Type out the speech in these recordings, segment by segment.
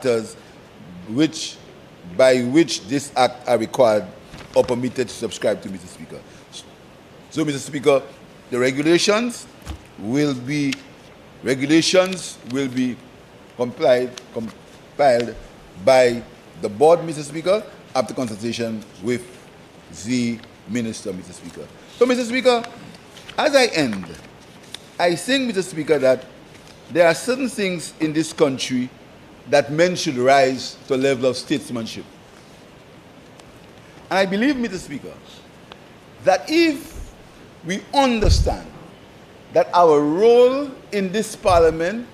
matters by which this act are required or permitted to subscribe to, Mr. Speaker. So, Mr. Speaker, the regulations will be compiled by the board, Mr. Speaker, after consultation with the minister, Mr. Speaker. So, Mr. Speaker, as I end, I think, Mr. Speaker, that there are certain things in this country that men should rise to a level of statesmanship. And I believe, Mr. Speaker, that if we understand that our role in this parliament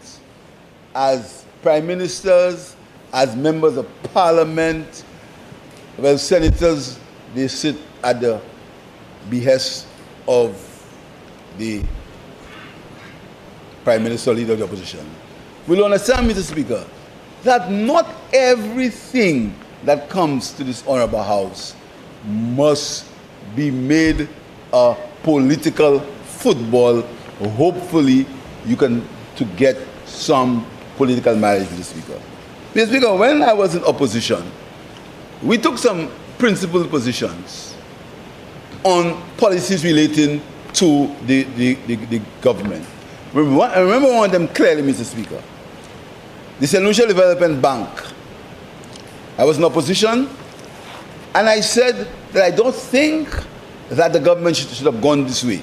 as prime ministers, as members of parliament, well, senators, they sit at the behest of the prime minister, leader of the opposition. We'll understand, Mr. Speaker, that not everything that comes to this honorable house must be made a political football. Hopefully, you can to get some political mileage, Mr. Speaker. Mr. Speaker, when I was in opposition, we took some principled positions on policies relating to the government. I remember one of them clearly, Mr. Speaker. The St. Lucia Development Bank. I was in opposition, and I said that I don't think that the government should have gone this way.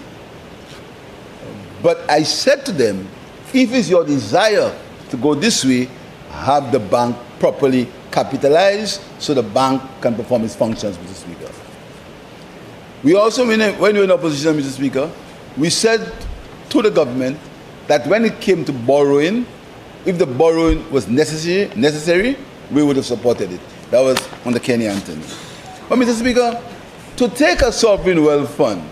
But I said to them, if it's your desire to go this way, have the bank properly capitalized so the bank can perform its functions, Mr. Speaker. We also, when we were in opposition, Mr. Speaker, we said to the government that when it came to borrowing, if the borrowing was necessary, we would have supported it. That was under Kenny Anthony. But, Mr. Speaker, to take a sovereign wealth fund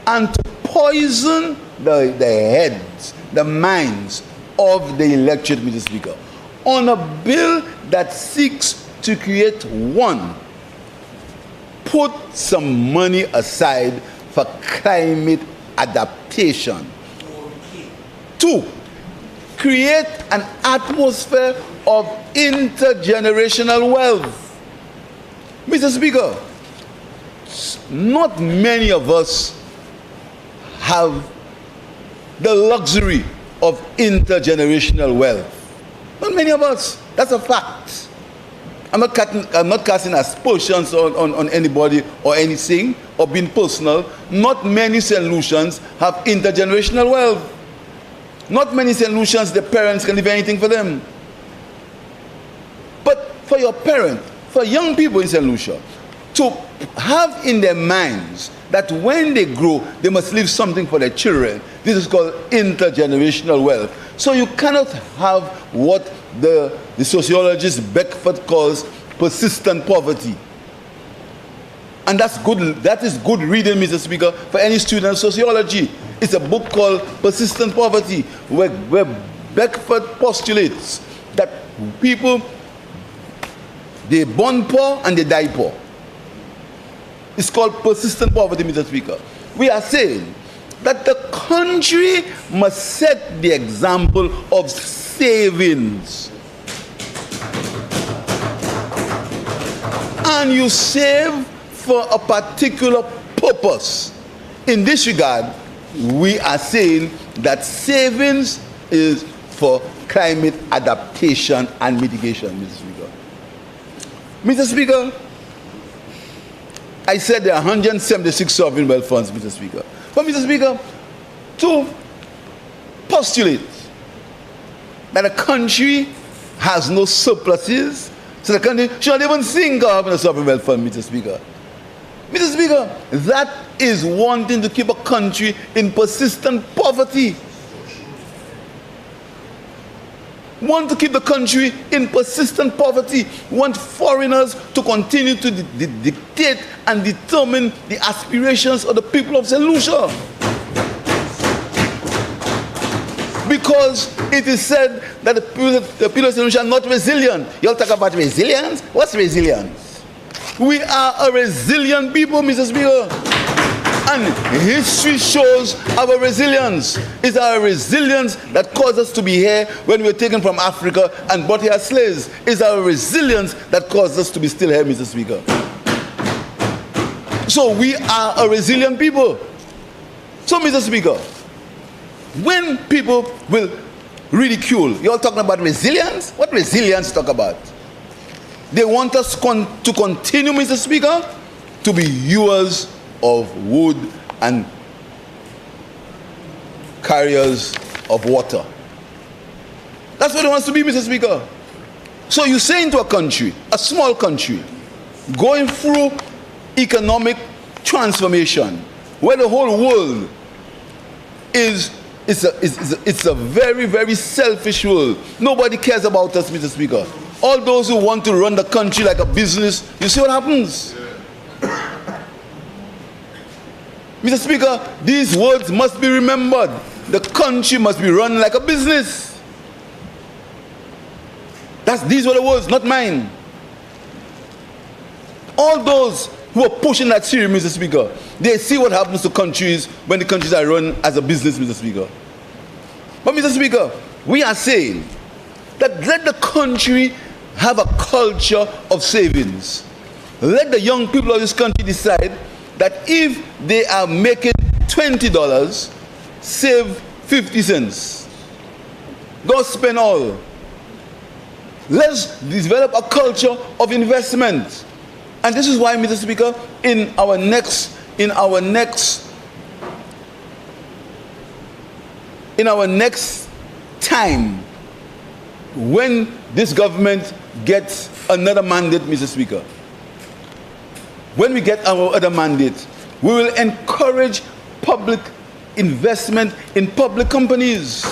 and to poison the heads, the minds of the electorate, Mr. Speaker, on a bill that seeks to create one, put some money aside for climate adaptation. Two, create an atmosphere of intergenerational wealth. Mr. Speaker, not many of us have the luxury of intergenerational wealth. Not many of us. That's a fact. I'm not casting aspersions on anybody or anything or being personal. Not many St. Lucians have intergenerational wealth. Not many St. Lucians, their parents can leave anything for them. But for your parent, for young people in St. Lucia, to have in their minds that when they grow, they must leave something for their children, this is called intergenerational wealth. So you cannot have what the sociologist Beckford calls persistent poverty. And that's good. That is good reading, Mr. Speaker, for any student of sociology. It's a book called Persistent Poverty, where Beckford postulates that people, they born poor and they die poor. It's called persistent poverty, Mr. Speaker. We are saying that the country must set the example of savings. And you save for a particular purpose. In this regard, we are saying that savings is for climate adaptation and mitigation, Mr. Speaker. Mr. Speaker, I said there are 176 sovereign wealth funds, Mr. Speaker. But, Mr. Speaker, to postulate that a country has no surpluses, so the country should not even think of having a sovereign wealth fund, Mr. Speaker. Mr. Speaker, that is wanting to keep a country in persistent poverty. Want to keep the country in persistent poverty. Want foreigners to continue to dictate and determine the aspirations of the people of St. Lucia. Because it is said that the people of St. Lucia are not resilient. You all talk about resilience? What's resilience? We are a resilient people, Mr. Speaker. And history shows our resilience. It's our resilience that caused us to be here when we were taken from Africa and brought here as slaves. It's our resilience that caused us to be still here, Mr. Speaker. So we are a resilient people. So, Mr. Speaker, when people will ridicule, you're talking about resilience? What resilience talk about? They want us to continue, Mr. Speaker, to be hewers of wood and carriers of water. That's what it wants to be, Mr. Speaker. So you say into a country, a small country, going through economic transformation, where the whole world it's a very, very selfish world. Nobody cares about us, Mr. Speaker. All those who want to run the country like a business, you see what happens? Mr. Speaker, these words must be remembered. The country must be run like a business. These were the words, not mine. All those who are pushing that theory, Mr. Speaker, they see what happens to countries when the countries are run as a business, Mr. Speaker. But, Mr. Speaker, we are saying that let the country have a culture of savings. Let the young people of this country decide that if they are making $20, save 50 cents. Don't spend all. Let's develop a culture of investment. And this is why, Mr. Speaker, in our next time, when this government gets another mandate, Mr. Speaker, when we get our other mandate, we will encourage public investment in public companies.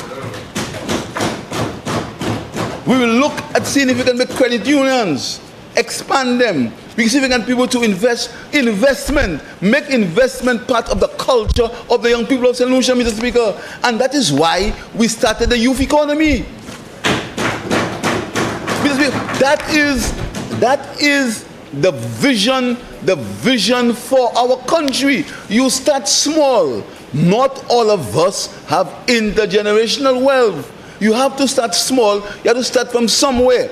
We will look at seeing if we can make credit unions, expand them. We see if we can people to make investment part of the culture of the young people of St. Lucia, Mr. Speaker. And that is why we started the youth economy. Mr. Speaker, that is the vision for our country. You start small. Not all of us have intergenerational wealth. You have to start small. You have to start from somewhere.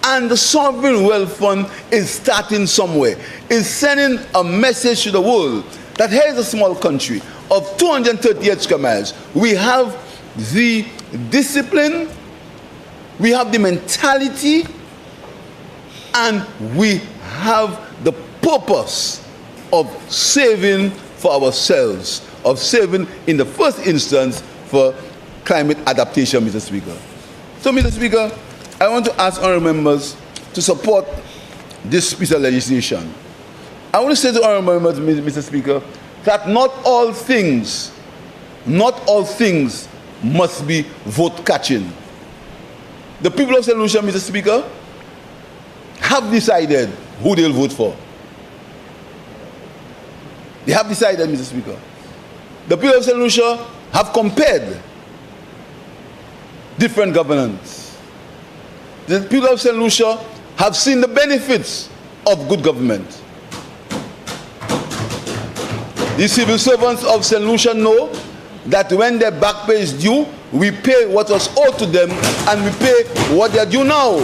And the Sovereign Wealth Fund is starting somewhere. It's sending a message to the world that here is a small country of 238 square miles. We have the discipline, we have the mentality, and we have the purpose of saving for ourselves, of saving in the first instance for climate adaptation, Mr. Speaker. So, Mr. Speaker, I want to ask honourable members to support this piece of legislation. I want to say to honourable members, Mr. Speaker, that not all things must be vote catching. The people of St. Lucia, Mr. Speaker, have decided who they'll vote for. They have decided, Mr. Speaker. The people of St. Lucia have compared different governance. The people of St. Lucia have seen the benefits of good government. The civil servants of St. Lucia know that when their back pay is due, we pay what was owed to them and we pay what they are due now.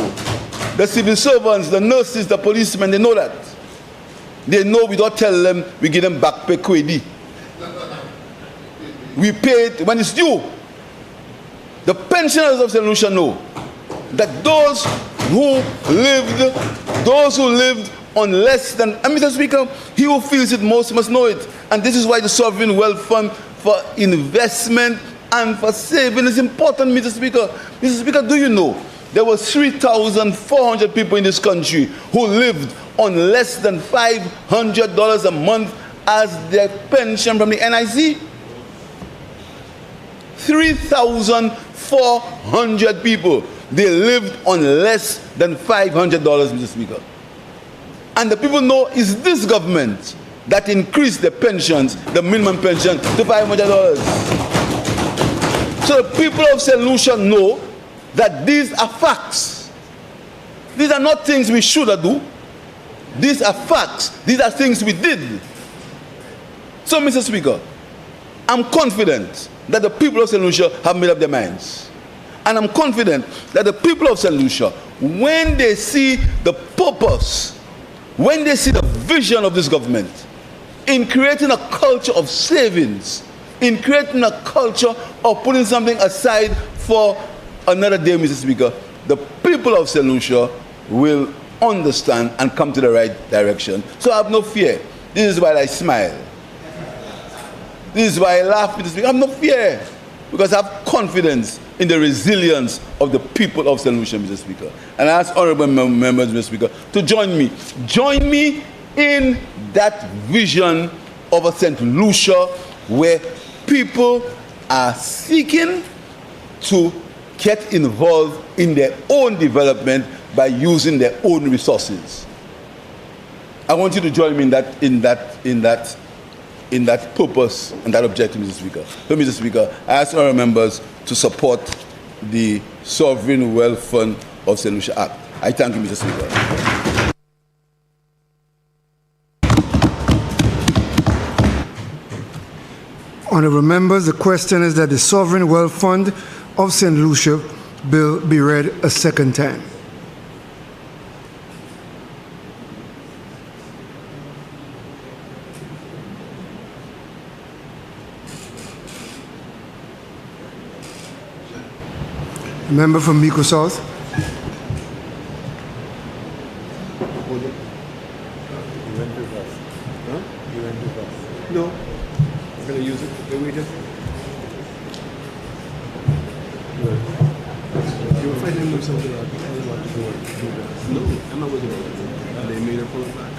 The civil servants, the nurses, the policemen, they know that. They know we don't tell them, we give them back pay kwedi. We pay it when it's due. The pensioners of St. Lucia know that those who lived on less than, and Mr. Speaker, he who feels it most must know it. And this is why the Sovereign Wealth Fund for investment and for saving is important, Mr. Speaker. Mr. Speaker, do you know there were 3,400 people in this country who lived on less than $500 a month as their pension from the NIC? 3,400 people. They lived on less than $500, Mr. Speaker. And the people know it's this government that increased the pensions, the minimum pension, to $500. So the people of St. Lucia know that these are facts. These are not things we should do. These are facts. These are things we did. So, Mr. Speaker, I'm confident that the people of St. Lucia have made up their minds. And I'm confident that the people of St. Lucia, when they see the purpose, when they see the vision of this government in creating a culture of savings, in creating a culture of putting something aside for another day, Mr. Speaker, the people of St. Lucia will understand and come to the right direction. So I have no fear. This is why I smile. This is why I laugh, Mr. Speaker. I have no fear, because I have confidence in the resilience of the people of St. Lucia, Mr. Speaker. And I ask honorable members, Mr. Speaker, to join me. Join me in that vision of a St. Lucia where people are seeking to get involved in their own development by using their own resources. I want you to join me in that purpose and that objective, Mr. Speaker. So, Mr. Speaker, I ask our members to support the Sovereign Wealth Fund of St. Lucia Act. I thank you, Mr. Speaker. Honourable members, the question is that the Sovereign Wealth Fund of St. Lucia bill be read a second time. Member from Miko South. No, I'm going to use it. Can we just? You were fighting with something like that. I didn't want to do that. No, I'm not working on it. They made her pull it back.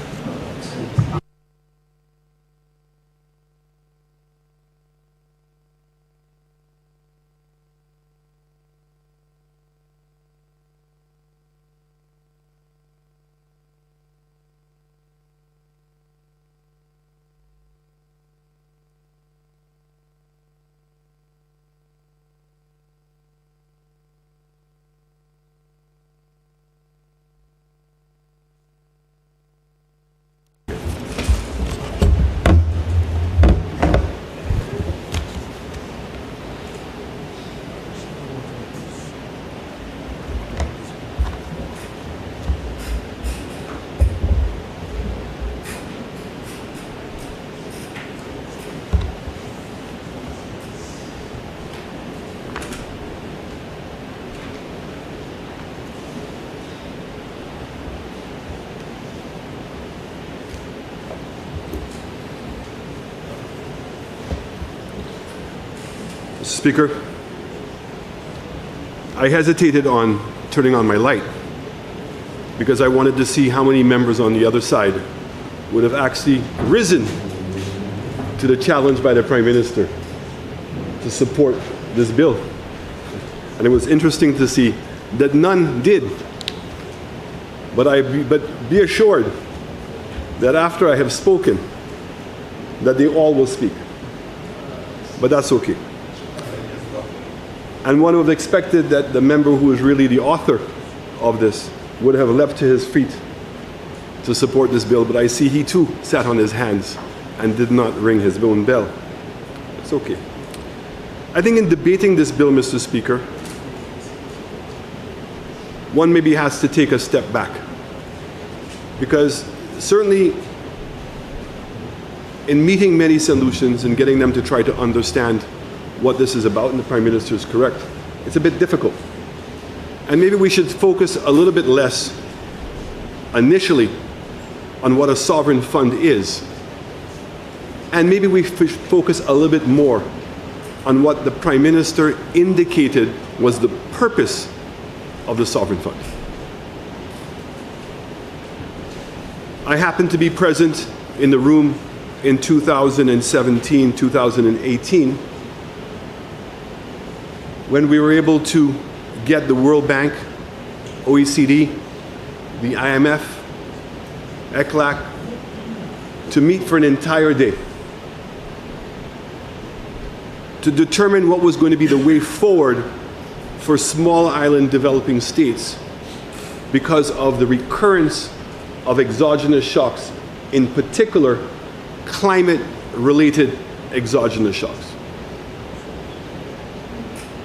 Speaker, I hesitated on turning on my light because I wanted to see how many members on the other side would have actually risen to the challenge by the Prime Minister to support this bill. And it was interesting to see that none did. But be assured that after I have spoken, that they all will speak. But that's okay. And one would have expected that the member who is really the author of this would have leapt to his feet to support this bill, but I see he too sat on his hands and did not ring his own bell. It's okay. I think in debating this bill, Mr. Speaker, one maybe has to take a step back, because certainly in meeting many solutions and getting them to try to understand what this is about, and the Prime Minister is correct, it's a bit difficult. And maybe we should focus a little bit less initially on what a sovereign fund is, and maybe we focus a little bit more on what the Prime Minister indicated was the purpose of the sovereign fund. I happened to be present in the room in 2017, 2018, when we were able to get the World Bank, OECD, the IMF, ECLAC, to meet for an entire day to determine what was going to be the way forward for small island developing states because of the recurrence of exogenous shocks, in particular climate related exogenous shocks.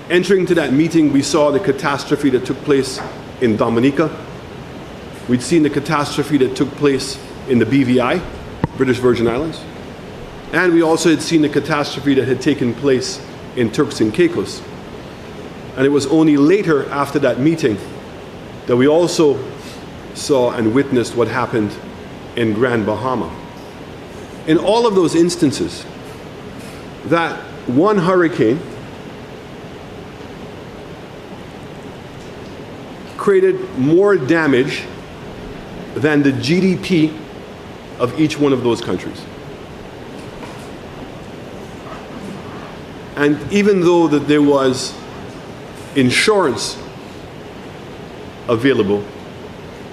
Entering to that meeting, we saw the catastrophe that took place in Dominica. We'd seen the catastrophe that took place in the BVI, British Virgin Islands. And we also had seen the catastrophe that had taken place in Turks and Caicos. And it was only later, after that meeting, that we also saw and witnessed what happened in Grand Bahama. In all of those instances, that one hurricane created more damage than the GDP of each one of those countries. And even though that there was insurance available,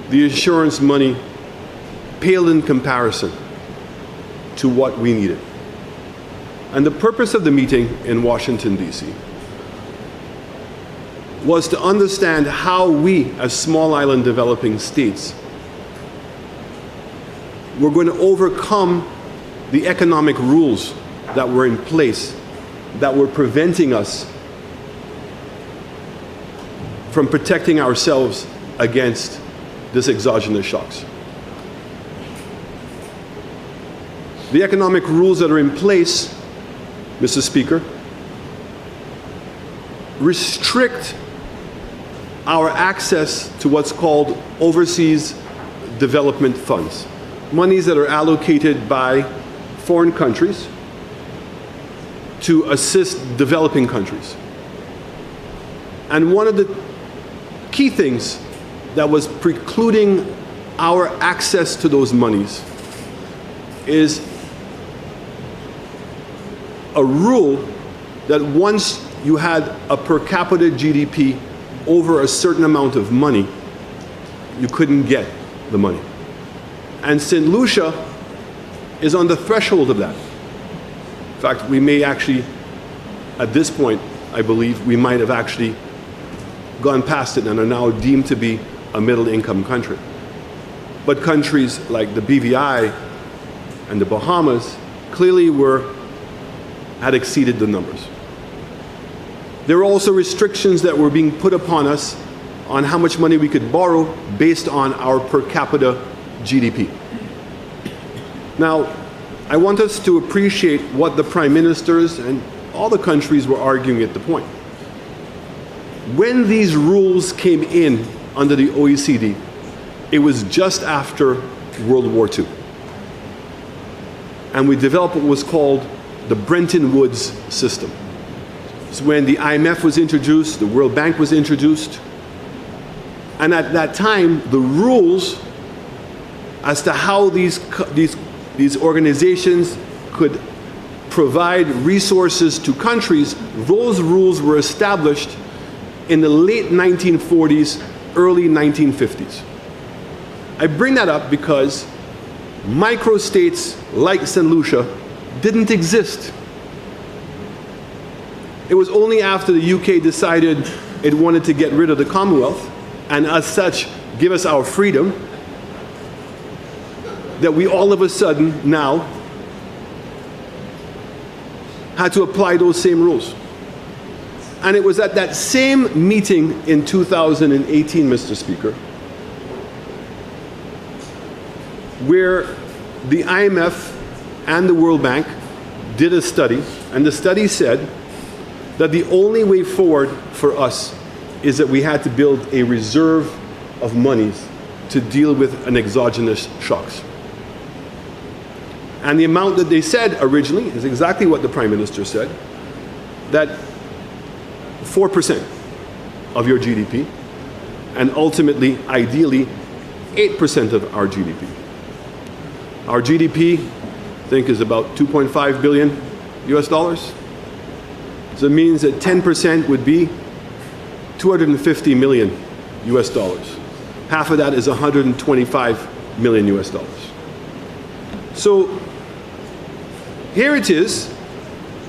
the insurance money paled in comparison to what we needed. And the purpose of the meeting in Washington, D.C. was to understand how we, as small island developing states, were going to overcome the economic rules that were in place that were preventing us from protecting ourselves against this exogenous shocks. The economic rules that are in place, Mr. Speaker, restrict our access to what's called overseas development funds, monies that are allocated by foreign countries to assist developing countries. And one of the key things that was precluding our access to those monies is a rule that once you had a per capita GDP over a certain amount of money, you couldn't get the money. And St. Lucia is on the threshold of that. In fact, we may actually, at this point, I believe, we might have actually gone past it and are now deemed to be a middle-income country. But countries like the BVI and the Bahamas clearly had exceeded the numbers. There were also restrictions that were being put upon us on how much money we could borrow based on our per capita GDP. Now, I want us to appreciate what the prime ministers and all the countries were arguing at the point. When these rules came in under the OECD, it was just after World War II. And we developed what was called the Bretton Woods system. It's when the IMF was introduced, the World Bank was introduced. And at that time, the rules as to how these organizations could provide resources to countries, those rules were established in the late 1940s, early 1950s. I bring that up because microstates like St. Lucia didn't exist. It was only after the UK decided it wanted to get rid of the Commonwealth, and as such, give us our freedom, that we all of a sudden now had to apply those same rules. And it was at that same meeting in 2018, Mr. Speaker, where the IMF and the World Bank did a study, and the study said that the only way forward for us is that we had to build a reserve of monies to deal with an exogenous shocks. And the amount that they said originally is exactly what the Prime Minister said, that 4% of your GDP, and ultimately, ideally, 8% of our GDP. Our GDP, I think, is about 2.5 billion US dollars. So it means that 10% would be 250 million US dollars. Half of that is 125 million US dollars. So here it is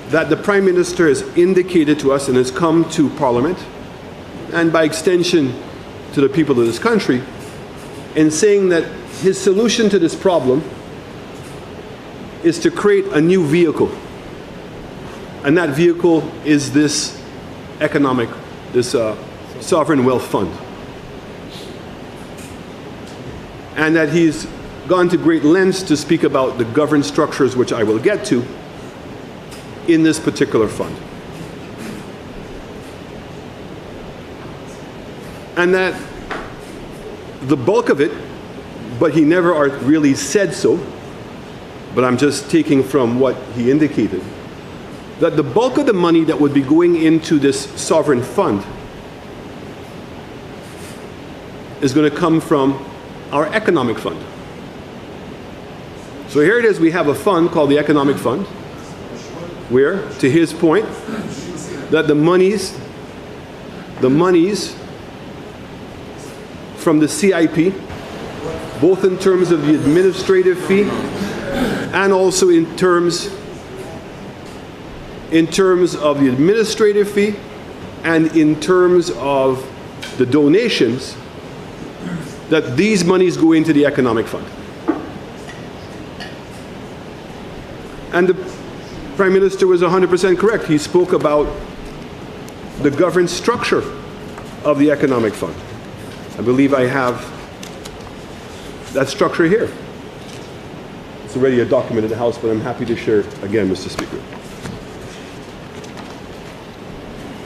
that the Prime Minister has indicated to us and has come to Parliament, and by extension to the people of this country, in saying that his solution to this problem is to create a new vehicle. And that vehicle is this sovereign wealth fund. And that he's gone to great lengths to speak about the governance structures, which I will get to, in this particular fund. And that the bulk of it, but he never really said so, but I'm just taking from what he indicated, that the bulk of the money that would be going into this sovereign fund is going to come from our economic fund. So here it is, we have a fund called the Economic Fund, where, to his point, that the monies from the CIP, both in terms of the administrative fee and also in terms of the administrative fee and in terms of the donations, that these monies go into the Economic Fund. And the Prime Minister was 100% correct. He spoke about the governance structure of the Economic Fund. I believe I have that structure here. It's already a document in the House, but I'm happy to share it again, Mr. Speaker.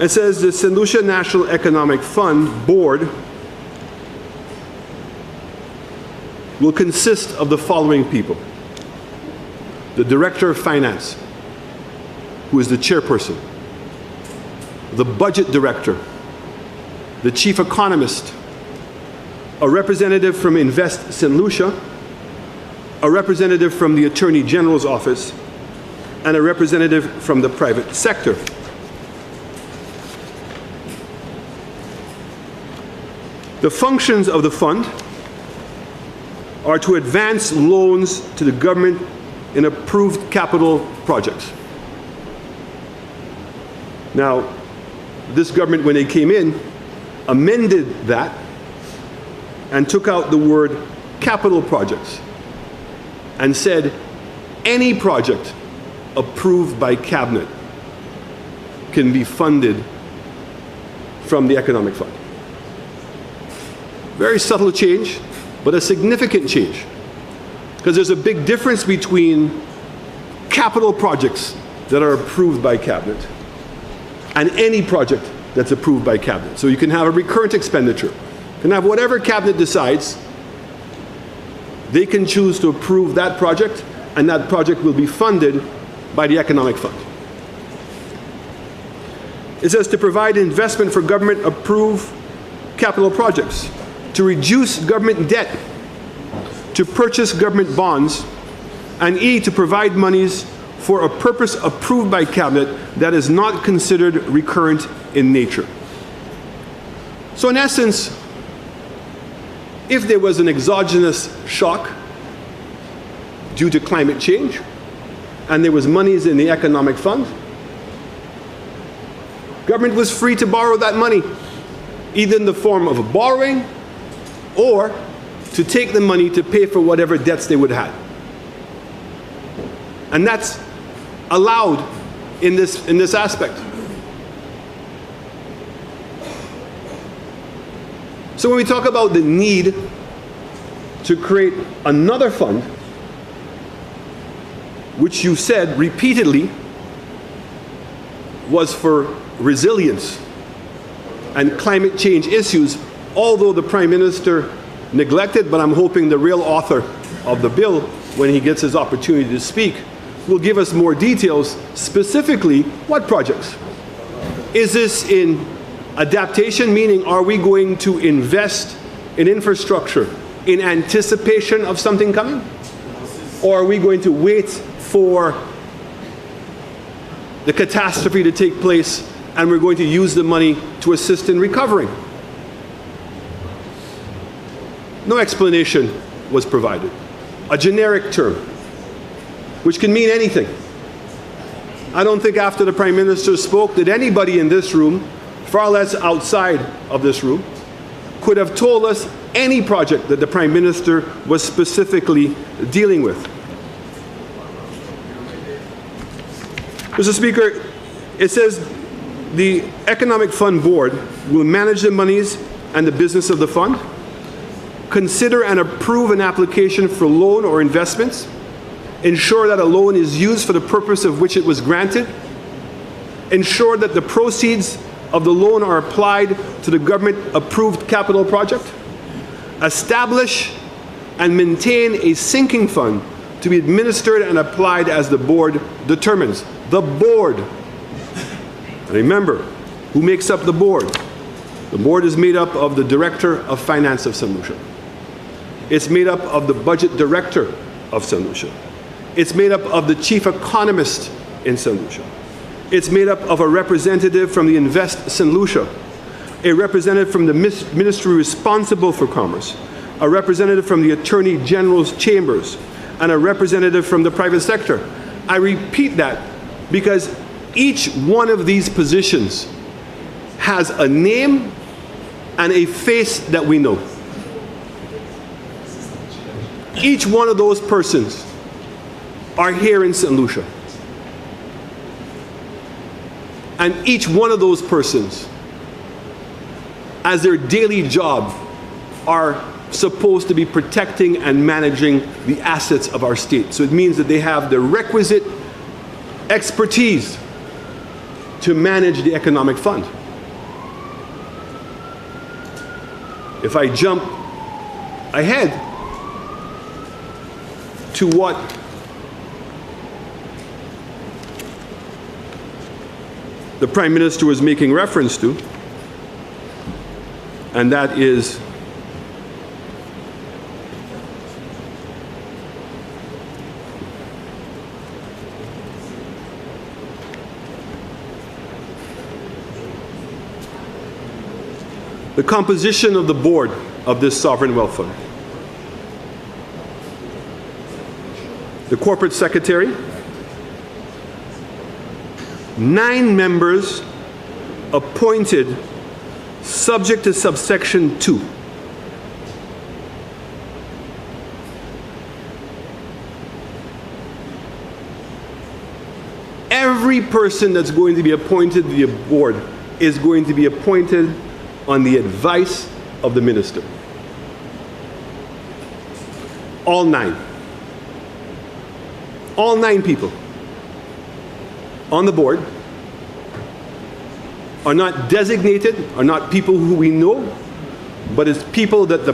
It says the St. Lucia National Economic Fund Board will consist of the following people: the Director of Finance, who is the chairperson, the Budget Director, the Chief Economist, a representative from Invest St. Lucia, a representative from the Attorney General's office, and a representative from the private sector. The functions of the fund are to advance loans to the government in approved capital projects. Now, this government, when they came in, amended that and took out the word capital projects and said any project approved by cabinet can be funded from the Economic Fund. Very subtle change, but a significant change, because there's a big difference between capital projects that are approved by cabinet and any project that's approved by cabinet. So you can have a recurrent expenditure. You can have whatever cabinet decides. They can choose to approve that project, and that project will be funded by the Economic Fund. It says to provide investment for government-approved capital projects, to reduce government debt, to purchase government bonds, and E, to provide monies for a purpose approved by cabinet that is not considered recurrent in nature. So in essence, if there was an exogenous shock due to climate change, and there was monies in the Economic Fund, government was free to borrow that money, either in the form of a borrowing or to take the money to pay for whatever debts they would have. And that's allowed in this aspect. So when we talk about the need to create another fund, which you said repeatedly was for resilience and climate change issues, although the Prime Minister neglected, but I'm hoping the real author of the bill, when he gets his opportunity to speak, will give us more details, specifically what projects. Is this in adaptation, meaning are we going to invest in infrastructure in anticipation of something coming? Or are we going to wait for the catastrophe to take place and we're going to use the money to assist in recovering? No explanation was provided. A generic term, which can mean anything. I don't think after the Prime Minister spoke that anybody in this room, far less outside of this room, could have told us any project that the Prime Minister was specifically dealing with. Mr. Speaker, it says the Economic Fund Board will manage the monies and the business of the fund, consider and approve an application for loan or investments, ensure that a loan is used for the purpose of which it was granted, ensure that the proceeds of the loan are applied to the government-approved capital project, establish and maintain a sinking fund to be administered and applied as the board determines. The board. Remember, who makes up the board? The board is made up of the Director of Finance of St. Lucia. It's made up of the Budget Director of St. Lucia. It's made up of the Chief Economist in St. Lucia. It's made up of a representative from the Invest St. Lucia, a representative from the ministry responsible for commerce, a representative from the Attorney General's chambers, and a representative from the private sector. I repeat that because each one of these positions has a name and a face that we know. Each one of those persons are here in St. Lucia. And each one of those persons, as their daily job, are supposed to be protecting and managing the assets of our state. So it means that they have the requisite expertise to manage the economic fund. If I jump ahead to what the Prime Minister was making reference to, and that is the composition of the board of this sovereign wealth fund. The corporate secretary, 9 members appointed subject to subsection 2. Every person that's going to be appointed to the board is going to be appointed on the advice of the minister. All 9. All 9 people on the board are not designated, are not people who we know, but it's people that the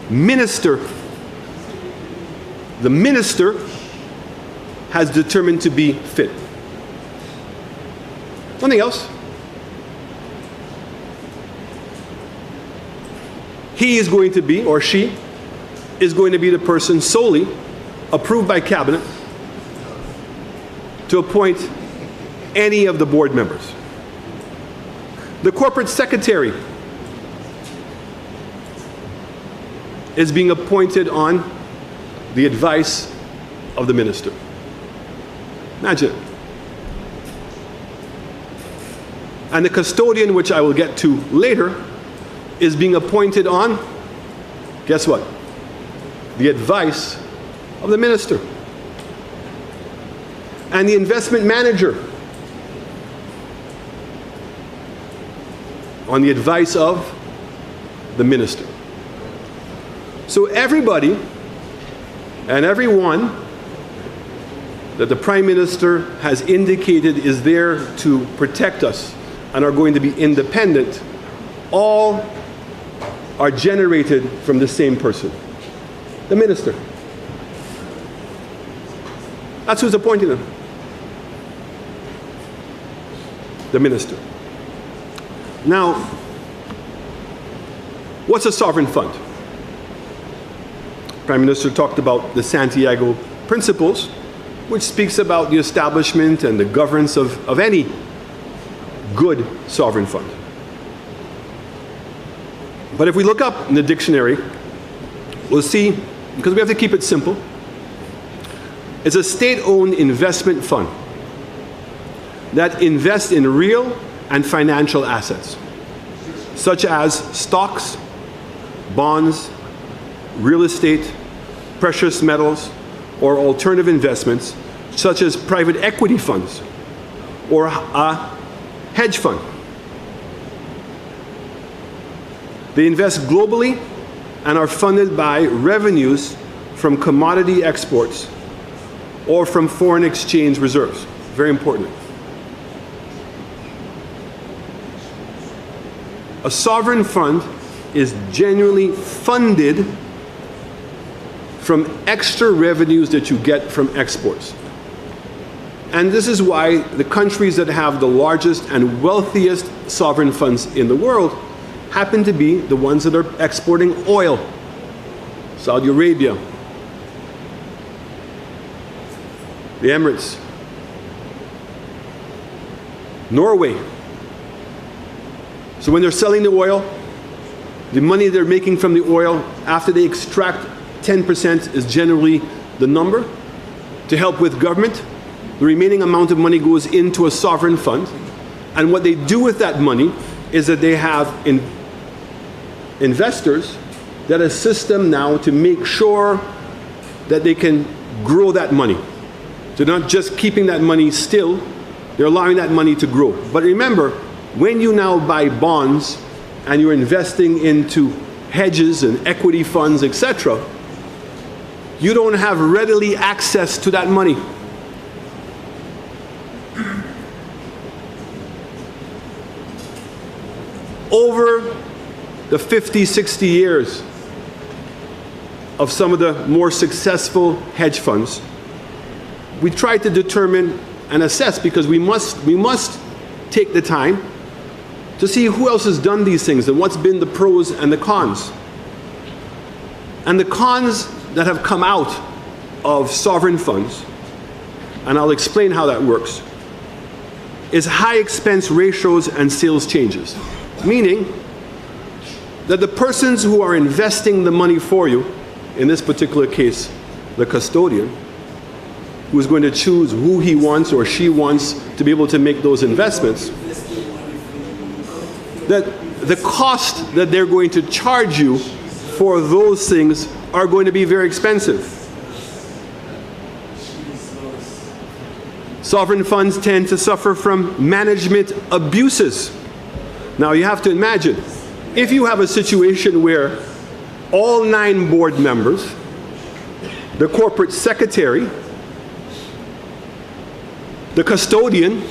minister has determined to be fit. Nothing else. He is going to be, or she, is going to be the person solely approved by cabinet to appoint any of the board members. The corporate secretary is being appointed on the advice of the minister. Imagine. And the custodian, which I will get to later, is being appointed on, guess what? The advice of the minister. And the investment manager on the advice of the minister. So everybody and everyone that the Prime Minister has indicated is there to protect us and are going to be independent, all are generated from the same person, the minister. That's who's appointing them. The minister. Now, what's a sovereign fund? Prime Minister talked about the Santiago principles, which speaks about the establishment and the governance of any good sovereign fund. But if we look up in the dictionary, we'll see, because we have to keep it simple, it's a state-owned investment fund that invests in real and financial assets, such as stocks, bonds, real estate, precious metals, or alternative investments, such as private equity funds, or a hedge fund. They invest globally and are funded by revenues from commodity exports or from foreign exchange reserves. Very important. A sovereign fund is generally funded from extra revenues that you get from exports. And this is why the countries that have the largest and wealthiest sovereign funds in the world happen to be the ones that are exporting oil. Saudi Arabia, the Emirates, Norway. So when they're selling the oil, the money they're making from the oil, after they extract 10% is generally the number to help with government. The remaining amount of money goes into a sovereign fund. And what they do with that money is that they have investors that assist them now to make sure that they can grow that money. So they're not just keeping that money still, they're allowing that money to grow. But remember, when you now buy bonds and you're investing into hedges and equity funds, etc., you don't have readily access to that money. Over the 50, 60 years of some of the more successful hedge funds, we try to determine and assess, because we must take the time to see who else has done these things and what's been the pros and the cons. And the cons that have come out of sovereign funds, and I'll explain how that works, is high expense ratios and sales changes. Meaning that the persons who are investing the money for you, in this particular case, the custodian, who is going to choose who he wants or she wants to be able to make those investments, that the cost that they're going to charge you for those things are going to be very expensive. Sovereign funds tend to suffer from management abuses. Now you have to imagine, if you have a situation where all 9 board members, the corporate secretary, the custodian,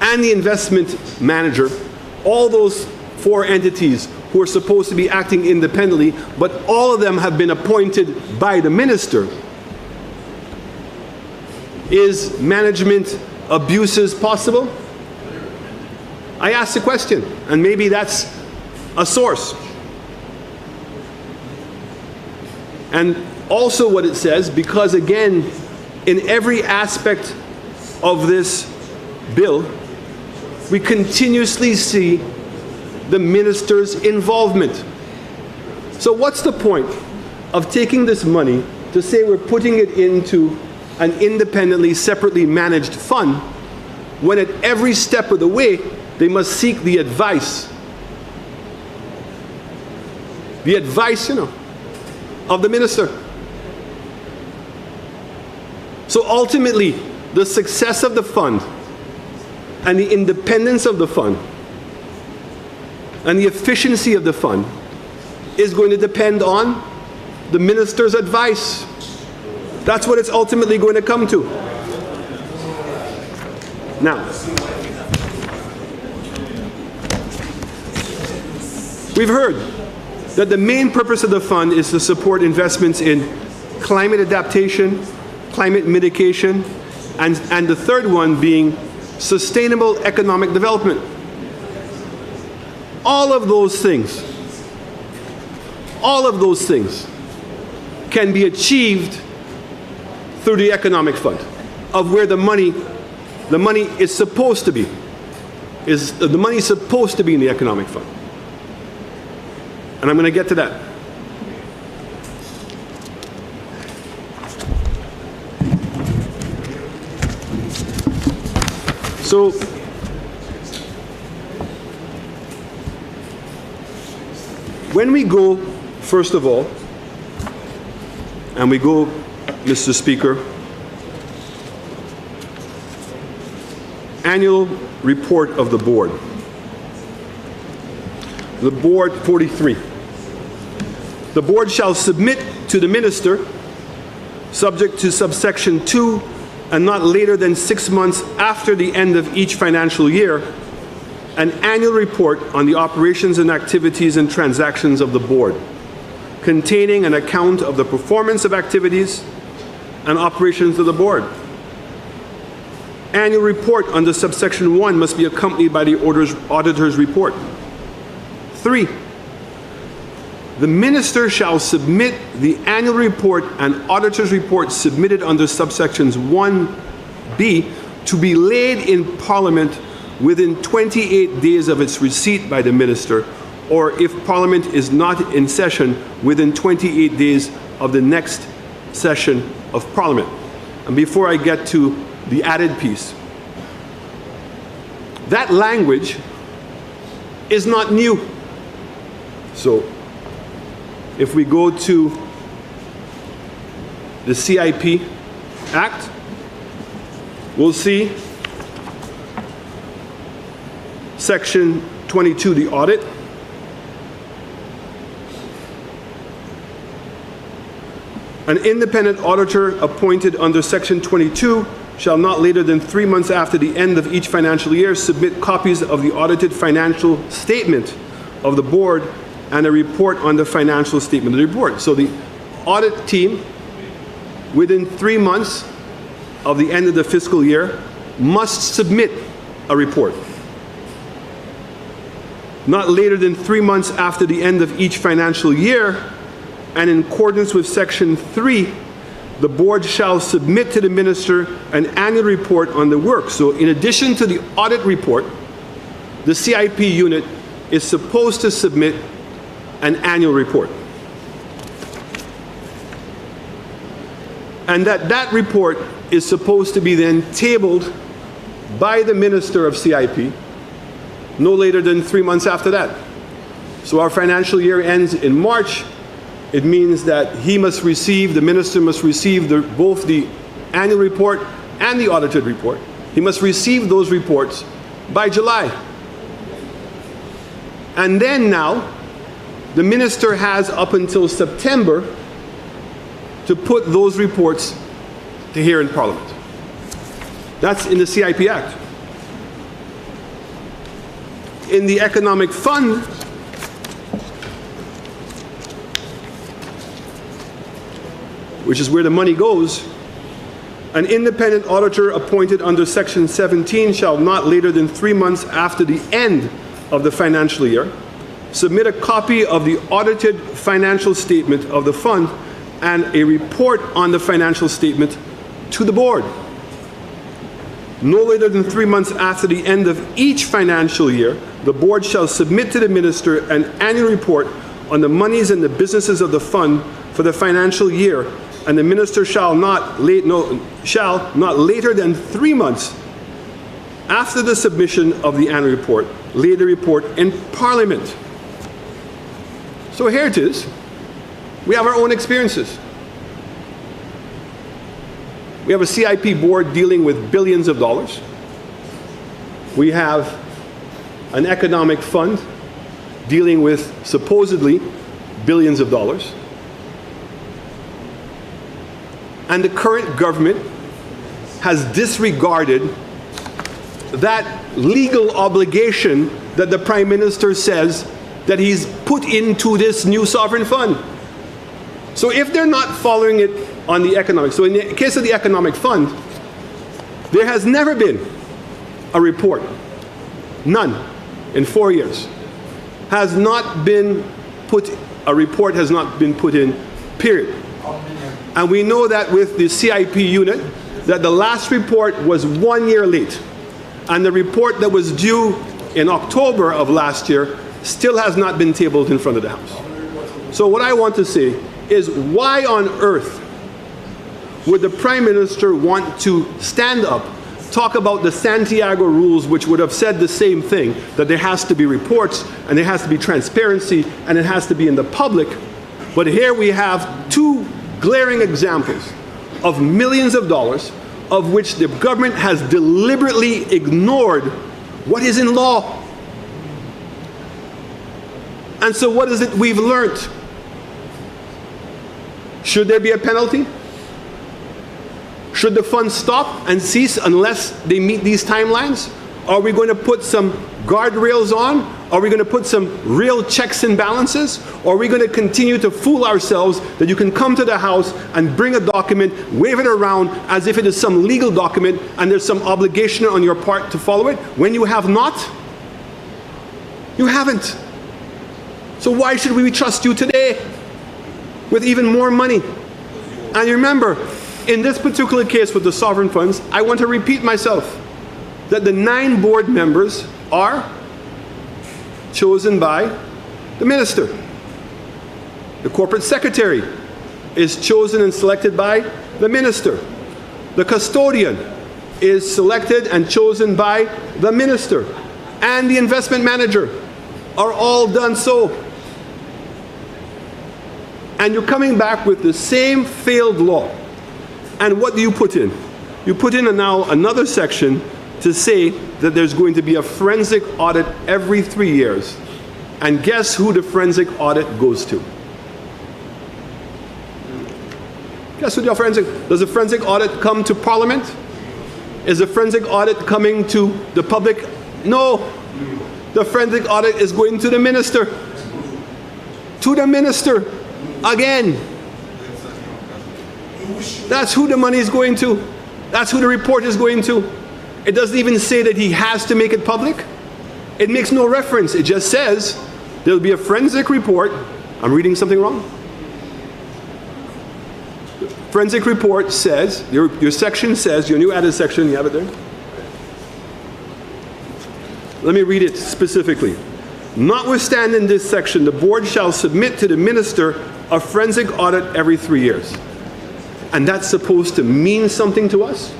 and the investment manager, all those 4 entities who are supposed to be acting independently, but all of them have been appointed by the minister, is management abuses possible? I ask the question, and maybe that's a source. And also what it says, because again, in every aspect of this bill, we continuously see the minister's involvement. So what's the point of taking this money to say we're putting it into an independently, separately managed fund, when at every step of the way, they must seek the advice, of the minister. So ultimately, the success of the fund and the independence of the fund and the efficiency of the fund is going to depend on the minister's advice. That's what it's ultimately going to come to. Now, we've heard that the main purpose of the fund is to support investments in climate adaptation, climate mitigation, and the third one being sustainable economic development. All of those things can be achieved through the economic fund, of where the money is supposed to be. The money is supposed to be in the economic fund. And I'm going to get to that. So, when we go, first of all, and we go, Mr. Speaker, annual report of the board. The board, 43. The board shall submit to the minister, subject to subsection 2, and not later than 6 months after the end of each financial year, an annual report on the operations and activities and transactions of the board, containing an account of the performance of activities and operations of the board. Annual report under subsection 1 must be accompanied by the auditor's report. 3. The minister shall submit the annual report and auditor's report submitted under subsections 1b to be laid in Parliament within 28 days of its receipt by the minister, or if Parliament is not in session, within 28 days of the next session of Parliament. And before I get to the added piece, that language is not new. So if we go to the CIP Act, we'll see Section 22, the audit. An independent auditor appointed under Section 22 shall not later than 3 months after the end of each financial year submit copies of the audited financial statement of the board and a report on the financial statement of the report. So the audit team, within 3 months of the end of the fiscal year, must submit a report. Not later than 3 months after the end of each financial year, and in accordance with Section 3, the board shall submit to the minister an annual report on the work. So in addition to the audit report, the CIP unit is supposed to submit an annual report. And that report is supposed to be then tabled by the minister of CIP no later than 3 months after that. So our financial year ends in March. It means that he must receive, the minister must receive both the annual report and the audited report. He must receive those reports by July. And then now, the minister has up until September to put those reports to hear in Parliament. That's in the CIP Act. In the Economic Fund, which is where the money goes, an independent auditor appointed under Section 17 shall not later than 3 months after the end of the financial year submit a copy of the audited financial statement of the fund and a report on the financial statement to the board. No later than 3 months after the end of each financial year, the board shall submit to the minister an annual report on the monies and the businesses of the fund for the financial year, and the minister shall not later than 3 months after the submission of the annual report lay the report in Parliament. So here it is. We have our own experiences. We have a CIP board dealing with billions of dollars. We have an economic fund dealing with supposedly billions of dollars. And the current government has disregarded that legal obligation that the Prime Minister says that he's put into this new sovereign fund. So if they're not following it on the economic, so in the case of the economic fund, there has never been a report, none, in 4 years, has not been put, a report has not been put in, period. And we know that with the CIP unit, that the last report was 1 year late. And the report that was due in October of last year still has not been tabled in front of the House. So what I want to say is, why on earth would the Prime Minister want to stand up, talk about the Santiago rules, which would have said the same thing, that there has to be reports and there has to be transparency and it has to be in the public. But here we have two glaring examples of millions of dollars of which the government has deliberately ignored what is in law. And so what is it we've learned? Should there be a penalty? Should the funds stop and cease unless they meet these timelines? Are we going to put some guardrails on? Are we going to put some real checks and balances? Or are we going to continue to fool ourselves that you can come to the house and bring a document, wave it around as if it is some legal document and there's some obligation on your part to follow it, when you have not? You haven't. So why should we trust you today with even more money? And remember, in this particular case with the sovereign funds, I want to repeat myself, that the 9 board members are chosen by the minister. The corporate secretary is chosen and selected by the minister. The custodian is selected and chosen by the minister. And the investment manager are all done so. And you're coming back with the same failed law. And what do you put in? You put in now another section to say that there's going to be a forensic audit every 3 years. And guess who the forensic audit goes to? Guess who the forensic? Does the forensic audit come to Parliament? Is the forensic audit coming to the public? No. The forensic audit is going to the minister. To the minister. Again. That's who the money is going to. That's who the report is going to. It doesn't even say that he has to make it public. It makes no reference. It just says there'll be a forensic report. I'm reading something wrong. Forensic report says, your section says, your new added section, you have it there? Let me read it specifically. Notwithstanding this section, the board shall submit to the minister a forensic audit every 3 years. And that's supposed to mean something to us?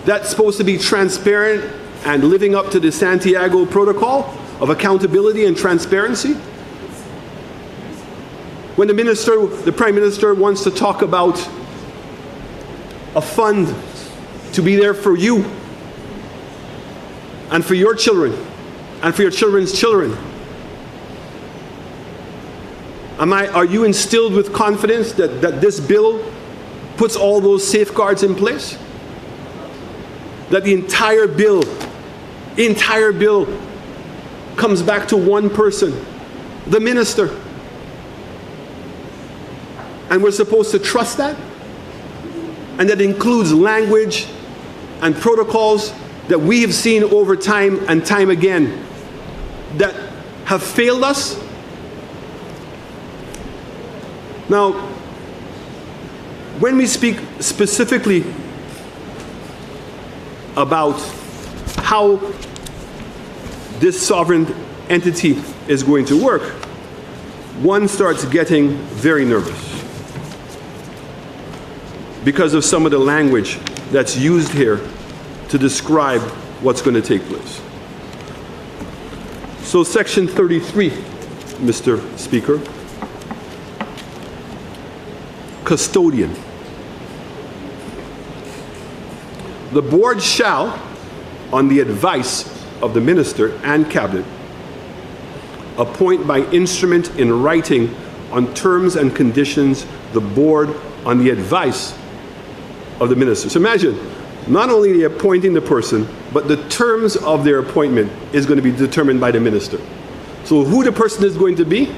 That's supposed to be transparent and living up to the Santiago protocol of accountability and transparency? When the Prime Minister wants to talk about a fund to be there for you and for your children and for your children's children, are you instilled with confidence that this bill puts all those safeguards in place? That the entire bill comes back to one person, the minister. And we're supposed to trust that? And that includes language and protocols that we have seen over time and time again that have failed us? Now, when we speak specifically about how this sovereign entity is going to work, one starts getting very nervous because of some of the language that's used here to describe what's going to take place. So section 33, Mr. Speaker, custodian. The board shall, on the advice of the minister and cabinet, appoint by instrument in writing on terms and conditions the board on the advice of the minister. So imagine, not only appointing the person, but the terms of their appointment is going to be determined by the minister. So who the person is going to be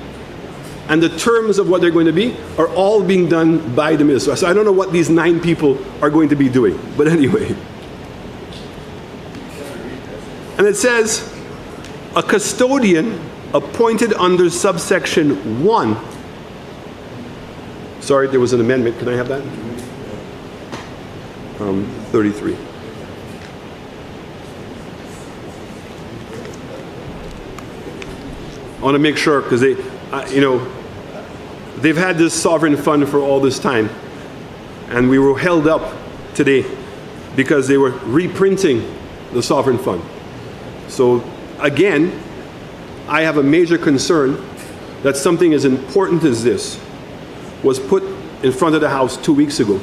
and the terms of what they're going to be are all being done by the minister. So I don't know what these 9 people are going to be doing, but anyway. And it says, a custodian appointed under subsection 1. Sorry, there was an amendment. Can I have that? 33. I want to make sure, because they've had this sovereign fund for all this time, and we were held up today because they were reprinting the sovereign fund. So again, I have a major concern that something as important as this was put in front of the House 2 weeks ago,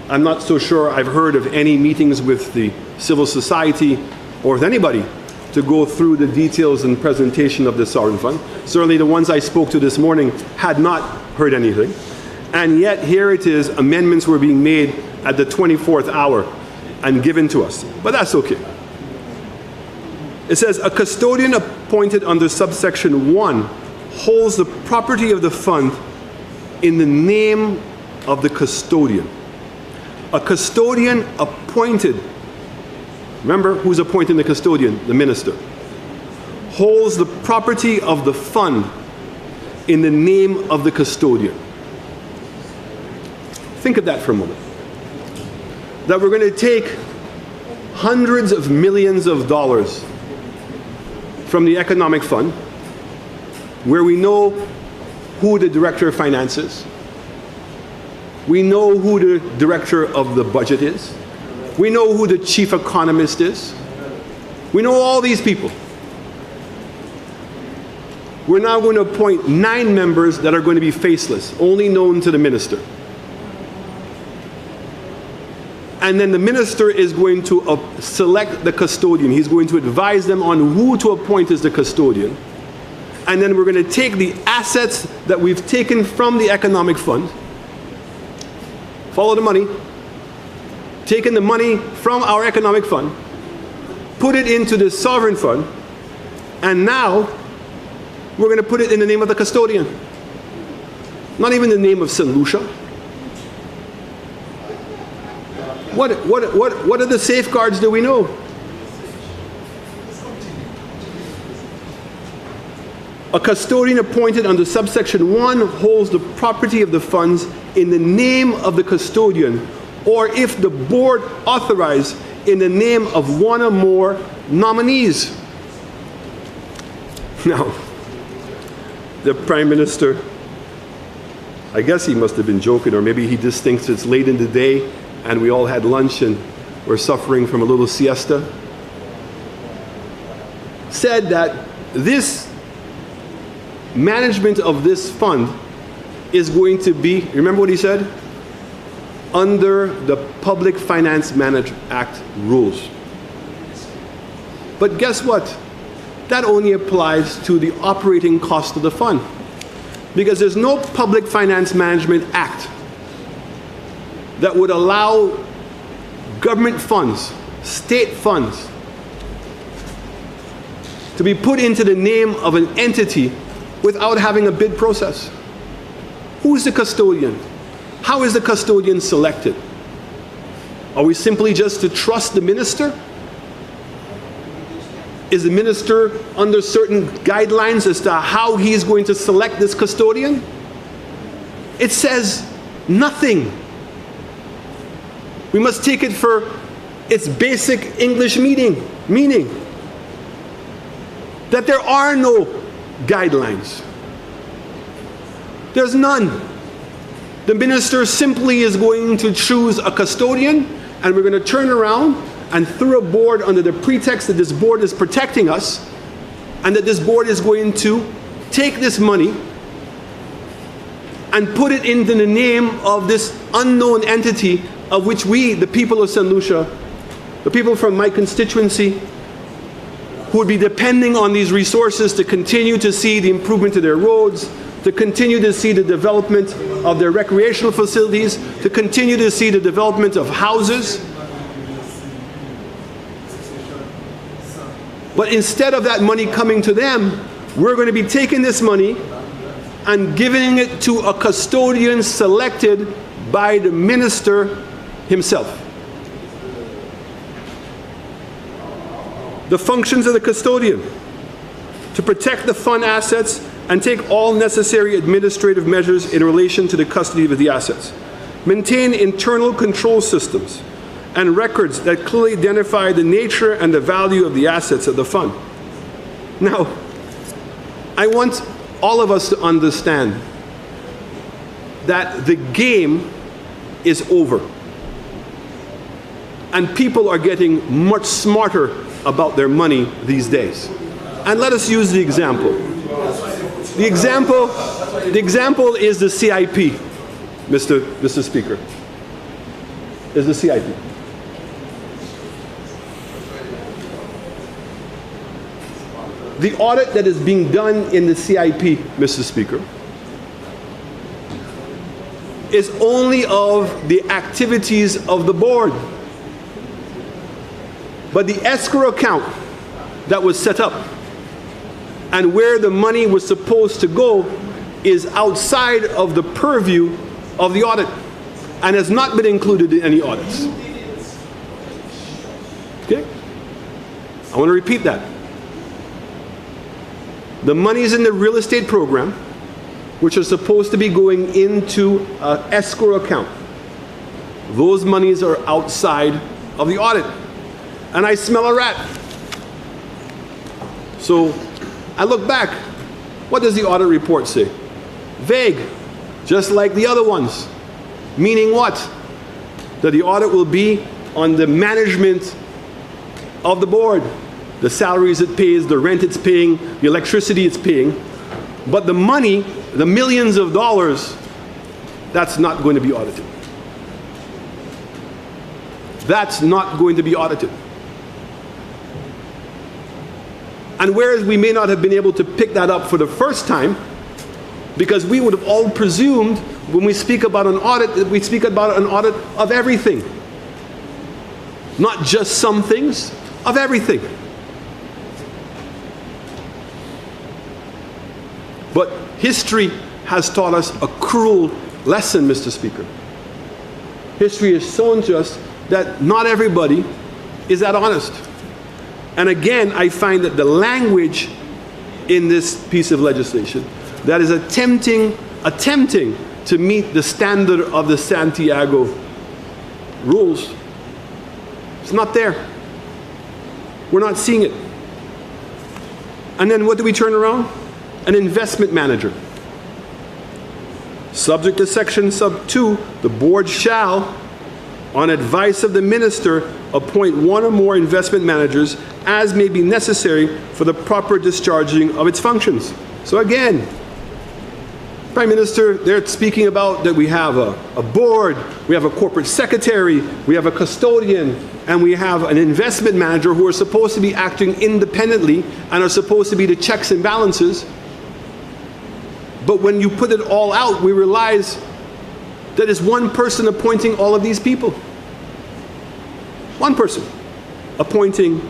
I'm not so sure I've heard of any meetings with the civil society or with anybody to go through the details and presentation of the sovereign fund. Certainly the ones I spoke to this morning had not heard anything. And yet here it is, amendments were being made at the 24th hour and given to us. But that's okay. It says, a custodian appointed under subsection 1 holds the property of the fund in the name of the custodian. A custodian appointed, remember who's appointing the custodian? The minister. Holds the property of the fund in the name of the custodian. Think of that for a moment. That we're going to take hundreds of millions of dollars from the economic fund, where we know who the director of finance is, we know who the director of the budget is, we know who the chief economist is, we know all these people. We're now going to appoint 9 members that are going to be faceless, only known to the minister. And then the minister is going to select the custodian. He's going to advise them on who to appoint as the custodian. And then we're going to take the assets that we've taken from the economic fund, follow the money, taking the money from our economic fund, put it into the sovereign fund, and now we're going to put it in the name of the custodian. Not even the name of St. Lucia. What are the safeguards that we know? A custodian appointed under subsection 1 holds the property of the funds in the name of the custodian, or if the board authorized, in the name of one or more nominees. Now, the Prime Minister, I guess he must have been joking, or maybe he just thinks it's late in the day and we all had lunch and we're suffering from a little siesta, said that this management of this fund is going to be, remember what he said? Under the Public Finance Management Act rules. But guess what? That only applies to the operating cost of the fund, because there's no Public Finance Management Act that would allow government funds, state funds, to be put into the name of an entity without having a bid process. Who's the custodian? How is the custodian selected? Are we simply just to trust the minister? Is the minister under certain guidelines as to how he is going to select this custodian? It says nothing. We must take it for its basic English meaning. That there are no guidelines. There's none. The minister simply is going to choose a custodian, and we're going to turn around and through a board under the pretext that this board is protecting us, and that this board is going to take this money and put it into the name of this unknown entity of which we, the people of St. Lucia, the people from my constituency, who would be depending on these resources to continue to see the improvement of their roads, to continue to see the development of their recreational facilities, to continue to see the development of houses. But instead of that money coming to them, we're going to be taking this money and giving it to a custodian selected by the minister himself. The functions of the custodian: to protect the fund assets and take all necessary administrative measures in relation to the custody of the assets, maintain internal control systems and records that clearly identify the nature and the value of the assets of the fund. Now, I want all of us to understand that the game is over. And people are getting much smarter about their money these days. And let us use the example. The example is the CIP, Mr. Speaker. is the CIP. The audit that is being done in the CIP, Mr. Speaker, is only of the activities of the board. But the escrow account that was set up and where the money was supposed to go is outside of the purview of the audit and has not been included in any audits. Okay? I want to repeat that. The monies in the real estate program, which are supposed to be going into an escrow account, those monies are outside of the audit. And I smell a rat. So I look back. What does the audit report say? Vague, just like the other ones. Meaning what? That the audit will be on the management of the board. The salaries it pays, the rent it's paying, the electricity it's paying. But the money, the millions of dollars, that's not going to be audited. That's not going to be audited. And whereas we may not have been able to pick that up for the first time, because we would have all presumed when we speak about an audit, that we speak about an audit of everything. Not just some things, of everything. But history has taught us a cruel lesson, Mr. Speaker. History has shown to us that not everybody is that honest. And again, I find that the language in this piece of legislation that is attempting to meet the standard of the Santiago rules, it's not there. We're not seeing it. And then what do we turn around? An investment manager. Subject to section sub 2, the board shall, on advice of the minister, appoint one or more investment managers as may be necessary for the proper discharging of its functions. So again, Prime Minister, they're speaking about that we have a board, we have a corporate secretary, we have a custodian, and we have an investment manager who are supposed to be acting independently and are supposed to be the checks and balances. But when you put it all out, we realize that it's one person appointing all of these people. One person appointing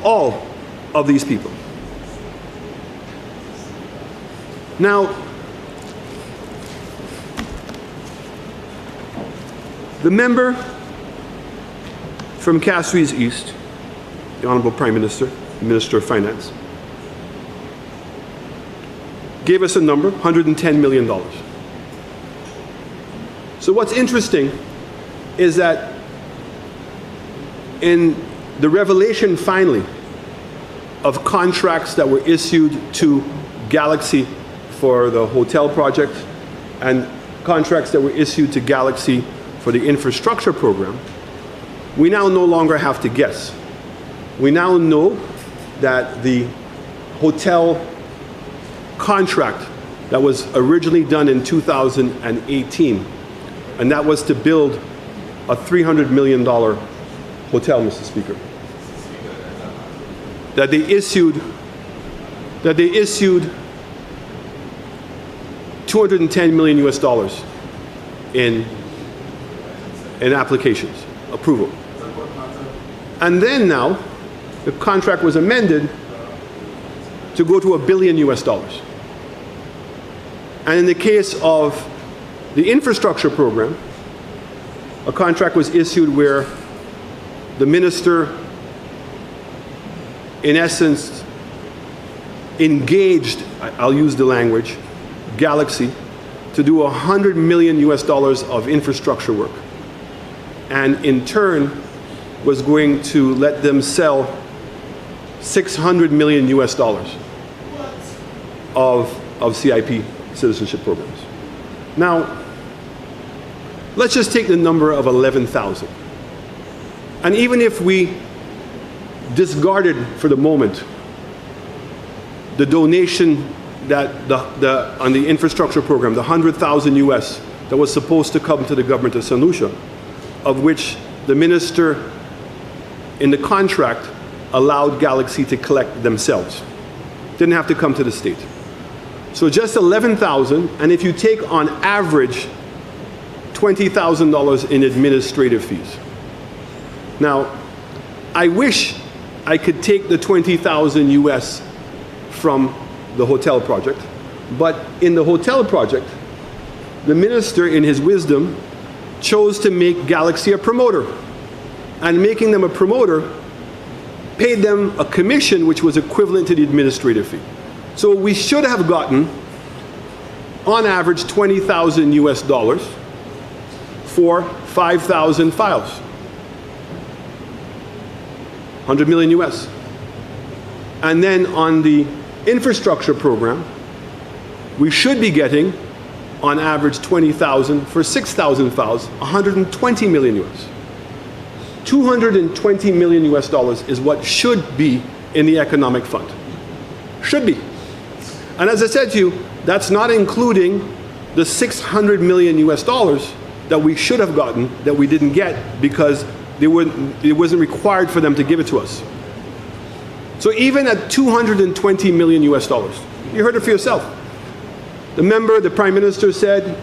all of these people. Now, the member from Castries East, the Honorable Prime Minister, the Minister of Finance, gave us a number, $110 million. So what's interesting is that in the revelation finally of contracts that were issued to Galaxy for the hotel project and contracts that were issued to Galaxy for the infrastructure program, we now no longer have to guess. We now know that the hotel contract that was originally done in 2018, and that was to build a $300 million hotel, Mr. Speaker, that they issued 210 million US dollars in applications, approval. And then now, the contract was amended to go to $1 billion US dollars. And in the case of the infrastructure program, a contract was issued where the minister, in essence, engaged, I'll use the language, Galaxy, to do $100 million US dollars of infrastructure work. And in turn, was going to let them sell $600 million US dollars of CIP citizenship programs. Now, let's just take the number of 11,000. And even if we discarded for the moment the donation that on the infrastructure program, the 100,000 US that was supposed to come to the government of St. Lucia, of which the minister in the contract allowed Galaxy to collect themselves. Didn't have to come to the state. So just 11,000, and if you take on average $20,000 in administrative fees. Now, I wish I could take the 20,000 US from the hotel project, but in the hotel project, the minister, in his wisdom, chose to make Galaxy a promoter. And making them a promoter paid them a commission which was equivalent to the administrative fee. So we should have gotten, on average, 20,000 US dollars for 5,000 files. 100 million US. And then on the infrastructure program, we should be getting, on average, 20,000 for 6,000 files, 120 million US. 220 million US dollars is what should be in the economic fund. Should be. And as I said to you, that's not including the 600 million US dollars that we should have gotten that we didn't get because it wasn't required for them to give it to us. So even at 220 million US dollars, you heard it for yourself. The Prime Minister said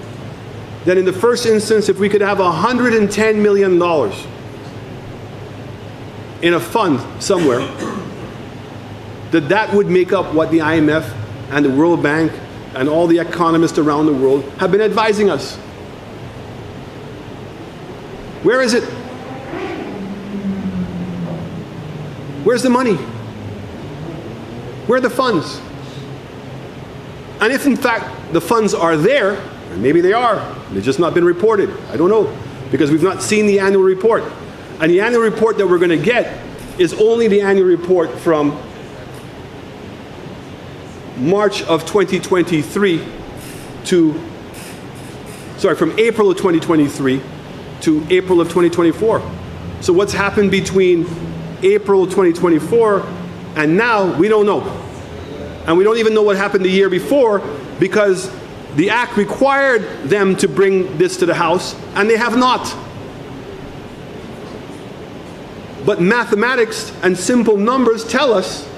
that in the first instance, if we could have $110 million in a fund somewhere, that would make up what the IMF and the World Bank and all the economists around the world have been advising us. Where is it? Where's the money? Where are the funds? And if in fact the funds are there, and maybe they are, they've just not been reported, I don't know, because we've not seen the annual report. And the annual report that we're going to get is only the annual report from March of 2023 to, sorry, from April of 2023 to April of 2024. So what's happened between April 2024 and now, we don't know. And we don't even know what happened the year before because the Act required them to bring this to the House, and they have not. But mathematics and simple numbers tell us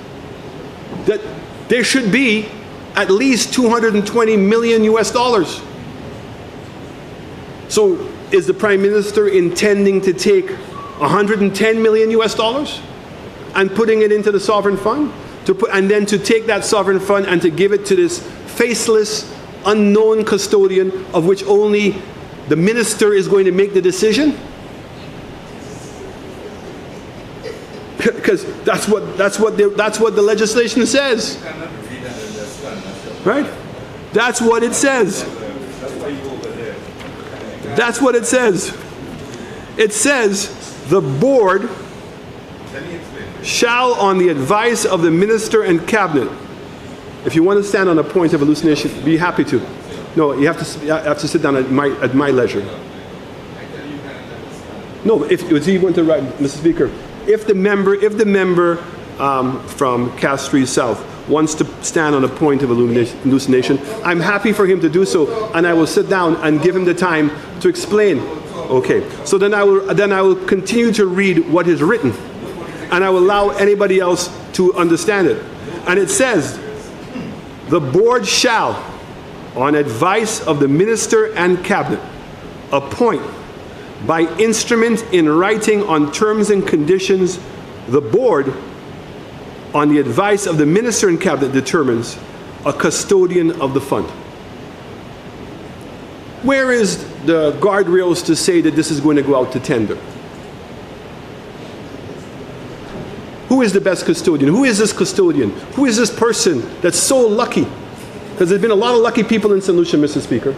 that there should be at least 220 million US dollars. So is the Prime Minister intending to take 110 million US dollars and putting it into the sovereign fund? And then to take that sovereign fund and to give it to this faceless, unknown custodian of which only the minister is going to make the decision? Because that's what the legislation says. Right? That's what it says. That's what it says. It says the board shall, on the advice of the minister and cabinet, if you want to stand on a point of hallucination, be happy to. No, you have to sit down at my leisure. No, if you want to write, Mr. Speaker, if the member from Castries South wants to stand on a point of hallucination, I'm happy for him to do so, and I will sit down and give him the time to explain. Okay, so then I will continue to read what is written, and I will allow anybody else to understand it. And it says, the board shall, on advice of the minister and cabinet, appoint by instrument in writing on terms and conditions, the board, on the advice of the minister and cabinet, determines a custodian of the fund. Where is the guardrails to say that this is going to go out to tender? Who is the best custodian? Who is this custodian? Who is this person that's so lucky? Because there's been a lot of lucky people in St. Lucia, Mr. Speaker.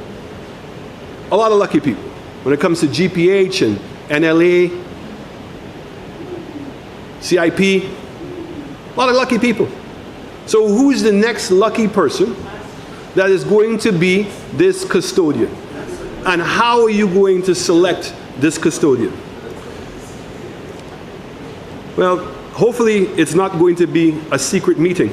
A lot of lucky people. When it comes to GPH and NLA, CIP, a lot of lucky people. So who's the next lucky person that is going to be this custodian? And how are you going to select this custodian? Well, hopefully it's not going to be a secret meeting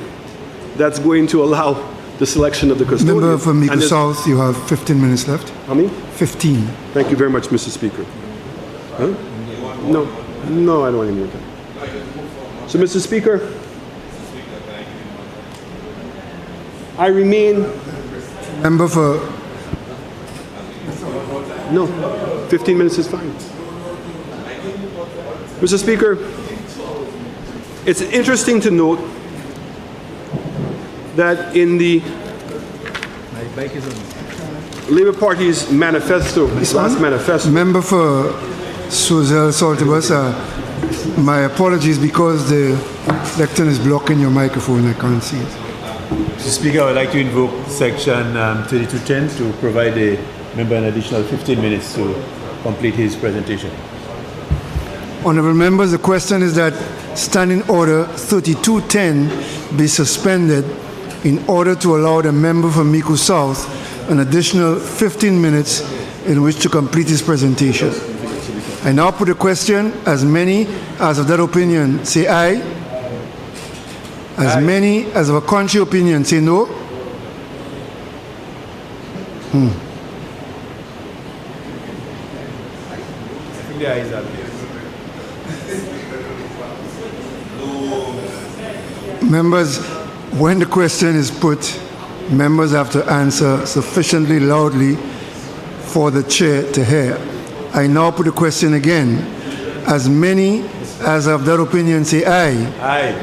that's going to allow the selection of the custodian. Member from Mico South, you have 15 minutes left. How many? 15. Thank you very much, Mr. Speaker. Huh? No, no, I don't want any more time. So, Mr. Speaker, I remain. Member for. No, 15 minutes is fine. Mr. Speaker, it's interesting to note that in the Labour Party's manifesto, this last manifesto. Member for Suzel Saltibus, my apologies because the lectern is blocking your microphone. I can't see it. Mr. Speaker, I would like to invoke Section 3210 to provide the member an additional 15 minutes to complete his presentation. Honourable members, the question is that Standing Order 3210 be suspended in order to allow the member for Miku South an additional 15 minutes in which to complete his presentation. I now put the question. As many as of that opinion say aye. As many as of a contrary opinion say no. I think the ayes have it. Members, when the question is put, members have to answer sufficiently loudly for the chair to hear. I now put the question again. As many as of that opinion say aye. Aye.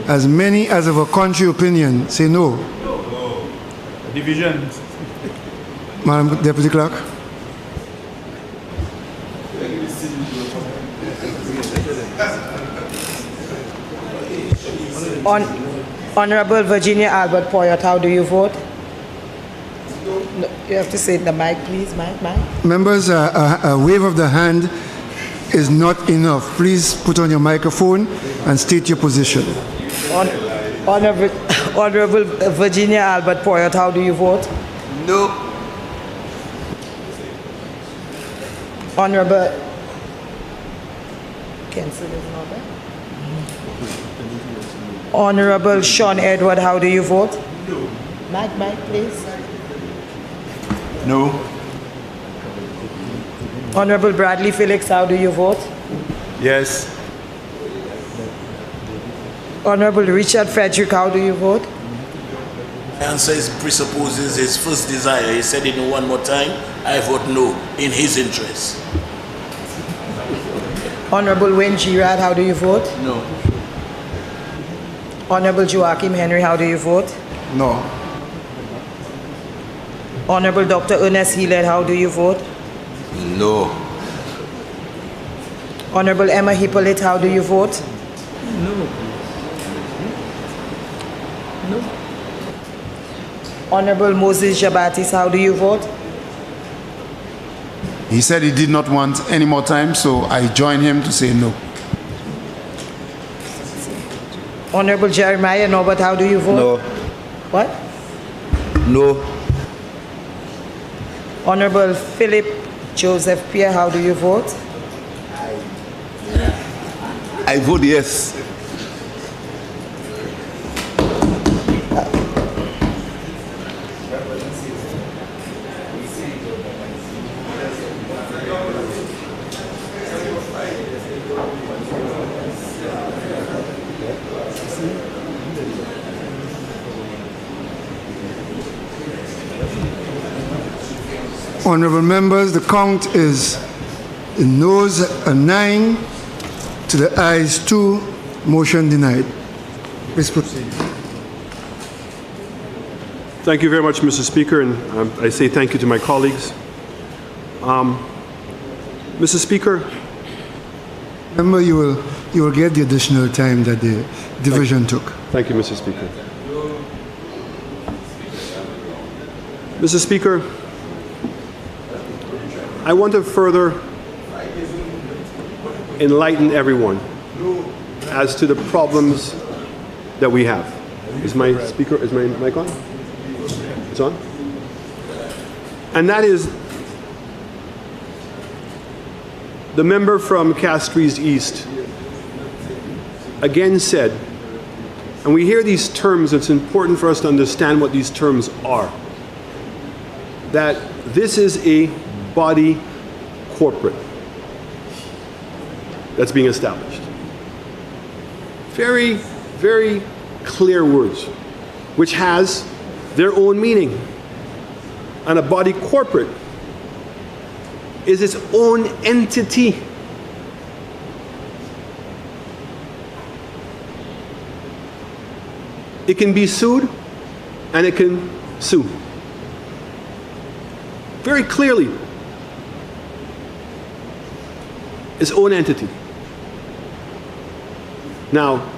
As many as of a contrary opinion say no. Division. Madam Deputy Clerk. Honorable Virginia Albert Poyot, how do you vote? No, you have to say the mic, please. Mic. Members, a wave of the hand is not enough. Please put on your microphone and state your position. Honorable Virginia Albert Poyot, how do you vote? No. Honorable Cancel is not there. Honorable Sean Edward, how do you vote? No. Mic, please. No. Honorable Bradley Felix, how do you vote? Yes. Honorable Richard Frederick, how do you vote? The answer presupposes his first desire. He said it one more time. I vote no in his interest. Honorable Wayne Girard, how do you vote? No. Honorable Joachim Henry, how do you vote? No. Honorable Dr. Ernest Healed, how do you vote? No. Honorable Emma Hippolyte, how do you vote? No. Honorable Moses Jabatis, how do you vote? He said he did not want any more time, so I join him to say no. Honorable Jeremiah Norbert, how do you vote? No. What? No. Honorable Philip Joseph Pierre, how do you vote? I vote yes. Honorable members, the count is the noes 9 to the ayes 2, motion denied. Please proceed. Thank you very much, Mr. Speaker, and I say thank you to my colleagues. Mr. Speaker. Remember, you will get the additional time that the division took. Thank you, Mr. Speaker. Mr. Speaker, I want to further enlighten everyone as to the problems that we have. Is my mic on? It's on? And that is the member from Castries East again said, and we hear these terms, it's important for us to understand what these terms are, that this is a body corporate. that's being established. Very, very clear words, which has their own meaning. And a body corporate is its own entity. It can be sued, and it can sue. Very clearly, its own entity. Now,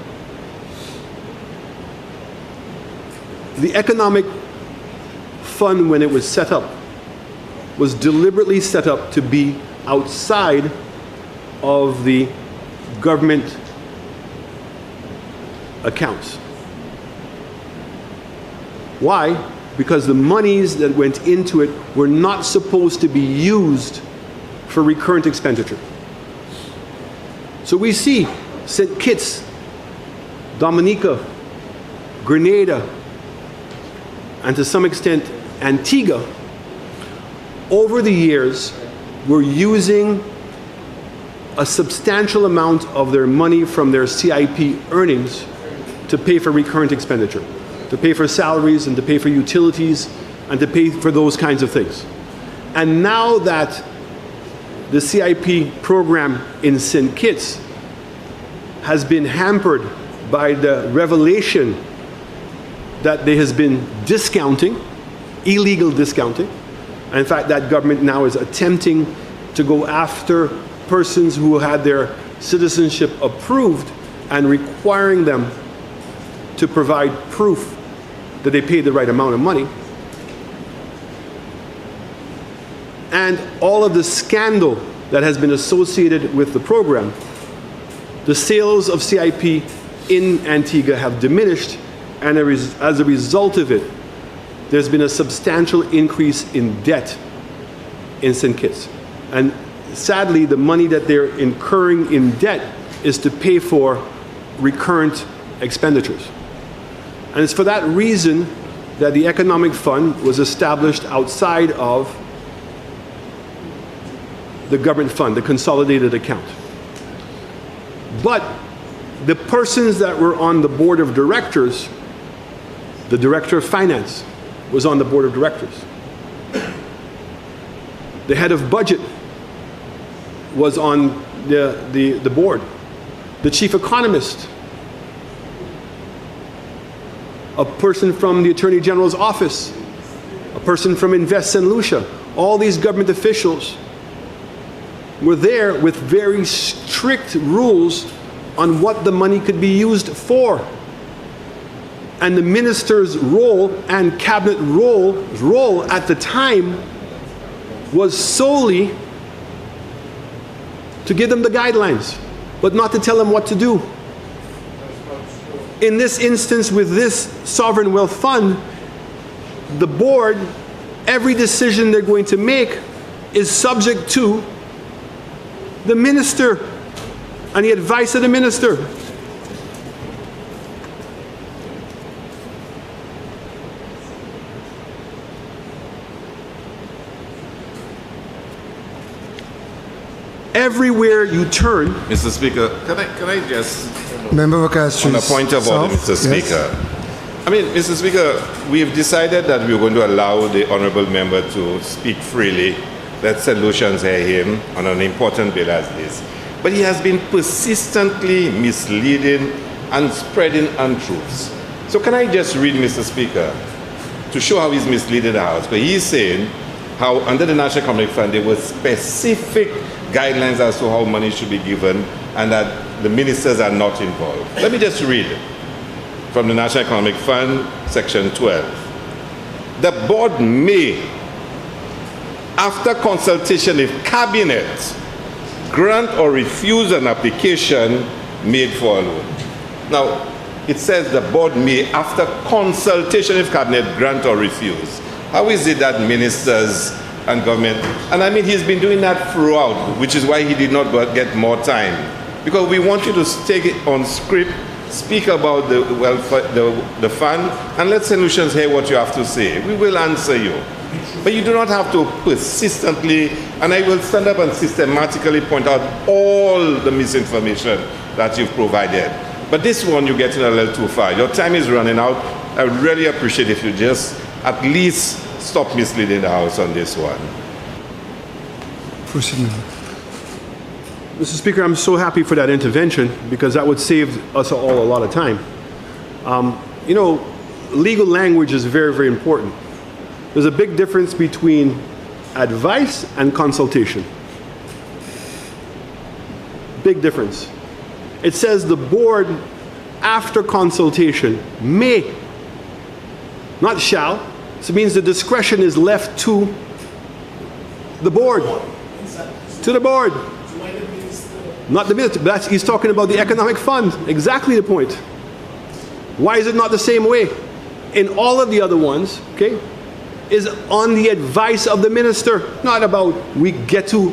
the economic fund, when it was set up, was deliberately set up to be outside of the government accounts. Why? Because the monies that went into it were not supposed to be used for recurrent expenditure. So we see St. Kitts, Dominica, Grenada, and to some extent Antigua, over the years were using a substantial amount of their money from their CIP earnings to pay for recurrent expenditure, to pay for salaries and to pay for utilities and to pay for those kinds of things. And now that the CIP program in St. Kitts has been hampered by the revelation that there has been discounting, illegal discounting. And in fact, that government now is attempting to go after persons who had their citizenship approved and requiring them to provide proof that they paid the right amount of money. And all of the scandal that has been associated with the program, the sales of CIP in Antigua have diminished, and as a result of it, there's been a substantial increase in debt in St. Kitts. And sadly, the money that they're incurring in debt is to pay for recurrent expenditures. And it's for that reason that the Economic Fund was established outside of the government fund, the consolidated account. But the persons that were on the board of directors, the director of finance was on the board of directors. The head of budget was on the board. The chief economist, a person from the Attorney General's office, a person from Invest St. Lucia, all these government officials were there with very strict rules on what the money could be used for. And the minister's role and cabinet role at the time was solely to give them the guidelines, but not to tell them what to do. In this instance, with this sovereign wealth fund, the board, every decision they're going to make is subject to the minister and the advice of the minister. Everywhere you turn. Mr. Speaker, can I just, Member Castries, on a point of order, Mr. Speaker. Yes. I mean, Mr. Speaker, we have decided that we're going to allow the honourable member to speak freely. Let solutions hear him on an important bill as this. But he has been persistently misleading and spreading untruths. So can I just read, Mr. Speaker, to show how he's misleading the House? Because he's saying how under the National Economic Fund there were specific guidelines as to how money should be given and that the ministers are not involved. Let me just read from the National Economic Fund, section 12. The board may, after consultation with cabinet, grant or refuse an application made for a loan. Now, it says the board may, after consultation with cabinet, grant or refuse. How is it that ministers and government, and I mean he's been doing that throughout, which is why he did not get more time. Because we want you to stay on script, speak about the welfare, the fund, and let solutions hear what you have to say. We will answer you. But you do not have to persistently, and I will stand up and systematically point out all the misinformation that you've provided. But this one, you're getting a little too far. Your time is running out. I would really appreciate if you just at least stop misleading the House on this one. Proceed. Mr. Speaker, I'm so happy for that intervention because that would save us all a lot of time. You know, legal language is very, very important. There's a big difference between advice and consultation. Big difference. It says the board, after consultation, may, not shall. So it means the discretion is left to the board. To the board. Not the minister, but he's talking about the economic fund. Exactly the point. Why is it not the same way? In all of the other ones, okay, is on the advice of the minister, not about we get to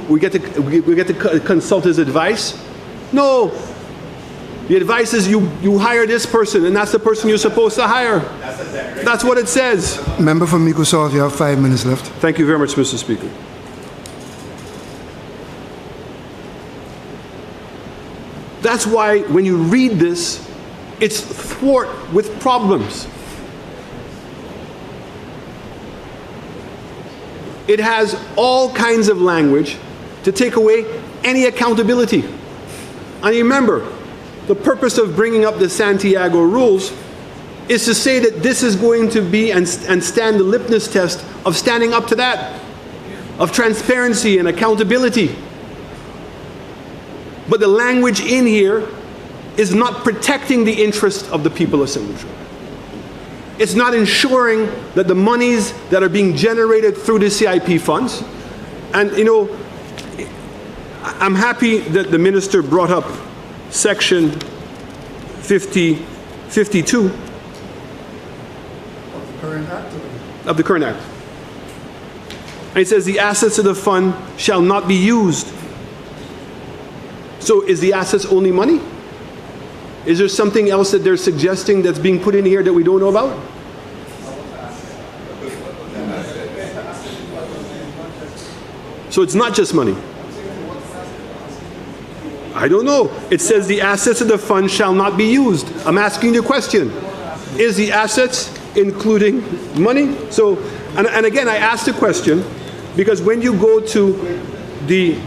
consult his advice. No. The advice is you hire this person, and that's the person you're supposed to hire. That's what it says. Member from Mico South, you have 5 minutes left. Thank you very much, Mr. Speaker. That's why when you read this, it's thwart with problems. It has all kinds of language to take away any accountability. And remember, the purpose of bringing up the Santiago rules is to say that this is going to be and stand the litmus test of standing up to that, of transparency and accountability. But the language in here is not protecting the interest of the people of St. Lucia. It's not ensuring that the monies that are being generated through the CIP funds, and you know, I'm happy that the minister brought up section 52 of the current act. And it says the assets of the fund shall not be used. So is the assets only money? Is there something else that they're suggesting that's being put in here that we don't know about? So it's not just money. I don't know. It says the assets of the fund shall not be used. I'm asking you a question. Is the assets including money? So, and again, I asked the question because when you go to the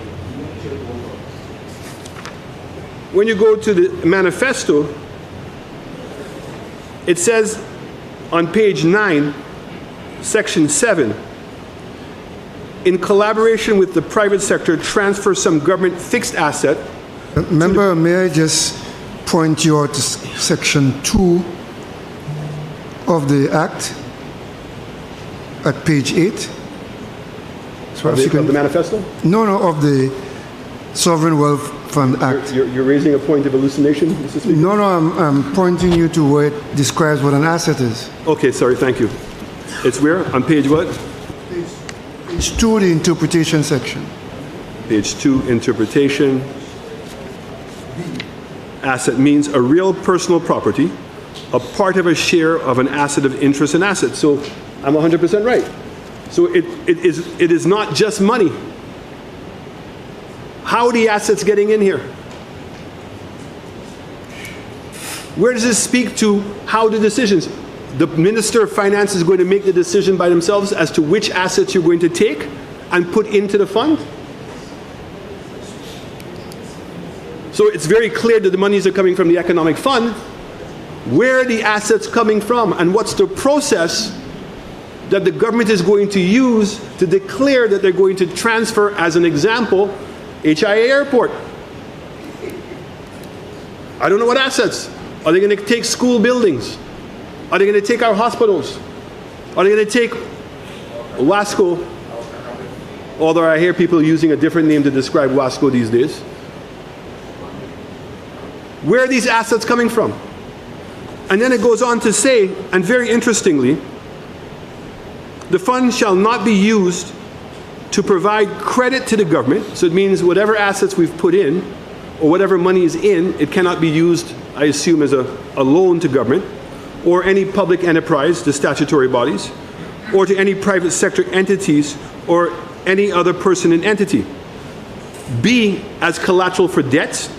manifesto, it says on page 9, section 7, in collaboration with the private sector, transfer some government fixed asset. Member, may I just point you out to section 2 of the Act at page 8? Of the manifesto? No, of the Sovereign Wealth Fund Act. You're raising a point of hallucination, Mr. Speaker? No, I'm pointing you to where it describes what an asset is. Okay, sorry, thank you. It's where? On page what? Page 2, the interpretation section. Page 2, interpretation. Asset means a real personal property, a part of a share of an asset of interest and asset. So I'm 100% right. So it is not just money. How are the assets getting in here? Where does this speak to how the decisions? The Minister of Finance is going to make the decision by themselves as to which assets you're going to take and put into the fund? So it's very clear that the monies are coming from the economic fund. Where are the assets coming from? And what's the process that the government is going to use to declare that they're going to transfer, as an example, HIA Airport? I don't know what assets. Are they going to take school buildings? Are they going to take our hospitals? Are they going to take Wasco? Although I hear people using a different name to describe Wasco these days. Where are these assets coming from? And then it goes on to say, and very interestingly, the fund shall not be used to provide credit to the government. So it means whatever assets we've put in, or whatever money is in, it cannot be used, I assume, as a loan to government, or any public enterprise, the statutory bodies, or to any private sector entities or any other person and entity. B, as collateral for debts,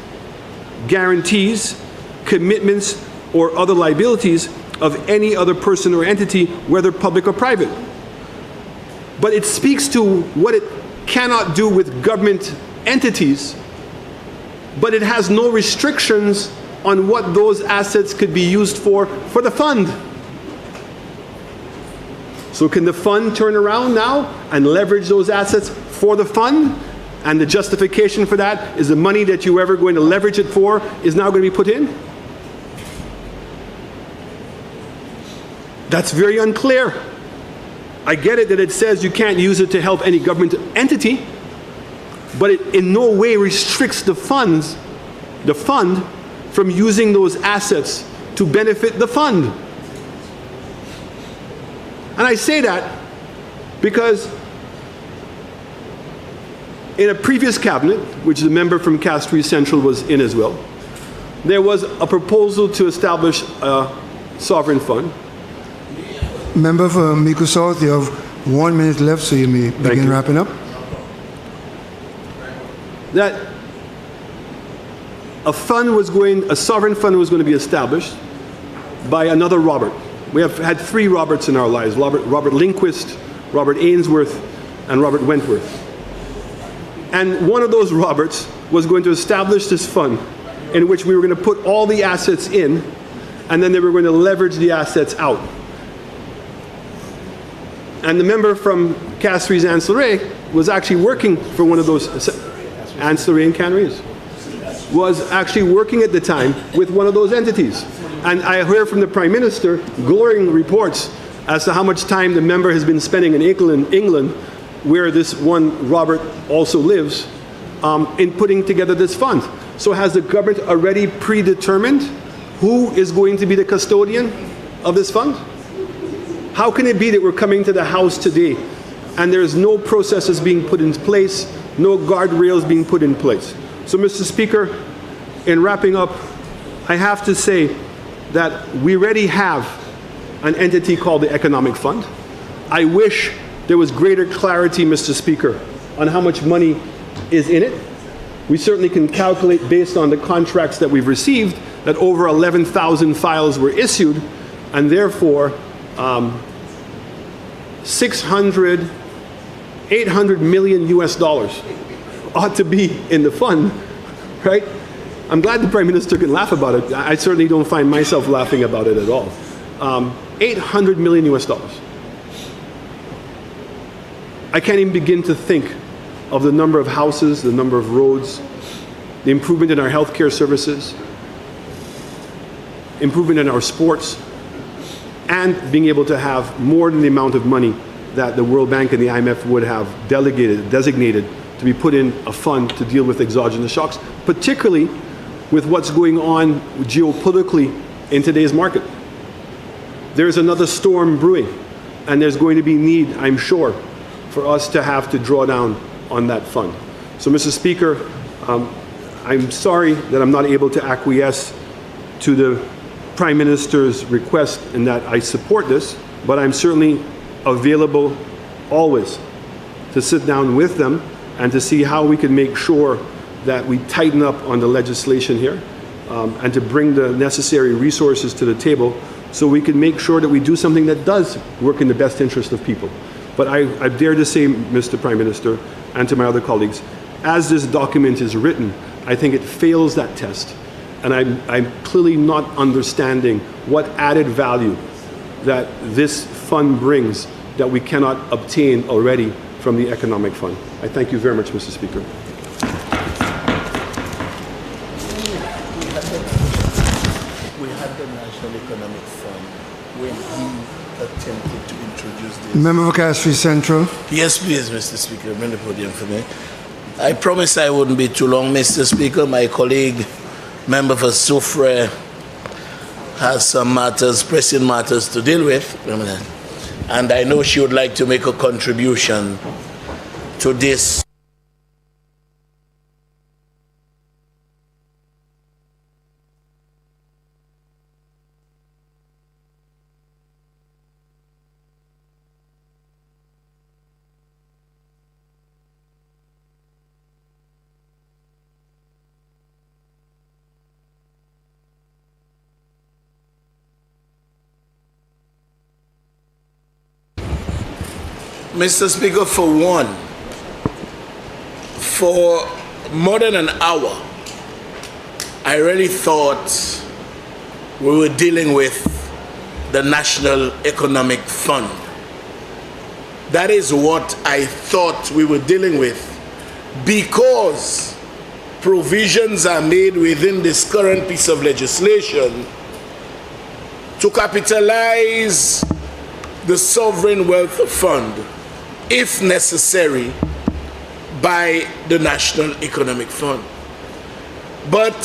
guarantees, commitments, or other liabilities of any other person or entity, whether public or private. But it speaks to what it cannot do with government entities, but it has no restrictions on what those assets could be used for the fund. So can the fund turn around now and leverage those assets for the fund? And the justification for that is the money that you were ever going to leverage it for is now going to be put in? That's very unclear. I get it that it says you can't use it to help any government entity, but it in no way restricts the fund from using those assets to benefit the fund. And I say that because in a previous cabinet, which the member from Castries Central was in as well, there was a proposal to establish a sovereign fund. Member for Mico South, you have 1 minute left, so you may begin wrapping up. That a sovereign fund was going to be established by another Robert. We have had 3 Roberts in our lives: Robert Lindquist, Robert Ainsworth, and Robert Wentworth. And one of those Roberts was going to establish this fund in which we were going to put all the assets in, and then they were going to leverage the assets out. And the member from Castries Ancillary was actually working for one of those, Ancillary and Canaries, was actually working at the time with one of those entities. And I heard from the Prime Minister glowing reports as to how much time the member has been spending in England, where this one Robert also lives, in putting together this fund. So has the government already predetermined who is going to be the custodian of this fund? How can it be that we're coming to the House today and there's no processes being put in place, no guardrails being put in place? So, Mr. Speaker, in wrapping up, I have to say that we already have an entity called the Economic Fund. I wish there was greater clarity, Mr. Speaker, on how much money is in it. We certainly can calculate based on the contracts that we've received that over 11,000 files were issued, and therefore 800 million US dollars ought to be in the fund, right? I'm glad the Prime Minister can laugh about it. I certainly don't find myself laughing about it at all. 800 million US dollars. I can't even begin to think of the number of houses, the number of roads, the improvement in our healthcare services, improvement in our sports, and being able to have more than the amount of money that the World Bank and the IMF would have designated to be put in a fund to deal with exogenous shocks, particularly with what's going on geopolitically in today's market. There's another storm brewing, and there's going to be need, I'm sure, for us to have to draw down on that fund. So, Mr. Speaker, I'm sorry that I'm not able to acquiesce to the Prime Minister's request in that I support this, but I'm certainly available always to sit down with them and to see how we can make sure that we tighten up on the legislation here, and to bring the necessary resources to the table so we can make sure that we do something that does work in the best interest of people. But I dare to say, Mr. Prime Minister, and to my other colleagues, as this document is written, I think it fails that test. And I'm clearly not understanding what added value that this fund brings that we cannot obtain already from the Economic Fund. I thank you very much, Mr. Speaker. We had the National Economic Fund when he attempted to introduce this. Member for Castries Central. Yes, please, Mr. Speaker. Bring the podium for me. I promise I wouldn't be too long, Mr. Speaker. My colleague, member for Soufrière, has some matters, pressing matters to deal with. And I know she would like to make a contribution to this. Mr. Speaker, for one, for more than an hour, I really thought we were dealing with the National Economic Fund. That is what I thought we were dealing with, because provisions are made within this current piece of legislation to capitalize the Sovereign Wealth Fund, if necessary, by the National Economic Fund. But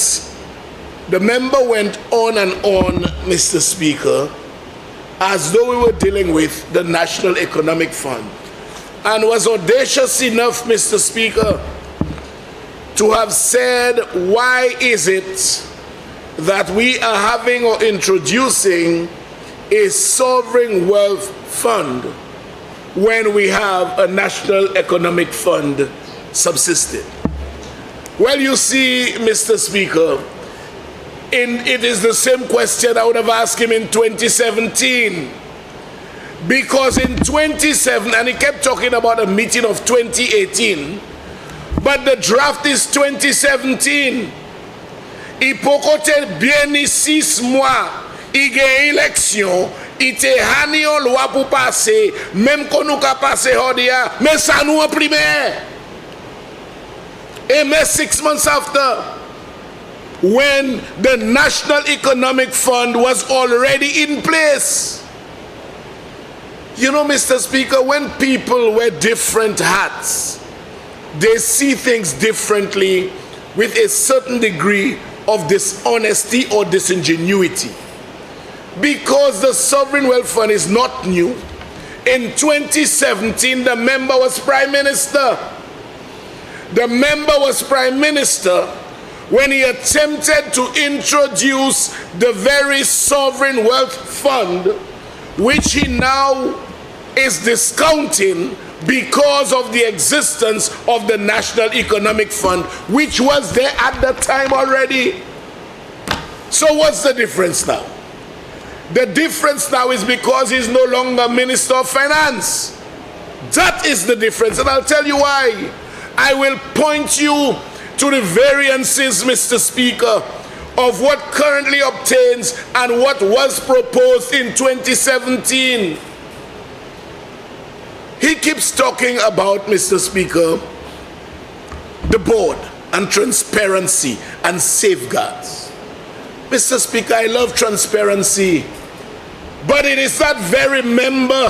the member went on and on, Mr. Speaker, as though we were dealing with the National Economic Fund, and was audacious enough, Mr. Speaker, to have said, why is it that we are having or introducing a sovereign wealth fund when we have a National Economic Fund subsisting? Well, you see, Mr. Speaker, it is the same question I would have asked him in 2017. Because in 2017, and he kept talking about a meeting of 2018, but the draft is 2017. Ipokote bieni 6 mois, il y a élection, il te hani on loi pour passer, même qu'on nous ka passer hodia, mais ça nous imprime. Et mais 6 months after, when the National Economic Fund was already in place. You know, Mr. Speaker, when people wear different hats, they see things differently with a certain degree of dishonesty or disingenuity. Because the Sovereign Wealth Fund is not new. In 2017, the member was Prime Minister. The member was Prime Minister when he attempted to introduce the very Sovereign Wealth Fund, which he now is discounting because of the existence of the National Economic Fund, which was there at that time already. So what's the difference now? The difference now is because he's no longer Minister of Finance. That is the difference, and I'll tell you why. I will point you to the variances, Mr. Speaker, of what currently obtains and what was proposed in 2017. He keeps talking about, Mr. Speaker, the board and transparency and safeguards. Mr. Speaker, I love transparency, but it is that very member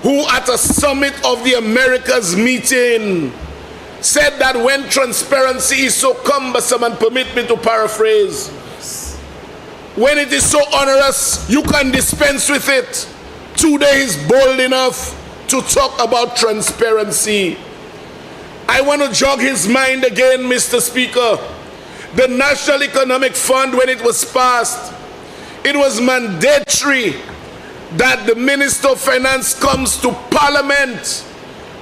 who at a summit of the Americas meeting said that when transparency is so cumbersome, and permit me to paraphrase, when it is so onerous, you can dispense with it. Today he's bold enough to talk about transparency. I want to jog his mind again, Mr. Speaker. The National Economic Fund, when it was passed, it was mandatory that the Minister of Finance comes to Parliament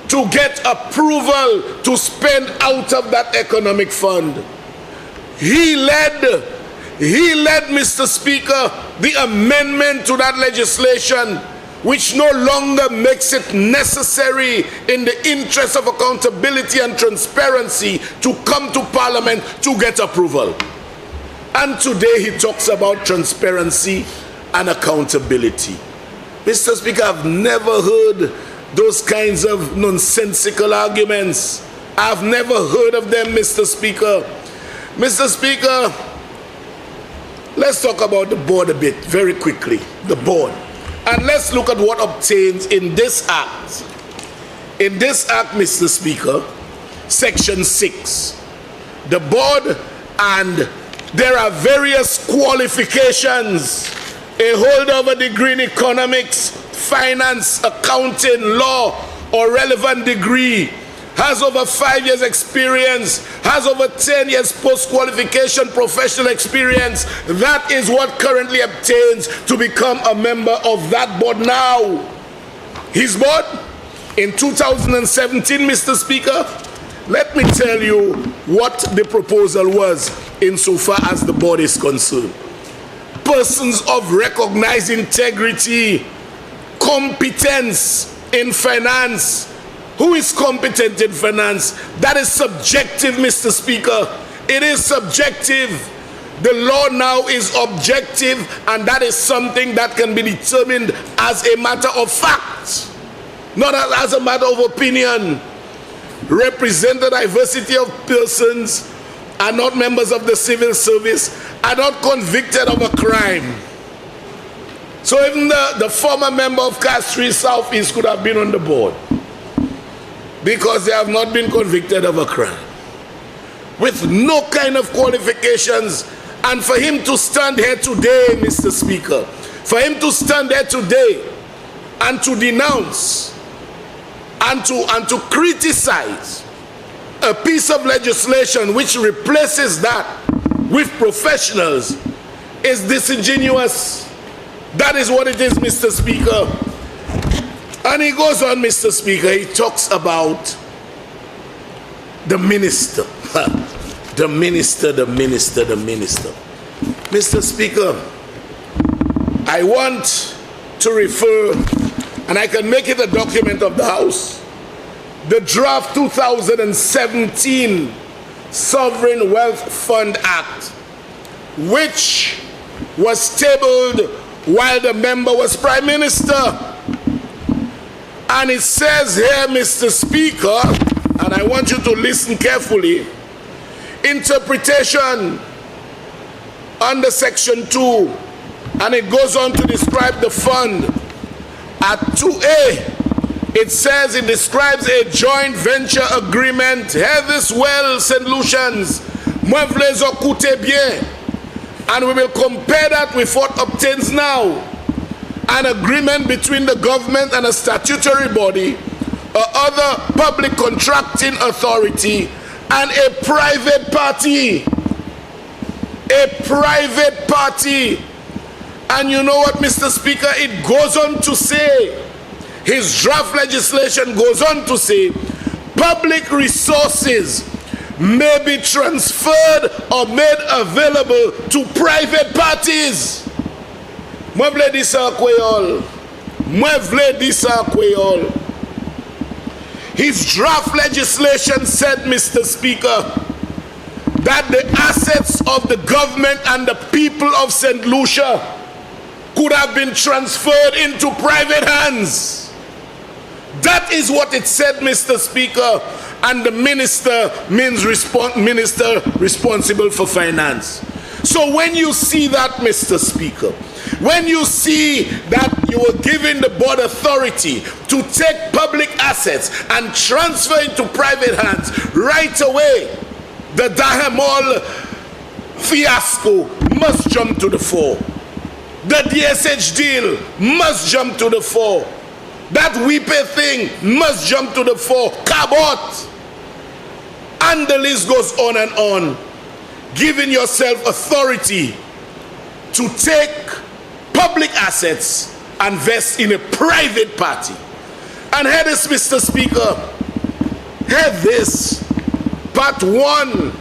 to get approval to spend out of that economic fund. He led, Mr. Speaker, the amendment to that legislation, which no longer makes it necessary in the interest of accountability and transparency to come to Parliament to get approval. And today he talks about transparency and accountability. Mr. Speaker, I've never heard those kinds of nonsensical arguments. I've never heard of them, Mr. Speaker. Mr. Speaker, let's talk about the board a bit, very quickly. The board. And let's look at what obtains in this act. In this act, Mr. Speaker, Section 6. The board, and there are various qualifications. A holder of a degree in economics, finance, accounting, law, or relevant degree, has over 5 years experience, has over 10 years post-qualification professional experience. That is what currently obtains to become a member of that board now. His board, in 2017, Mr. Speaker, let me tell you what the proposal was insofar as the board is concerned. Persons of recognized integrity, competence, in finance? Who is competent in finance? That is subjective, Mr. Speaker. It is subjective. The law now is objective, and that is something that can be determined as a matter of fact, not as a matter of opinion. Represent the diversity of persons, are not members of the civil service, are not convicted of a crime. So even the former member of Castries Southeast could have been on the board because they have not been convicted of a crime, with no kind of qualifications. And for him to stand here today, Mr. Speaker, for him to stand here today and to denounce and to criticize a piece of legislation which replaces that with professionals is disingenuous. That is what it is, Mr. Speaker. And he goes on, Mr. Speaker, he talks about the minister. The minister. Mr. Speaker, I want to refer, and I can make it a document of the House, the draft 2017 Sovereign Wealth Fund Act, which was tabled while the member was Prime Minister. And it says here, Mr. Speaker, and I want you to listen carefully, interpretation under section 2, and it goes on to describe the fund. At 2A, it says it describes a joint venture agreement. Hear this well, St. Lucians. Moi v'les écouter bien. And we will compare that with what obtains now. An agreement between the government and a statutory body, or other public contracting authority, and a private party. A private party. And you know what, Mr. Speaker? It goes on to say, his draft legislation goes on to say, public resources may be transferred or made available to private parties. Moi vle di sa kweyol. Moi vle di sa kweyol. His draft legislation said, Mr. Speaker, that the assets of the government and the people of St. Lucia could have been transferred into private hands. That is what it said, Mr. Speaker. And the minister means minister responsible for finance. So when you see that, Mr. Speaker, when you see that you were giving the board authority to take public assets and transfer it to private hands right away, the Dahemol fiasco must jump to the fore. The DSH deal must jump to the fore. That Wipe thing must jump to the fore. Cabot. And the list goes on and on. Giving yourself authority to take public assets and invest in a private party. And hear this, Mr. Speaker. Hear this. Part 1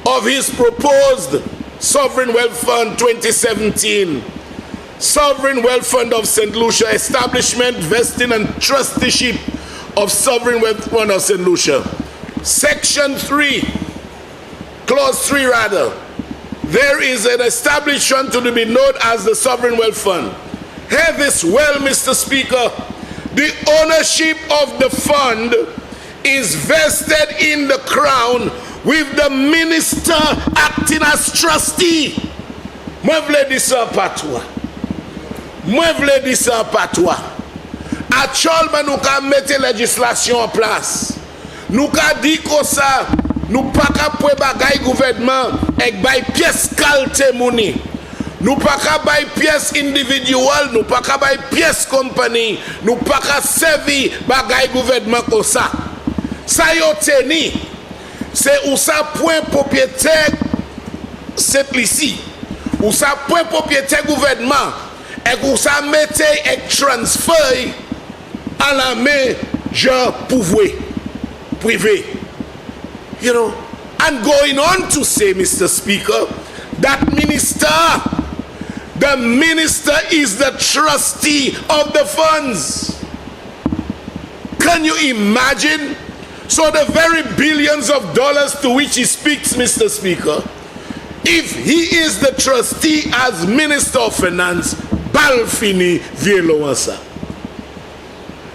of his proposed Sovereign Wealth Fund 2017. Sovereign Wealth Fund of St. Lucia, establishment, vesting, and trusteeship of Sovereign Wealth Fund of St. Lucia. Section 3, Clause 3 rather. There is an establishment to be known as the Sovereign Wealth Fund. Hear this well, Mr. Speaker. The ownership of the fund is vested in the Crown with the minister acting as trustee. Moi vle di sa patwa. Moi vle di sa patwa. Actuellement nous ka mette législation en place. Nous ka di ko sa, nous pas ka pou bagay gouvernement ek bay pièce kalte mouni. Nous pas ka bay pièce individual, nous pas ka bay pièce compagnie, nous pas ka servi bagay gouvernement comme ça. Ça yo teni, c'est ou ça point propriétaire cette ici. Ou ça point propriétaire gouvernement et ou ça mette et transfer à la main genre pouvoir privé. You know, and going on to say, Mr. Speaker, that the minister is the trustee of the funds. Can you imagine? So the very billions of dollars to which he speaks, Mr. Speaker, if he is the trustee as Minister of Finance, Balfini Vieloansa.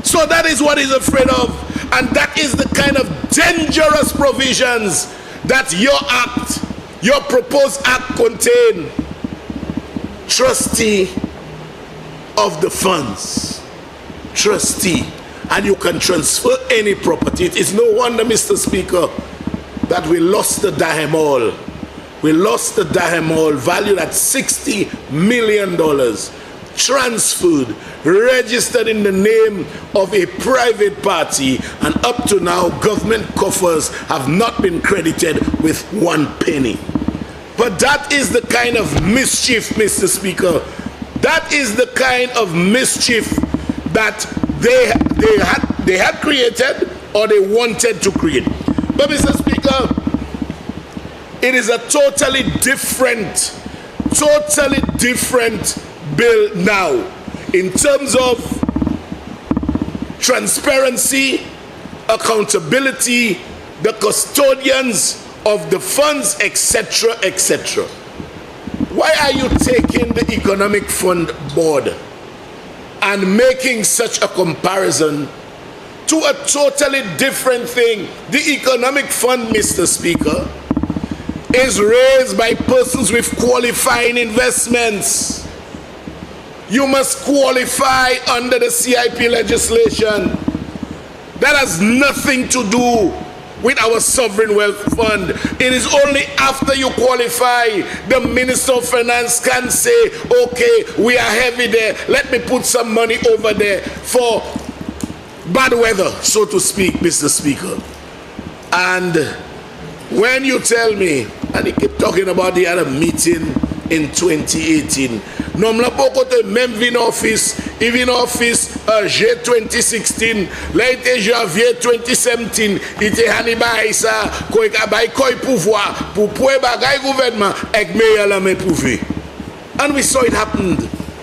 So that is what he's afraid of, and that is the kind of dangerous provisions that your proposed act contain. Trustee of the funds. Trustee. And you can transfer any property. It is no wonder, Mr. Speaker, that we lost the Dahem Hall. We lost the Dahem Hall, valued at $60 million, transferred, registered in the name of a private party, and up to now, government coffers have not been credited with 1 penny. But that is the kind of mischief, Mr. Speaker. That is the kind of mischief that they had created or they wanted to create. But Mr. Speaker, it is a totally different bill now in terms of transparency, accountability, the custodians of the funds, etc., etc. Why are you taking the Economic Fund Board and making such a comparison to a totally different thing? The Economic Fund, Mr. Speaker, is raised by persons with qualifying investments. You must qualify under the CIP legislation. That has nothing to do with our sovereign wealth fund. It is only after you qualify, the Minister of Finance can say, okay, we are heavy there, let me put some money over there for bad weather, so to speak, Mr. Speaker. And when you tell me, and he kept talking about the other meeting in 2018, Nomla Pokote même vin office, even office J 2016, late janvier 2017, ite Hannibal Issa, koy kabay koy pouvoir, pour poué bagay gouvernement, ek meya la me pouvi. And we saw it happen.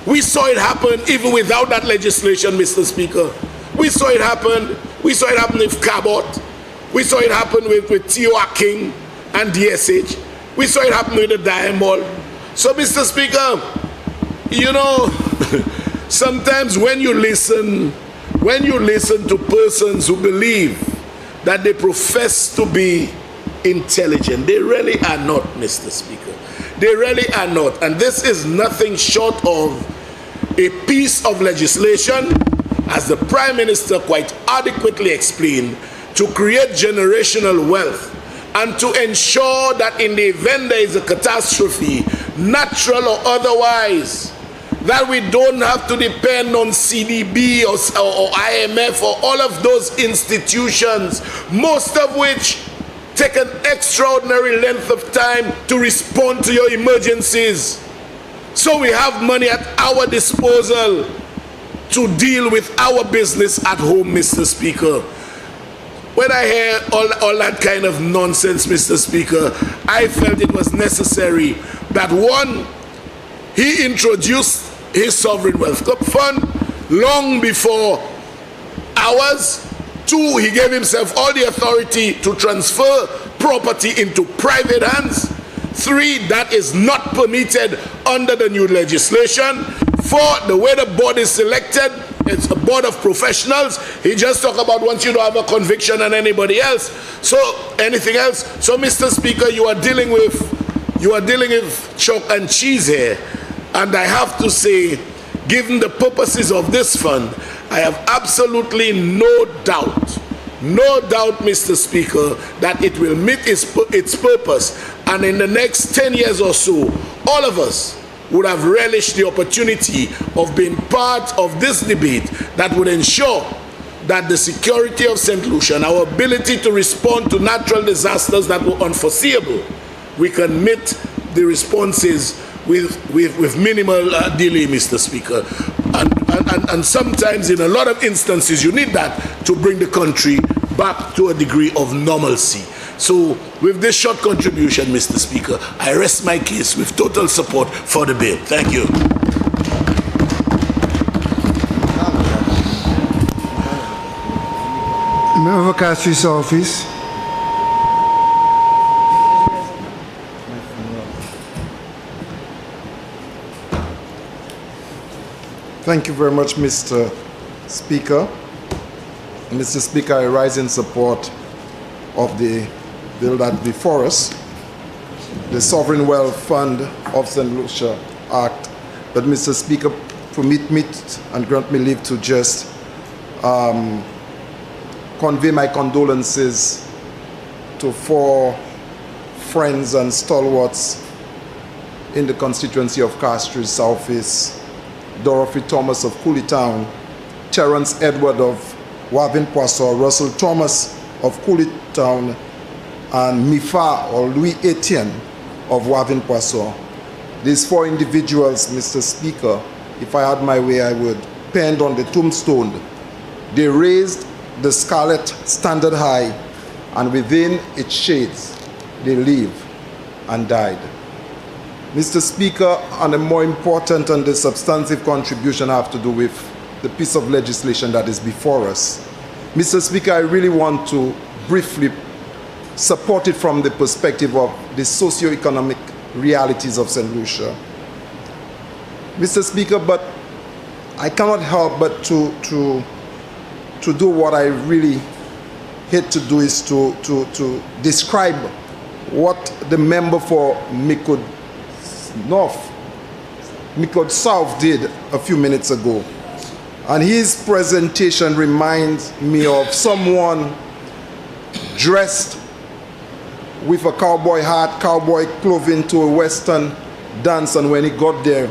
We saw it happen even without that legislation, Mr. Speaker. We saw it happen. We saw it happen with Cabot. We saw it happen with T.O.A. King and DSH. We saw it happen with the Dahem Hall. So, Mr. Speaker, you know, sometimes when you listen to persons who believe that they profess to be intelligent, they really are not, Mr. Speaker. They really are not. And this is nothing short of a piece of legislation, as the Prime Minister quite adequately explained, to create generational wealth and to ensure that in the event there is a catastrophe, natural or otherwise, that we don't have to depend on CDB or IMF or all of those institutions, most of which take an extraordinary length of time to respond to your emergencies. So we have money at our disposal to deal with our business at home, Mr. Speaker. When I hear all that kind of nonsense, Mr. Speaker, I felt it was necessary that, one, he introduced his sovereign wealth fund long before ours. Two, he gave himself all the authority to transfer property into private hands. Three, that is not permitted under the new legislation. Four, the way the board is selected, it's a board of professionals. He just talked about once you don't have a conviction and anybody else. So anything else. So, Mr. Speaker, you are dealing with chalk and cheese here. And I have to say, given the purposes of this fund, I have absolutely no doubt, Mr. Speaker, that it will meet its purpose. And in the next 10 years or so, all of us would have relished the opportunity of being part of this debate that would ensure that the security of St. Lucia and our ability to respond to natural disasters that were unforeseeable, we can meet the responses with minimal delay, Mr. Speaker. And sometimes, in a lot of instances, you need that to bring the country back to a degree of normalcy. So, with this short contribution, Mr. Speaker, I rest my case with total support for the bill. Thank you. Member for Castries Southeast. Thank you very much, Mr. Speaker. Mr. Speaker, I rise in support of the bill that before us, the Sovereign Wealth Fund of St. Lucia Act. But Mr. Speaker, permit me and grant me leave to just convey my condolences to 4 friends and stalwarts in the constituency of Castries Southeast: Dorothy Thomas of Cooleytown, Terence Edward of Wavin-Poisson, Russell Thomas of Cooleytown, and Mifa or Louis Etienne of Wavin-Poisson. These 4 individuals, Mr. Speaker, if I had my way, I would pen on the tombstone. They raised the scarlet standard high, and within its shades, they live and died. Mr. Speaker, and a more important and the substantive contribution have to do with the piece of legislation that is before us. Mr. Speaker, I really want to briefly support it from the perspective of the socio-economic realities of St. Lucia. Mr. Speaker, but I cannot help but to do what I really hate to do, is to describe what the member for Mikod South did a few minutes ago. And his presentation reminds me of someone dressed with a cowboy hat, cowboy clothing to a Western dance, and when he got there,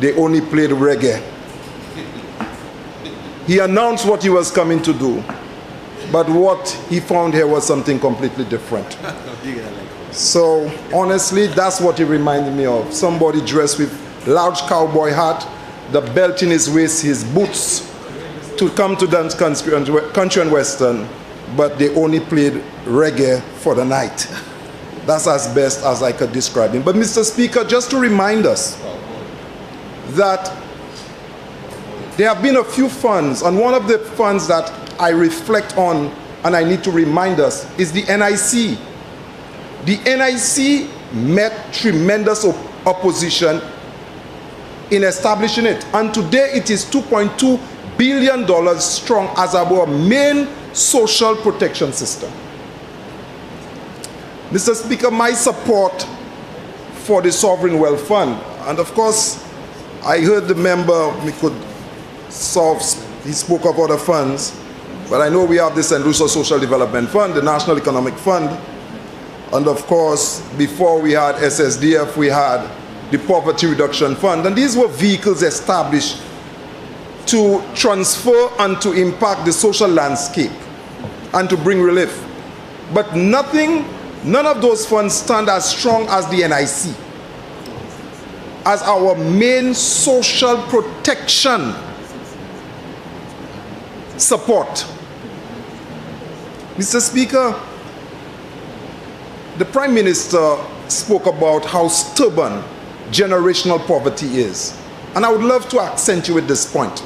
they only played reggae. He announced what he was coming to do, but what he found here was something completely different. So honestly, that's what he reminded me of. Somebody dressed with large cowboy hat, the belt in his waist, his boots, to come to dance country and Western, but they only played reggae for the night. That's as best as I could describe him. But Mr. Speaker, just to remind us that there have been a few funds, and one of the funds that I reflect on and I need to remind us is the NIC. The NIC met tremendous opposition in establishing it, and today it is $2.2 billion strong as our main social protection system. Mr. Speaker, my support for the Sovereign Wealth Fund, and of course, I heard the member, he spoke of other funds, but I know we have the St. Lucia Social Development Fund, the National Economic Fund, and of course, before we had SSDF, we had the Poverty Reduction Fund, and these were vehicles established to transfer and to impact the social landscape and to bring relief. But none of those funds stand as strong as the NIC, as our main social protection support. Mr. Speaker, the Prime Minister spoke about how stubborn generational poverty is. And I would love to accentuate this point.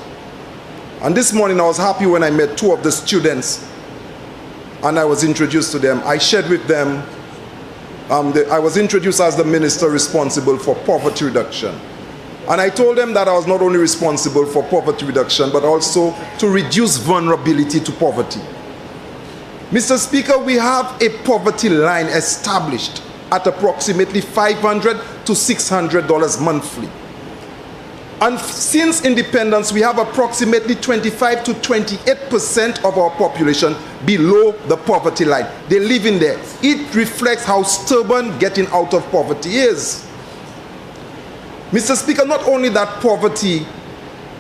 And this morning I was happy when I met 2 of the students and I was introduced to them. I shared with them, I was introduced as the minister responsible for poverty reduction. And I told them that I was not only responsible for poverty reduction, but also to reduce vulnerability to poverty. Mr. Speaker, we have a poverty line established at approximately $500 to $600 monthly. And since independence, we have approximately 25 to 28% of our population below the poverty line. They live in there. It reflects how stubborn getting out of poverty is. Mr. Speaker, not only that poverty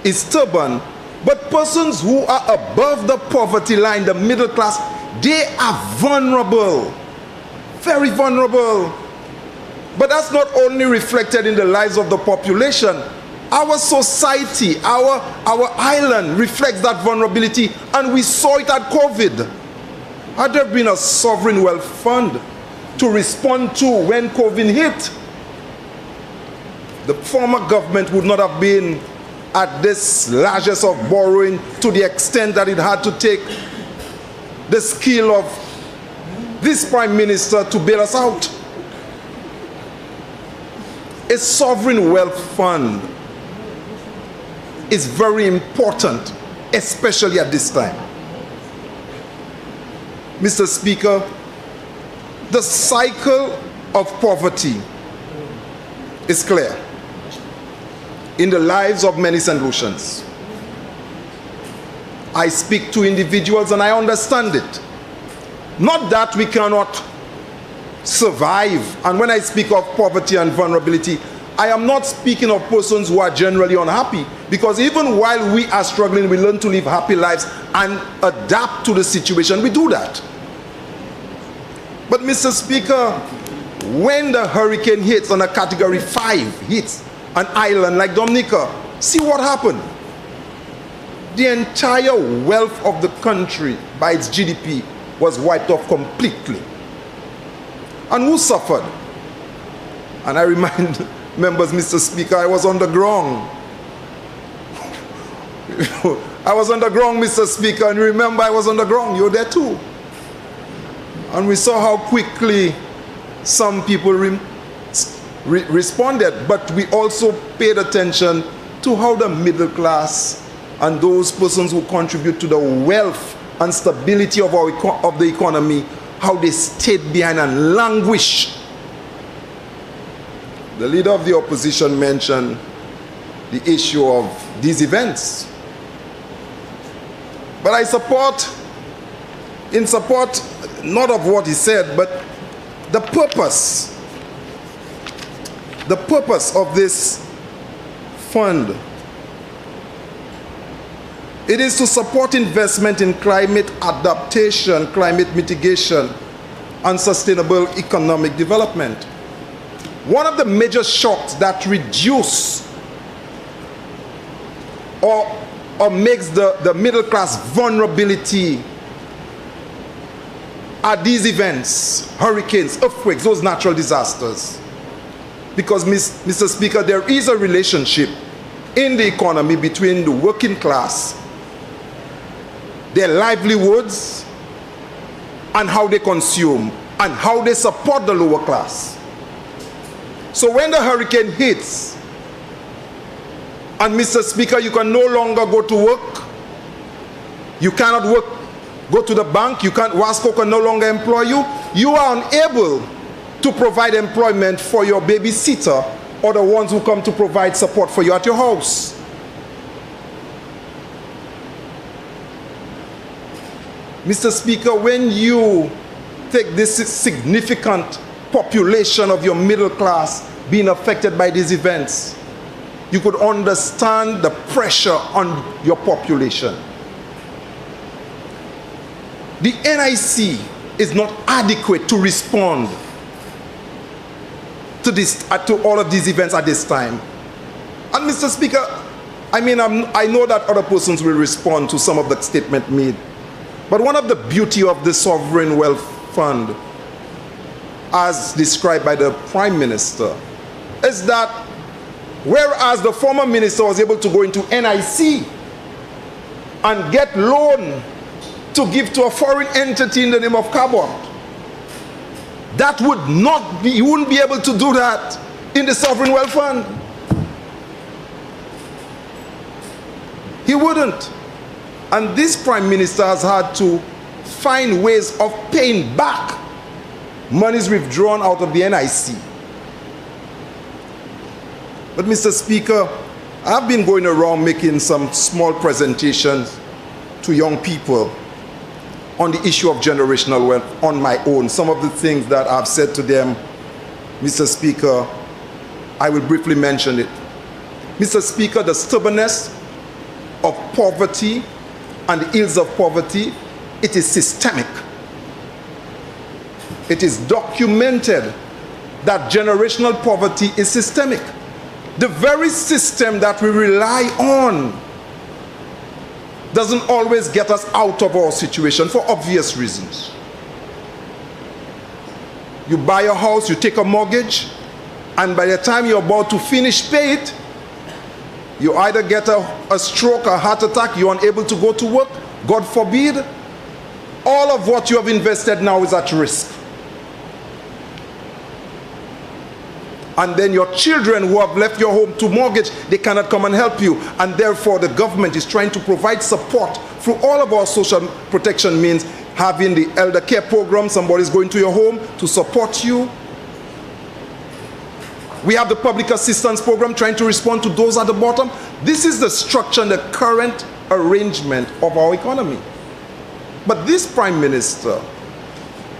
is stubborn, but persons who are above the poverty line, the middle class, they are vulnerable, very vulnerable. But that's not only reflected in the lives of the population. Our society, our island reflects that vulnerability, and we saw it at COVID. Had there been a sovereign wealth fund to respond to when COVID hit, the former government would not have been at this largesse of borrowing to the extent that it had to take the skill of this Prime Minister to bail us out. A sovereign wealth fund is very important, especially at this time. Mr. Speaker, the cycle of poverty is clear in the lives of many St. Lucians. I speak to individuals and I understand it. Not that we cannot survive. And when I speak of poverty and vulnerability, I am not speaking of persons who are generally unhappy, because even while we are struggling, we learn to live happy lives and adapt to the situation. We do that. But Mr. Speaker, when the hurricane hits on a category 5 hits an island like Dominica, see what happened. The entire wealth of the country by its GDP was wiped off completely. And who suffered? And I remind members, Mr. Speaker, I was on the ground. I was on the ground, Mr. Speaker, and remember I was on the ground. You're there too. And we saw how quickly some people responded, but we also paid attention to how the middle class and those persons who contribute to the wealth and stability of the economy, how they stayed behind and languished. The leader of the opposition mentioned the issue of these events. But I support, in support not of what he said, but the purpose of this fund. It is to support investment in climate adaptation, climate mitigation, and sustainable economic development. One of the major shocks that reduce or makes the middle class vulnerability are these events, hurricanes, earthquakes, those natural disasters. Because, Mr. Speaker, there is a relationship in the economy between the working class, their livelihoods, and how they consume, and how they support the lower class. So when the hurricane hits, and Mr. Speaker, you can no longer go to work, you cannot work, go to the bank, WASCO can no longer employ you, you are unable to provide employment for your babysitter or the ones who come to provide support for you at your house. Mr. Speaker, when you take this significant population of your middle class being affected by these events, you could understand the pressure on your population. The NIC is not adequate to respond to all of these events at this time. And Mr. Speaker, I know that other persons will respond to some of the statement made. But one of the beauty of the Sovereign Wealth Fund, as described by the Prime Minister, is that whereas the former minister was able to go into NIC and get loan to give to a foreign entity in the name of carbon, that would not be, he wouldn't be able to do that in the Sovereign Wealth Fund. He wouldn't. And this Prime Minister has had to find ways of paying back monies withdrawn out of the NIC. But Mr. Speaker, I've been going around making some small presentations to young people on the issue of generational wealth on my own. Some of the things that I've said to them, Mr. Speaker, I will briefly mention it. Mr. Speaker, the stubbornness of poverty and the ills of poverty, it is systemic. It is documented that generational poverty is systemic. The very system that we rely on doesn't always get us out of our situation for obvious reasons. You buy a house, you take a mortgage, and by the time you're about to finish pay it, you either get a stroke, a heart attack, you're unable to go to work, God forbid, all of what you have invested now is at risk. And then your children who have left your home to mortgage, they cannot come and help you. And therefore, the government is trying to provide support through all of our social protection means, having the elder care program, somebody's going to your home to support you. We have the public assistance program trying to respond to those at the bottom. This is the structure and the current arrangement of our economy. But this Prime Minister,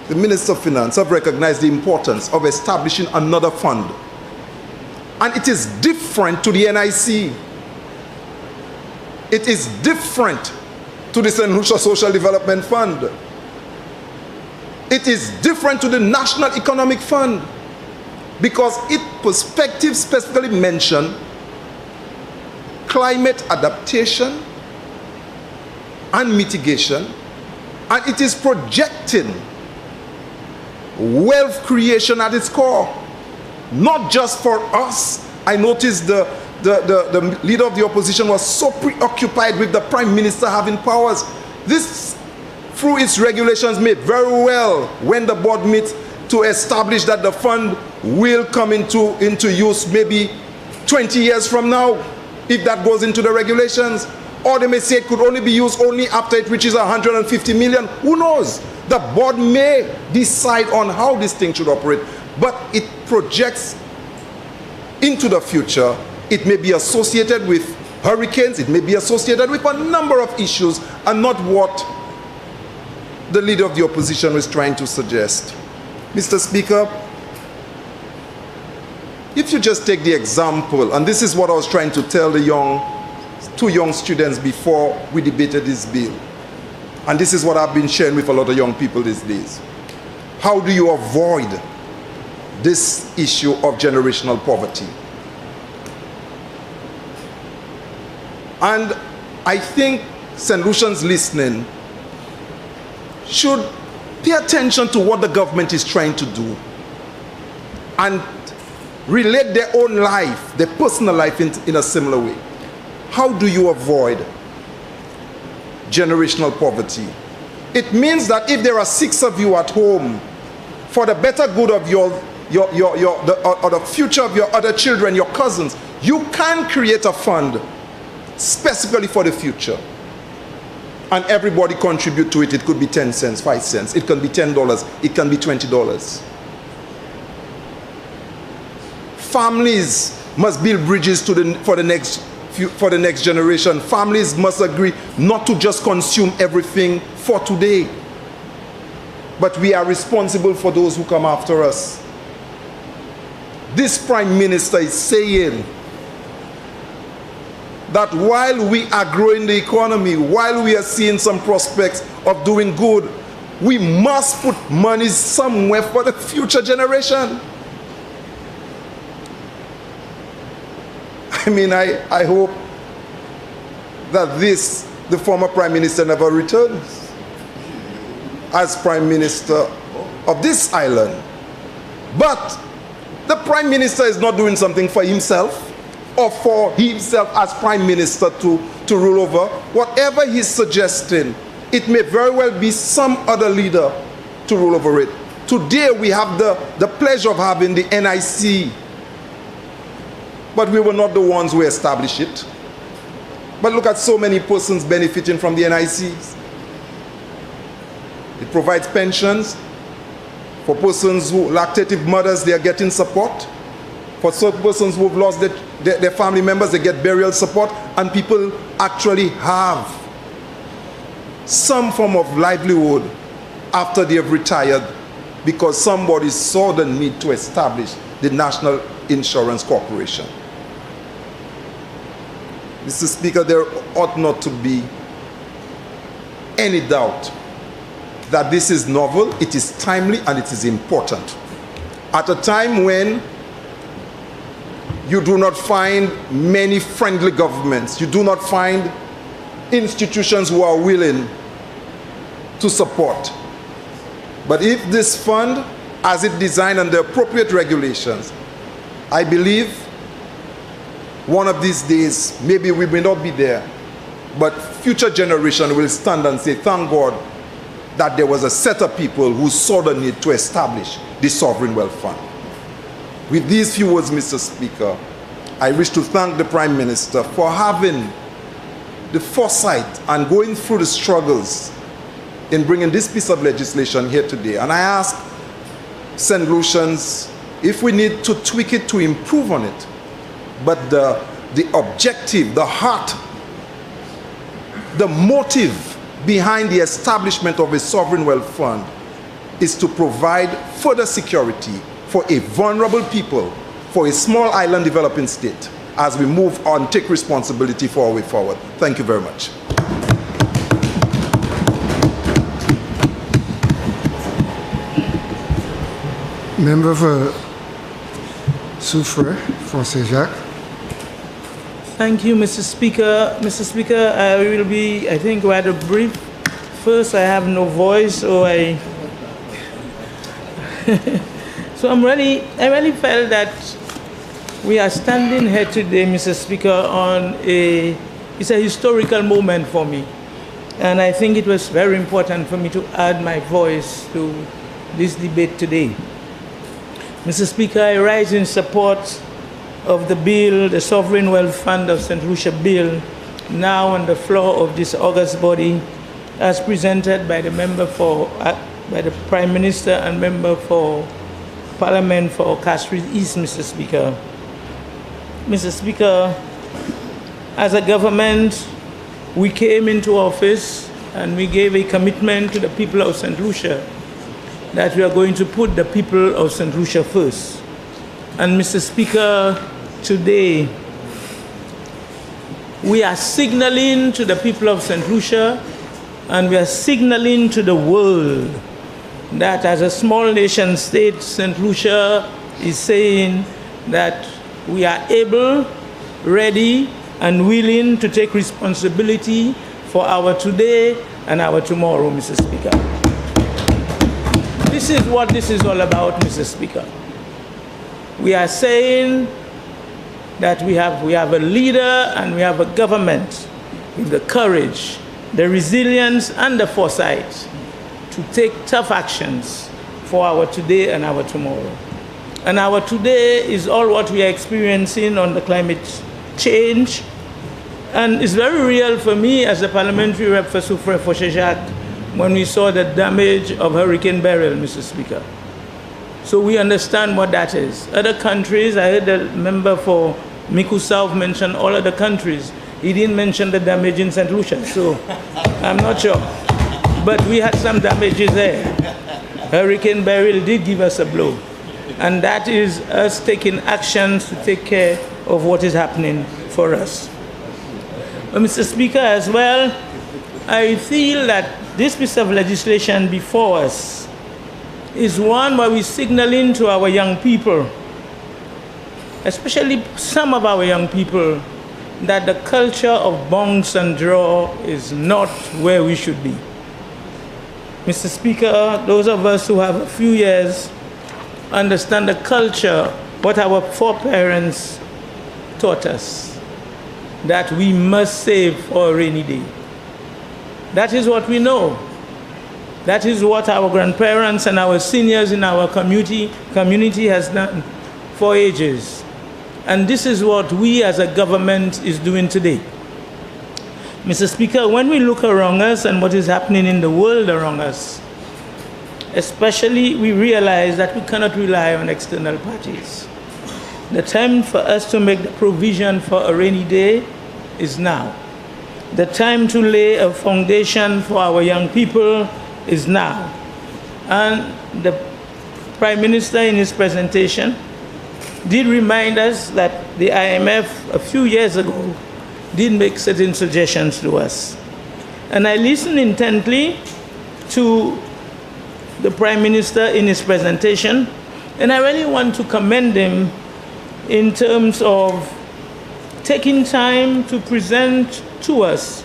the Minister of Finance, have recognized the importance of establishing another fund. And it is different to the NIC. It is different to the St. Lucia Social Development Fund. It is different to the National Economic Fund, because its perspectives specifically mention climate adaptation and mitigation, and it is projecting wealth creation at its core, not just for us. I noticed the leader of the opposition was so preoccupied with the Prime Minister having powers. This, through its regulations, may very well, when the board meets, to establish that the fund will come into use maybe 20 years from now, if that goes into the regulations. Or they may say it could only be used only after it reaches 150 million. Who knows? The board may decide on how this thing should operate, but it projects into the future. It may be associated with hurricanes, it may be associated with a number of issues, and not what the leader of the opposition was trying to suggest. Mr. Speaker, if you just take the example, and this is what I was trying to tell the two young students before we debated this bill, and this is what I've been sharing with a lot of young people these days. How do you avoid this issue of generational poverty? And I think St. Lucians listening should pay attention to what the government is trying to do and relate their own life, their personal life in a similar way. How do you avoid generational poverty? It means that if there are 6 of you at home, for the better good of the future of your other children, your cousins, you can create a fund specifically for the future. And everybody contribute to it. It could be 10 cents, 5 cents. It can be $10. It can be $20. Families must build bridges for the next generation. Families must agree not to just consume everything for today, but we are responsible for those who come after us. This Prime Minister is saying that while we are growing the economy, while we are seeing some prospects of doing good, we must put money somewhere for the future generation. I mean, I hope that the former Prime Minister never returns as Prime Minister of this island. But the Prime Minister is not doing something for himself or for himself as Prime Minister to rule over. Whatever he's suggesting, it may very well be some other leader to rule over it. Today we have the pleasure of having the NIC, but we were not the ones who established it. But look at so many persons benefiting from the NICs. It provides pensions. For persons who, lactative mothers, they are getting support. For certain persons who have lost their family members, they get burial support. And people actually have some form of livelihood after they have retired, because somebody saw the need to establish the National Insurance Corporation. Mr. Speaker, there ought not to be any doubt that this is novel, it is timely, and it is important. At a time when you do not find many friendly governments, you do not find institutions who are willing to support. But if this fund, as it designed under appropriate regulations, I believe one of these days, maybe we may not be there, but future generation will stand and say, thank God that there was a set of people who saw the need to establish the Sovereign Wealth Fund. With these few words, Mr. Speaker, I wish to thank the Prime Minister for having the foresight and going through the struggles in bringing this piece of legislation here today. And I ask St. Lucians if we need to tweak it to improve on it. But the objective, the heart, the motive behind the establishment of a sovereign wealth fund is to provide further security for a vulnerable people, for a small island developing state, as we move on, take responsibility for our way forward. Thank you very much. Member for Soufrière, François Jacques. Thank you, Mr. Speaker. Mr. Speaker, I will be, I think, rather brief. First, I have no voice, so I really felt that we are standing here today, Mr. Speaker, on it's a historical moment for me. And I think it was very important for me to add my voice to this debate today. Mr. Speaker, I rise in support of the bill, the Sovereign Wealth Fund of St. Lucia bill, now on the floor of this august body, as presented by the member for, by the Prime Minister and member for Parliament for Castries East, Mr. Speaker. Mr. Speaker, as a government, we came into office and we gave a commitment to the people of St. Lucia that we are going to put the people of St. Lucia first. And Mr. Speaker, today, we are signaling to the people of St. Lucia and we are signaling to the world that as a small nation state, St. Lucia is saying that we are able, ready, and willing to take responsibility for our today and our tomorrow, Mr. Speaker. This is what this is all about, Mr. Speaker. We are saying that we have a leader and we have a government with the courage, the resilience, and the foresight to take tough actions for our today and our tomorrow. And our today is all what we are experiencing on the climate change. And it's very real for me as a parliamentary rep for Soufrière Fauché-Jacques when we saw the damage of Hurricane Beryl, Mr. Speaker. So we understand what that is. Other countries, I heard the member for Miku South mention all other countries. He didn't mention the damage in St. Lucia, so I'm not sure. But we had some damages there. Hurricane Beryl did give us a blow. And that is us taking actions to take care of what is happening for us. But Mr. Speaker, as well, I feel that this piece of legislation before us is one where we're signaling to our young people, especially some of our young people, that the culture of bounce and draw is not where we should be. Mr. Speaker, those of us who have a few years understand the culture, what our foreparents taught us, that we must save for a rainy day. That is what we know. That is what our grandparents and our seniors in our community has done for ages. And this is what we as a government is doing today. Mr. Speaker, when we look around us and what is happening in the world around us, especially we realize that we cannot rely on external parties. The time for us to make the provision for a rainy day is now. The time to lay a foundation for our young people is now. And the Prime Minister in his presentation did remind us that the IMF a few years ago did make certain suggestions to us. And I listened intently to the Prime Minister in his presentation, and I really want to commend him in terms of taking time to present to us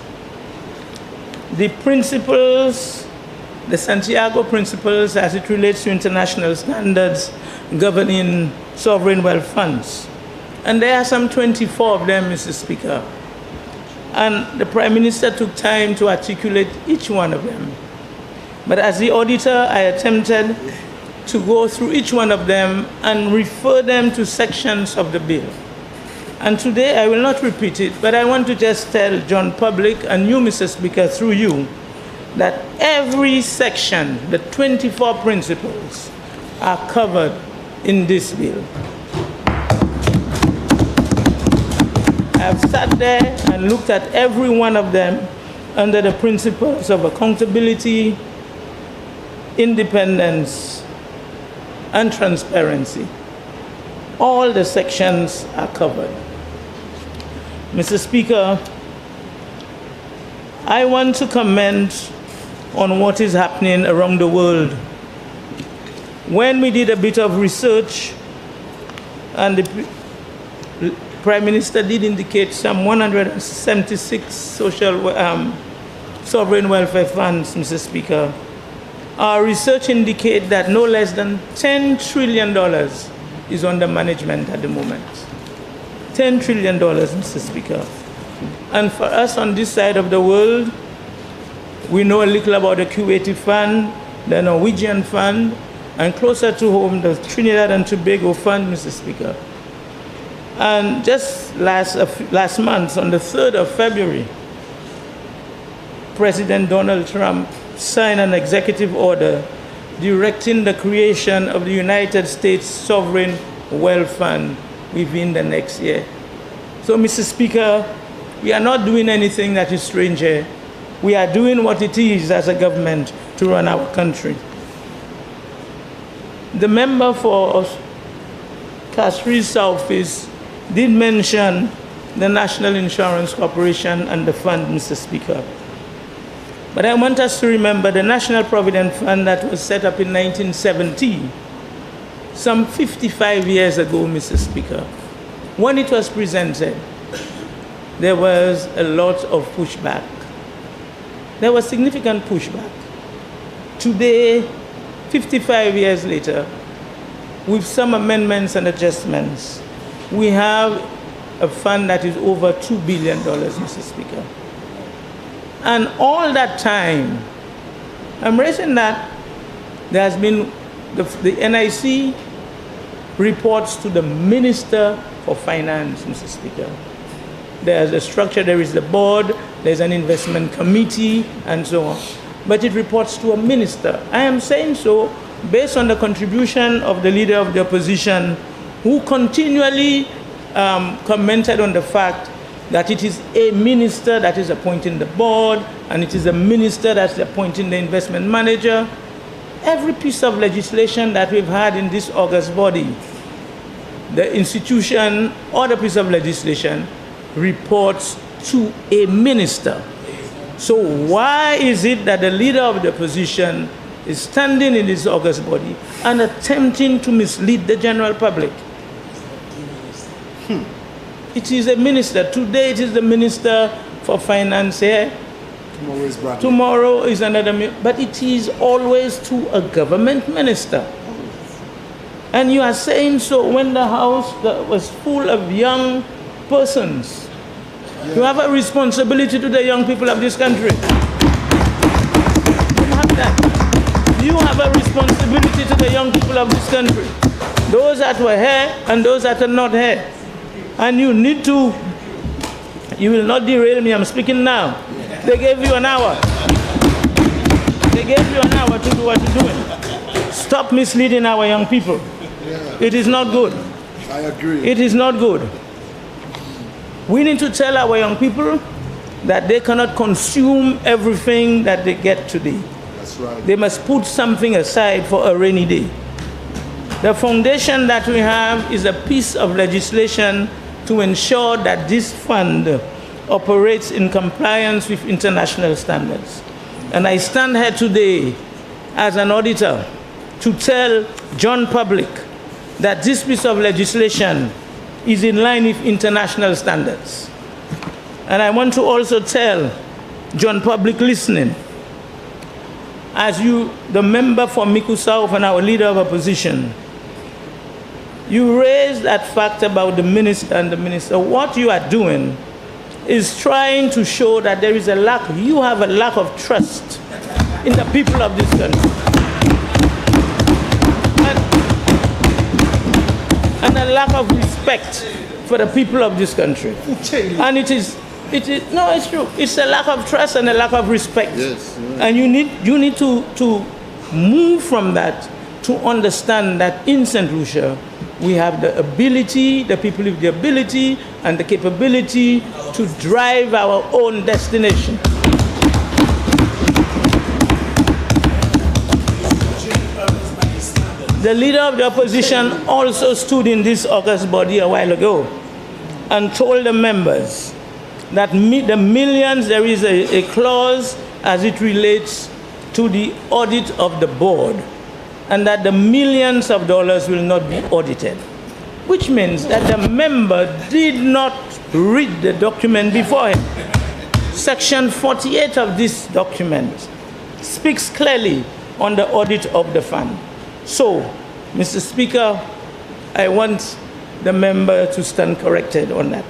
the principles, the Santiago principles as it relates to international standards governing sovereign wealth funds. And there are some 24 of them, Mr. Speaker. And the Prime Minister took time to articulate each one of them. But as the auditor, I attempted to go through each one of them and refer them to sections of the bill. And today I will not repeat it, but I want to just tell John Public and you, Mr. Speaker, through you, that every section, the 24 principles, are covered in this bill. I have sat there and looked at every one of them under the principles of accountability, independence, and transparency. All the sections are covered. Mr. Speaker, I want to comment on what is happening around the world. When we did a bit of research, and the Prime Minister did indicate some 176 sovereign welfare funds, Mr. Speaker, our research indicates that no less than $10 trillion is under management at the moment. $10 trillion, Mr. Speaker. And for us on this side of the world, we know a little about the Kuwaiti Fund, the Norwegian Fund, and closer to home, the Trinidad and Tobago Fund, Mr. Speaker. And just last month, on the 3rd of February, President Donald Trump signed an executive order directing the creation of the United States Sovereign Wealth Fund within the next year. So, Mr. Speaker, we are not doing anything that is strange here. We are doing what it is as a government to run our country. The member for Castries Southeast did mention the National Insurance Corporation and the fund, Mr. Speaker. But I want us to remember the National Provident Fund that was set up in 1970, some 55 years ago, Mr. Speaker. When it was presented, there was a lot of pushback. There was significant pushback. Today, 55 years later, with some amendments and adjustments, we have a fund that is over $2 billion, Mr. Speaker. And all that time, I'm raising that there has been the NIC reports to the Minister for Finance, Mr. Speaker. There's a structure, there is the board, there's an investment committee, and so on. But it reports to a minister. I am saying so based on the contribution of the leader of the opposition, who continually commented on the fact that it is a minister that is appointing the board, and it is a minister that's appointing the investment manager. Every piece of legislation that we've had in this august body, the institution or the piece of legislation reports to a minister. So why is it that the leader of the opposition is standing in this august body and attempting to mislead the general public? It is a minister. Today it is the Minister for Finance here. Tomorrow is another, but it is always to a government minister. And you are saying so when the house was full of young persons. You have a responsibility to the young people of this country. You have that. You have a responsibility to the young people of this country. Those that were here and those that are not here. And you need to, you will not derail me, I'm speaking now. They gave you an hour. They gave you an hour to do what you're doing. Stop misleading our young people. It is not good. I agree. It is not good. We need to tell our young people that they cannot consume everything that they get today. That's right. They must put something aside for a rainy day. The foundation that we have is a piece of legislation to ensure that this fund operates in compliance with international standards. And I stand here today as an auditor to tell John Public that this piece of legislation is in line with international standards. And I want to also tell John Public listening, as you, the member for Miku South and our leader of opposition, you raised that fact about the minister and the minister. What you are doing is trying to show that there is a lack, you have a lack of trust in the people of this country. And a lack of respect for the people of this country. And it is, no, it's true. It's a lack of trust and a lack of respect. Yes. And you need to move from that to understand that in St. Lucia, we have the ability, the people with the ability and the capability to drive our own destination. The leader of the opposition also stood in this august body a while ago and told the members that the millions, there is a clause as it relates to the audit of the board, and that the millions of dollars will not be audited, which means that the member did not read the document before him. Section 48 of this document speaks clearly on the audit of the fund. So, Mr. Speaker, I want the member to stand corrected on that.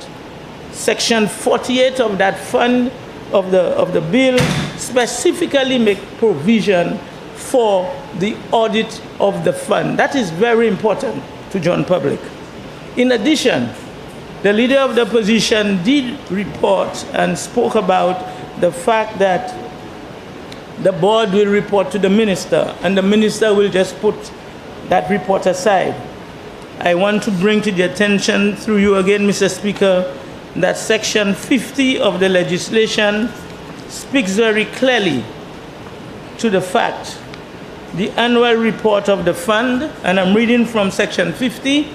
Section 48 of that fund, of the bill, specifically make provision for the audit of the fund. That is very important to John Public. In addition, the leader of the opposition did report and spoke about the fact that the board will report to the minister, and the minister will just put that report aside. I want to bring to the attention through you again, Mr. Speaker, that Section 50 of the legislation speaks very clearly to the fact the annual report of the fund, and I'm reading from Section 50,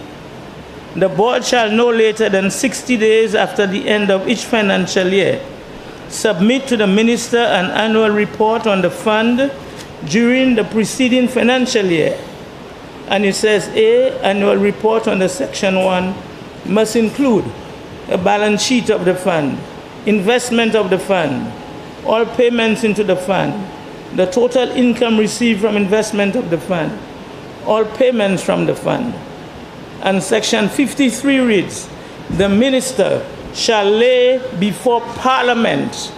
the board shall no later than 60 days after the end of each financial year submit to the minister an annual report on the fund during the preceding financial year. And it says, A, annual report under Section 1 must include a balance sheet of the fund, investment of the fund, all payments into the fund, the total income received from investment of the fund, all payments from the fund. And Section 53 reads, the minister shall lay before Parliament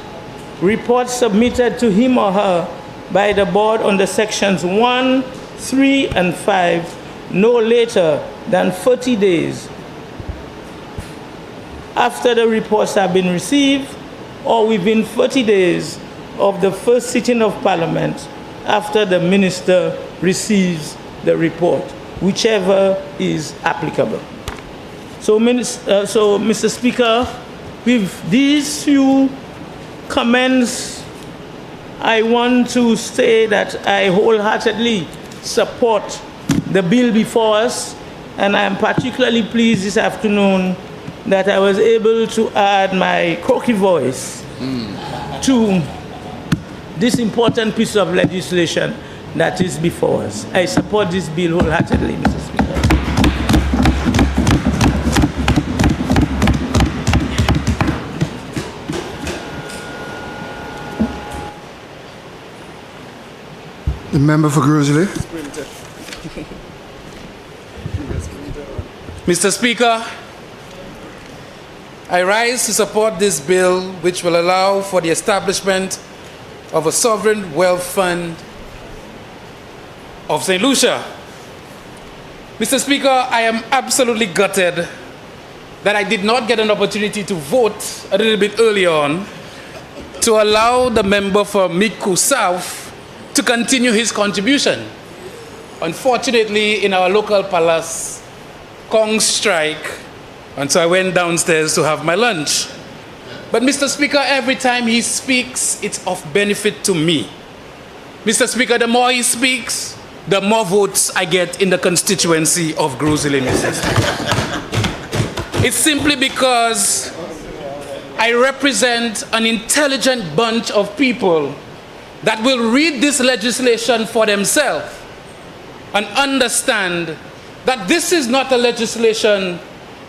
reports submitted to him or her by the board under Sections 1, 3, and 5 no later than 30 days after the reports have been received, or within 30 days of the first sitting of Parliament after the minister receives the report, whichever is applicable. So, Mr. Speaker, with these few comments, I want to say that I wholeheartedly support the bill before us, and I am particularly pleased this afternoon that I was able to add my croaky voice to this important piece of legislation that is before us. I support this bill wholeheartedly, Mr. Speaker. The member for Grizzly. Mr. Speaker, I rise to support this bill which will allow for the establishment of a sovereign wealth fund of St. Lucia. Mr. Speaker, I am absolutely gutted that I did not get an opportunity to vote a little bit earlier on to allow the member for Miku South to continue his contribution. Unfortunately, in our local palace, Kong strike, and so I went downstairs to have my lunch. But Mr. Speaker, every time he speaks, it's of benefit to me. Mr. Speaker, the more he speaks, the more votes I get in the constituency of Grizzly, Mr. Speaker. It's simply because I represent an intelligent bunch of people that will read this legislation for themselves and understand that this is not a legislation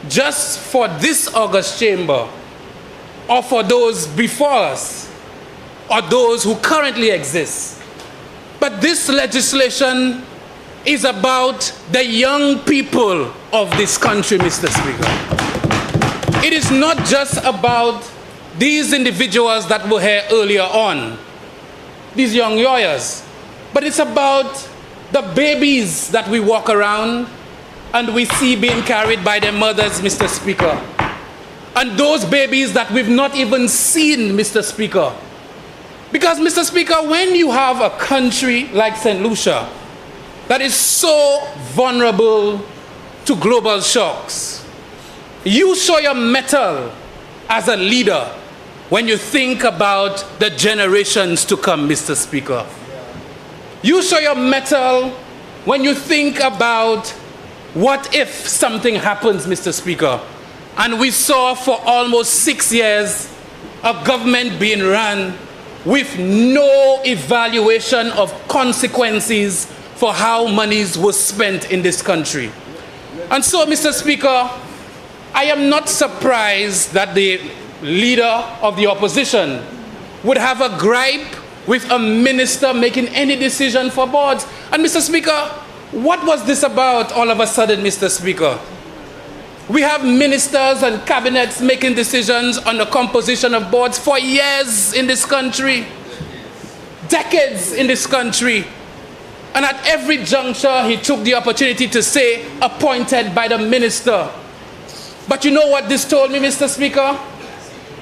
just for this august chamber or for those before us or those who currently exist. But this legislation is about the young people of this country, Mr. Speaker. It is not just about these individuals that were here earlier on. these young lawyers, but it's about the babies that we walk around and we see being carried by their mothers, Mr. Speaker. And those babies that we've not even seen, Mr. Speaker. Because, Mr. Speaker, when you have a country like St. Lucia that is so vulnerable to global shocks, you show your mettle as a leader when you think about the generations to come, Mr. Speaker. You show your mettle when you think about what if something happens, Mr. Speaker. And we saw for almost 6 years a government being run with no evaluation of consequences for how monies were spent in this country. And so, Mr. Speaker, I am not surprised that the leader of the opposition would have a gripe with a minister making any decision for boards. And Mr. Speaker, what was this about all of a sudden, Mr. Speaker? We have ministers and cabinets making decisions on the composition of boards for years in this country, decades in this country. And at every juncture, he took the opportunity to say, appointed by the minister. But you know what this told me, Mr. Speaker?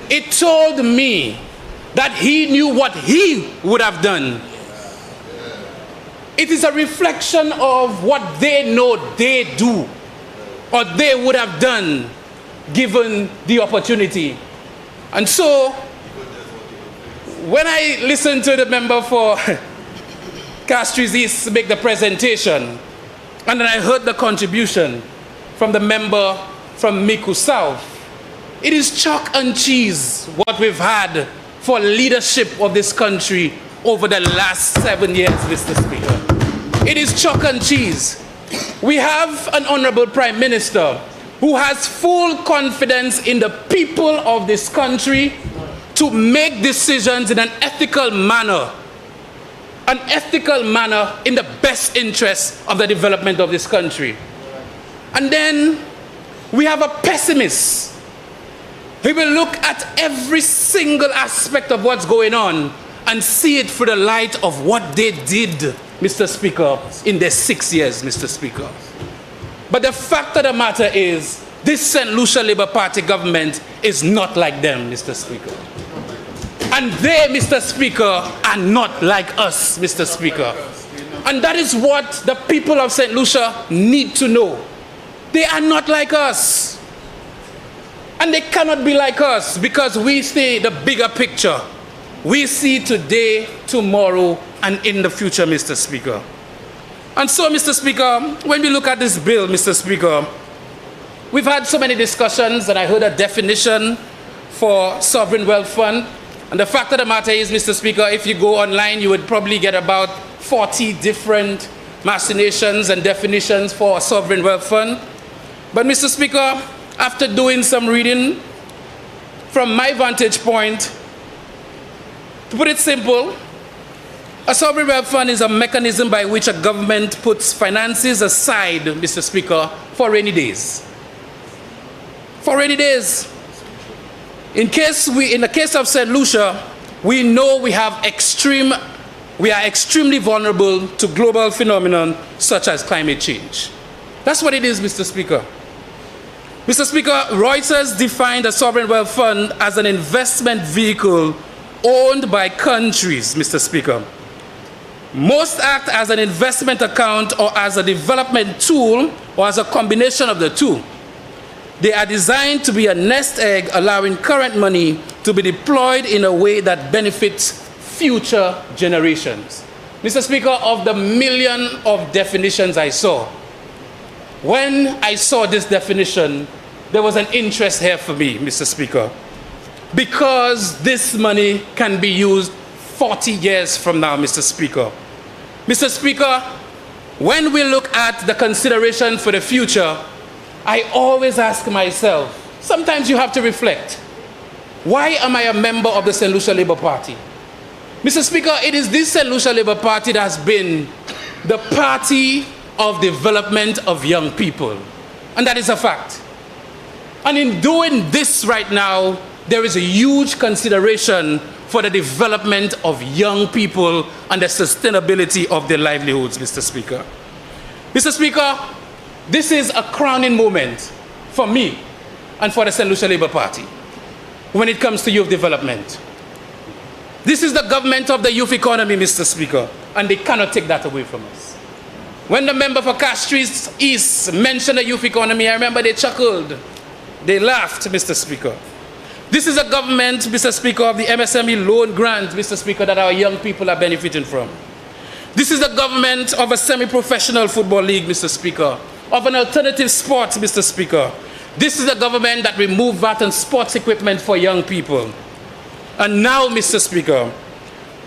It told me that he knew what he would have done. It is a reflection of what they know they do, or they would have done given the opportunity. And so, when I listened to the member for Castries East make the presentation, and then I heard the contribution from the member from Miku South, it is chalk and cheese what we've had for leadership of this country over the last 7 years, Mr. Speaker. It is chalk and cheese. We have an honorable Prime Minister who has full confidence in the people of this country to make decisions in an ethical manner in the best interest of the development of this country. And then we have a pessimist. He will look at every single aspect of what's going on and see it through the light of what they did, Mr. Speaker, in their 6 years, Mr. Speaker. But the fact of the matter is, this St. Lucia Labour Party government is not like them, Mr. Speaker. And they, Mr. Speaker, are not like us, Mr. Speaker. And that is what the people of St. Lucia need to know. They are not like us. And they cannot be like us because we see the bigger picture. We see today, tomorrow, and in the future, Mr. Speaker. And so, Mr. Speaker, when we look at this bill, Mr. Speaker, we've had so many discussions, and I heard a definition for sovereign wealth fund. And the fact of the matter is, Mr. Speaker, if you go online, you would probably get about 40 different machinations and definitions for a sovereign wealth fund. But, Mr. Speaker, after doing some reading, from my vantage point, to put it simple, a sovereign wealth fund is a mechanism by which a government puts finances aside, Mr. Speaker, for rainy days. For rainy days. In the case of St. Lucia, we know we are extremely vulnerable to global phenomenon such as climate change. That's what it is, Mr. Speaker. Mr. Speaker, Reuters defined a sovereign wealth fund as an investment vehicle owned by countries, Mr. Speaker. Most act as an investment account or as a development tool or as a combination of the two. They are designed to be a nest egg, allowing current money to be deployed in a way that benefits future generations. Mr. Speaker, of the million of definitions I saw, when I saw this definition, there was an interest here for me, Mr. Speaker, because this money can be used 40 years from now, Mr. Speaker. Mr. Speaker, when we look at the consideration for the future, I always ask myself, sometimes you have to reflect, why am I a member of the St. Lucia Labour Party? Mr. Speaker, it is this St. Lucia Labour Party that has been the party of development of young people. And that is a fact. And in doing this right now, there is a huge consideration for the development of young people and the sustainability of their livelihoods, Mr. Speaker. Mr. Speaker, this is a crowning moment for me and for the St. Lucia Labour Party when it comes to youth development. This is the government of the youth economy, Mr. Speaker, and they cannot take that away from us. When the member for Castries East mentioned the youth economy, I remember they chuckled. They laughed, Mr. Speaker. This is a government, Mr. Speaker, of the MSME loan grant, Mr. Speaker, that our young people are benefiting from. This is the government of a semi-professional football league, Mr. Speaker, of an alternative sport, Mr. Speaker. This is the government that removed VAT on sports equipment for young people. And now, Mr. Speaker,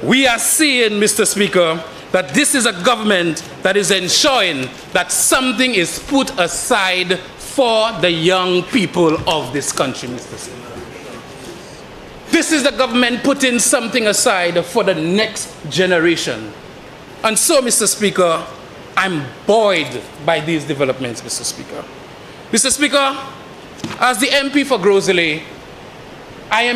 we are seeing, Mr. Speaker, that this is a government that is ensuring that something is put aside for the young people of this country, Mr. Speaker. This is the government putting something aside for the next generation. And so, Mr. Speaker, I'm buoyed by these developments, Mr. Speaker. Mr. Speaker, as the MP for Grosley, I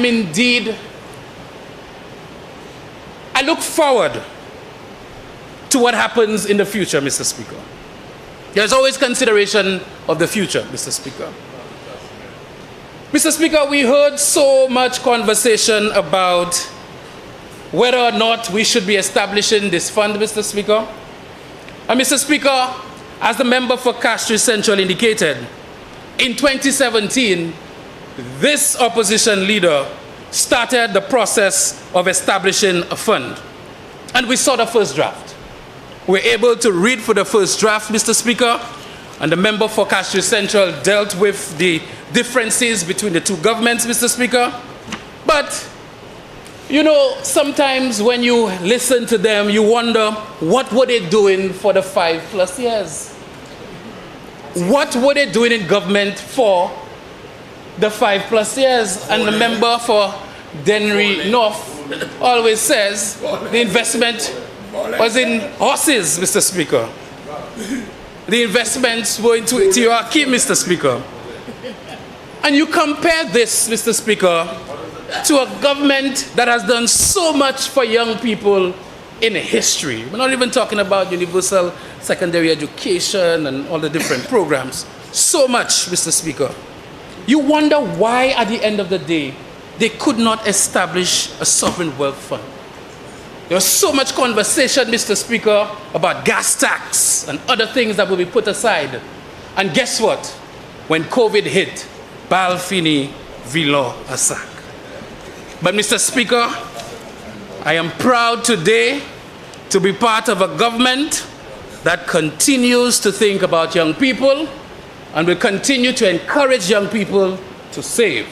look forward to what happens in the future, Mr. Speaker. There's always consideration of the future, Mr. Speaker. Mr. Speaker, we heard so much conversation about whether or not we should be establishing this fund, Mr. Speaker. And Mr. Speaker, as the member for Castries Central indicated, in 2017, this opposition leader started the process of establishing a fund. And we saw the first draft. We were able to read for the first draft, Mr. Speaker, and the member for Castries Central dealt with the differences between the two governments, Mr. Speaker. But, you know, sometimes when you listen to them, you wonder, what were they doing for the 5+ years? What were they doing in government for the 5+ years? And the member for Dennery North always says the investment was in horses, Mr. Speaker. The investments were into Etiwaki, Mr. Speaker. And you compare this, Mr. Speaker, to a government that has done so much for young people in history. We're not even talking about universal secondary education and all the different programs. So much, Mr. Speaker. You wonder why, at the end of the day, they could not establish a sovereign wealth fund. There was so much conversation, Mr. Speaker, about gas tax and other things that will be put aside. And guess what? When COVID hit, Balfini Vilo Asak. But Mr. Speaker, I am proud today to be part of a government that continues to think about young people and will continue to encourage young people to save.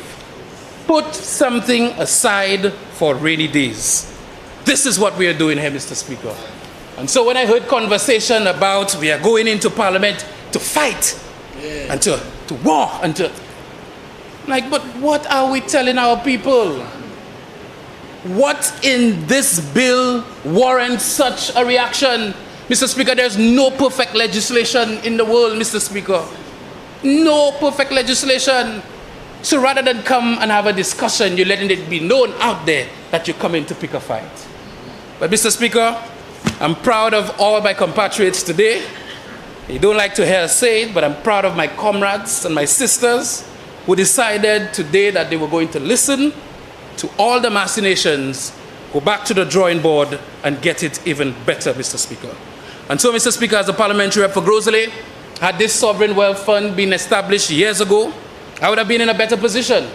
Put something aside for rainy days. This is what we are doing here, Mr. Speaker. And so when I heard conversation about we are going into Parliament to fight and to war and to... Like, but what are we telling our people? What in this bill warrants such a reaction? Mr. Speaker, there's no perfect legislation in the world, Mr. Speaker. No perfect legislation. So rather than come and have a discussion, you're letting it be known out there that you're coming to pick a fight. But Mr. Speaker, I'm proud of all my compatriots today. You don't like to hear us say it, but I'm proud of my comrades and my sisters who decided today that they were going to listen to all the machinations, go back to the drawing board and get it even better, Mr. Speaker. And so, Mr. Speaker, as a parliamentary rep for Grosley, had this sovereign wealth fund been established years ago, I would have been in a better position.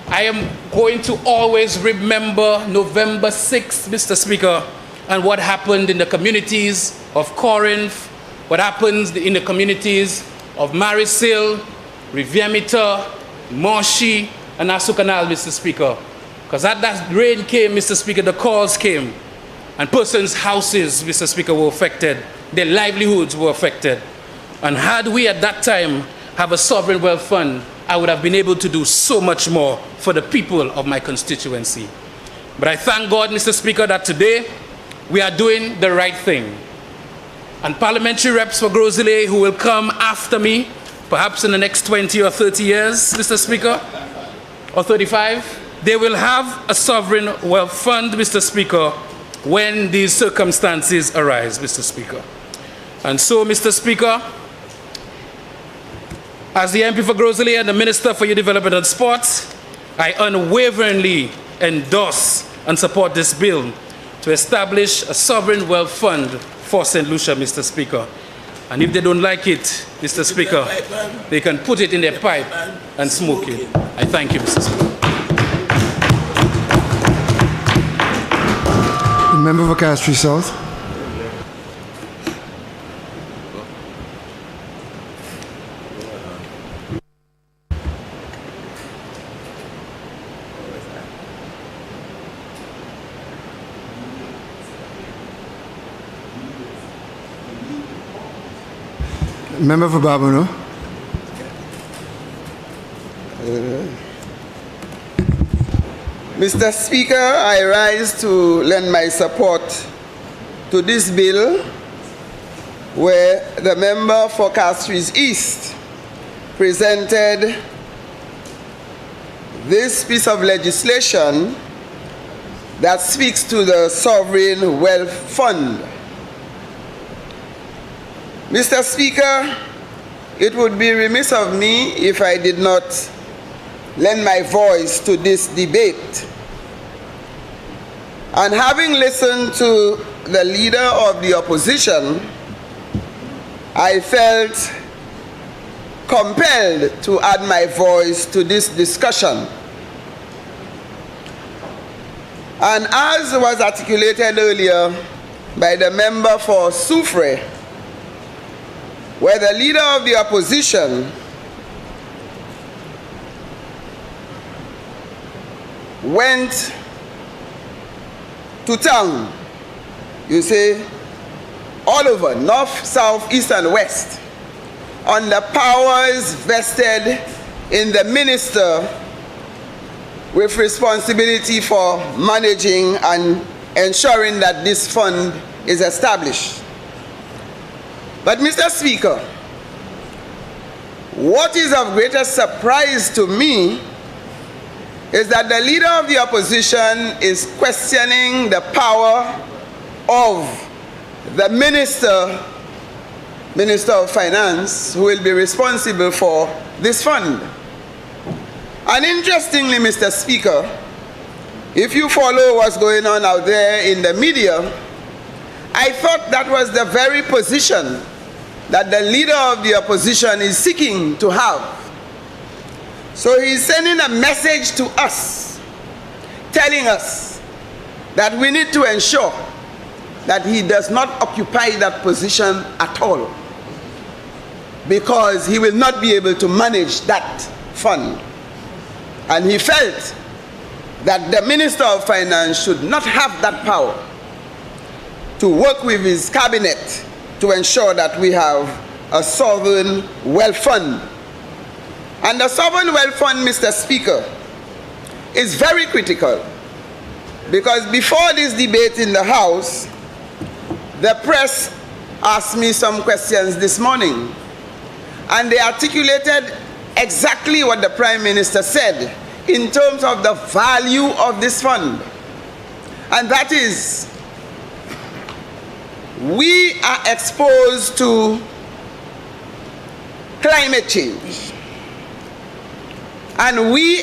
I am going to always remember November 6th, Mr. Speaker, and what happened in the communities of Corinth, what happens in the communities of Marisil, Rivière-Mita, Moshi, and Asukanal, Mr. Speaker. Because as that rain came, Mr. Speaker, the calls came, and persons' houses, Mr. Speaker, were affected. Their livelihoods were affected. And had we at that time have a sovereign wealth fund, I would have been able to do so much more for the people of my constituency. But I thank God, Mr. Speaker, that today we are doing the right thing. And parliamentary reps for Grosley who will come after me, perhaps in the next 20 or 30 years, Mr. Speaker, or 35, they will have a sovereign wealth fund, Mr. Speaker, when these circumstances arise, Mr. Speaker. And so, Mr. Speaker, as the MP for Grosley and the Minister for Youth Development and Sports, I unwaveringly endorse and support this bill to establish a sovereign wealth fund for St. Lucia, Mr. Speaker. And if they don't like it, Mr. Speaker, they can put it in their pipe and smoke it. I thank you, Mr. Speaker. The member for Castries South. Member for Babono. Mr. Speaker, I rise to lend my support to this bill where the member for Castries East presented this piece of legislation that speaks to the Sovereign Wealth Fund. Mr. Speaker, it would be remiss of me if I did not lend my voice to this debate. And having listened to the leader of the opposition, I felt compelled to add my voice to this discussion. And as was articulated earlier by the member for Soufrière, where the leader of the opposition went to town, you say, all over, north, south, east, and west, on the powers vested in the minister with responsibility for managing and ensuring that this fund is established. But Mr. Speaker, what is of greatest surprise to me is that the leader of the opposition is questioning the power of the Minister of Finance, who will be responsible for this fund. And interestingly, Mr. Speaker, if you follow what's going on out there in the media, I thought that was the very position that the leader of the opposition is seeking to have. So he's sending a message to us, telling us that we need to ensure that he does not occupy that position at all, because he will not be able to manage that fund. And he felt that the Minister of Finance should not have that power to work with his cabinet to ensure that we have a sovereign wealth fund. And the sovereign wealth fund, Mr. Speaker, is very critical, because before this debate in the House, the press asked me some questions this morning, and they articulated exactly what the Prime Minister said in terms of the value of this fund. And that is, we are exposed to climate change, and we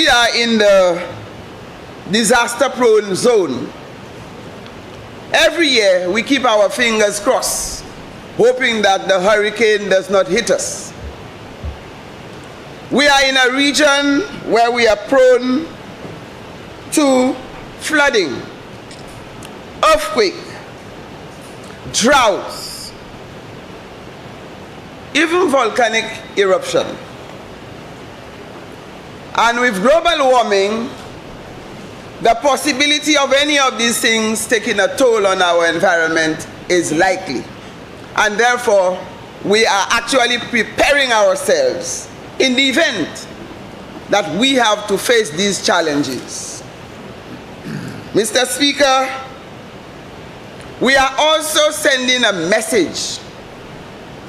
are in the disaster-prone zone. Every year we keep our fingers crossed, hoping that the hurricane does not hit us. We are in a region where we are prone to flooding, earthquake, droughts, even volcanic eruption. And with global warming, the possibility of any of these things taking a toll on our environment is likely. And therefore, we are actually preparing ourselves in the event that we have to face these challenges. Mr. Speaker, we are also sending a message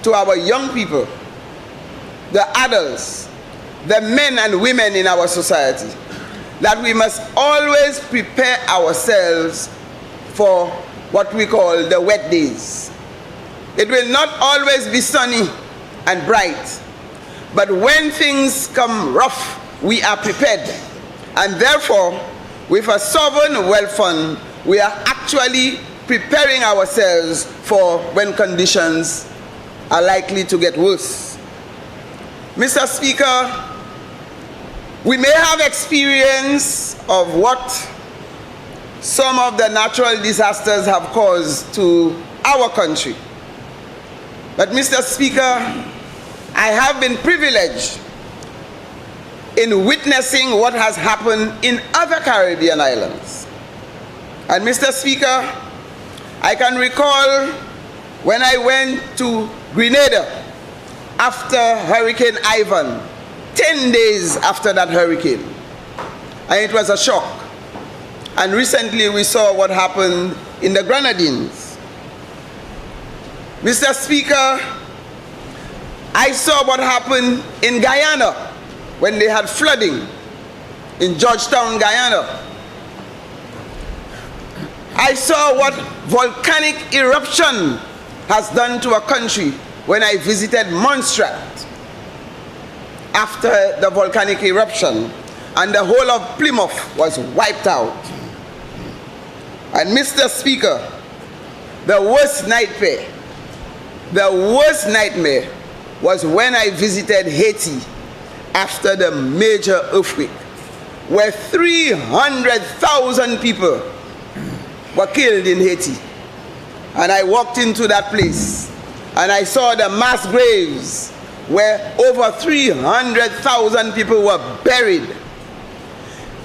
to our young people, the adults, the men and women in our society, that we must always prepare ourselves for what we call the wet days. It will not always be sunny and bright, but when things come rough, we are prepared. And therefore, with a sovereign wealth fund, we are actually preparing ourselves for when conditions are likely to get worse. Mr. Speaker, we may have experience of what some of the natural disasters have caused to our country. But Mr. Speaker, I have been privileged in witnessing what has happened in other Caribbean islands. And Mr. Speaker, I can recall when I went to Grenada after Hurricane Ivan, 10 days after that hurricane, and it was a shock. And recently we saw what happened in the Grenadines. Mr. Speaker, I saw what happened in Guyana when they had flooding in Georgetown, Guyana. I saw what volcanic eruption has done to a country when I visited Montserrat after the volcanic eruption, and the whole of Plymouth was wiped out. And Mr. Speaker, the worst nightmare was when I visited Haiti after the major earthquake, where 300,000 people were killed in Haiti. And I walked into that place and I saw the mass graves where over 300,000 people were buried.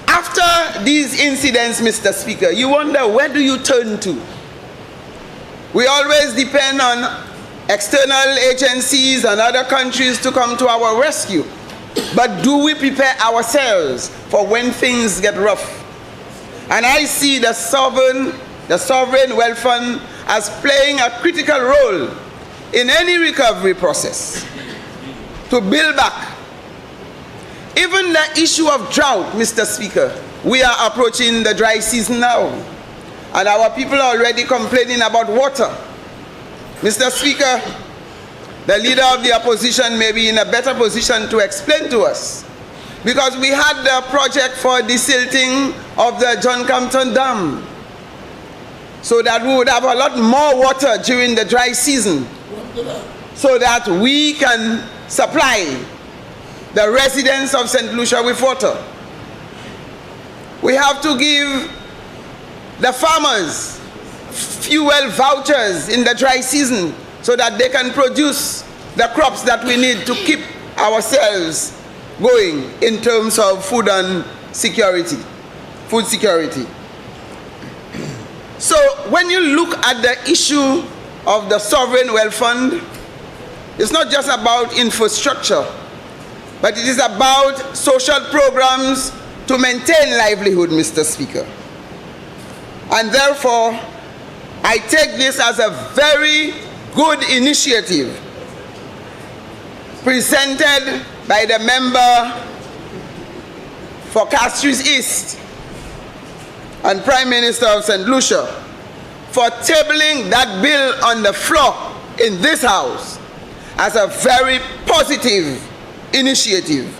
After these incidents, Mr. Speaker, you wonder, where do you turn to? We always depend on external agencies and other countries to come to our rescue. But do we prepare ourselves for when things get rough? And I see the sovereign wealth fund as playing a critical role in any recovery process to build back. Even the issue of drought, Mr. Speaker, we are approaching the dry season now, and our people are already complaining about water. Mr. Speaker, the leader of the opposition may be in a better position to explain to us, because we had the project for desilting of the John Compton Dam, so that we would have a lot more water during the dry season, so that we can supply the residents of St. Lucia with water. We have to give the farmers fuel vouchers in the dry season so that they can produce the crops that we need to keep ourselves going in terms of food security. So when you look at the issue of the sovereign wealth fund, it's not just about infrastructure, but it is about social programs to maintain livelihood, Mr. Speaker. And therefore, I take this as a very good initiative presented by the member for Castries East and Prime Minister of St. Lucia for tabling that bill on the floor in this House as a very positive initiative.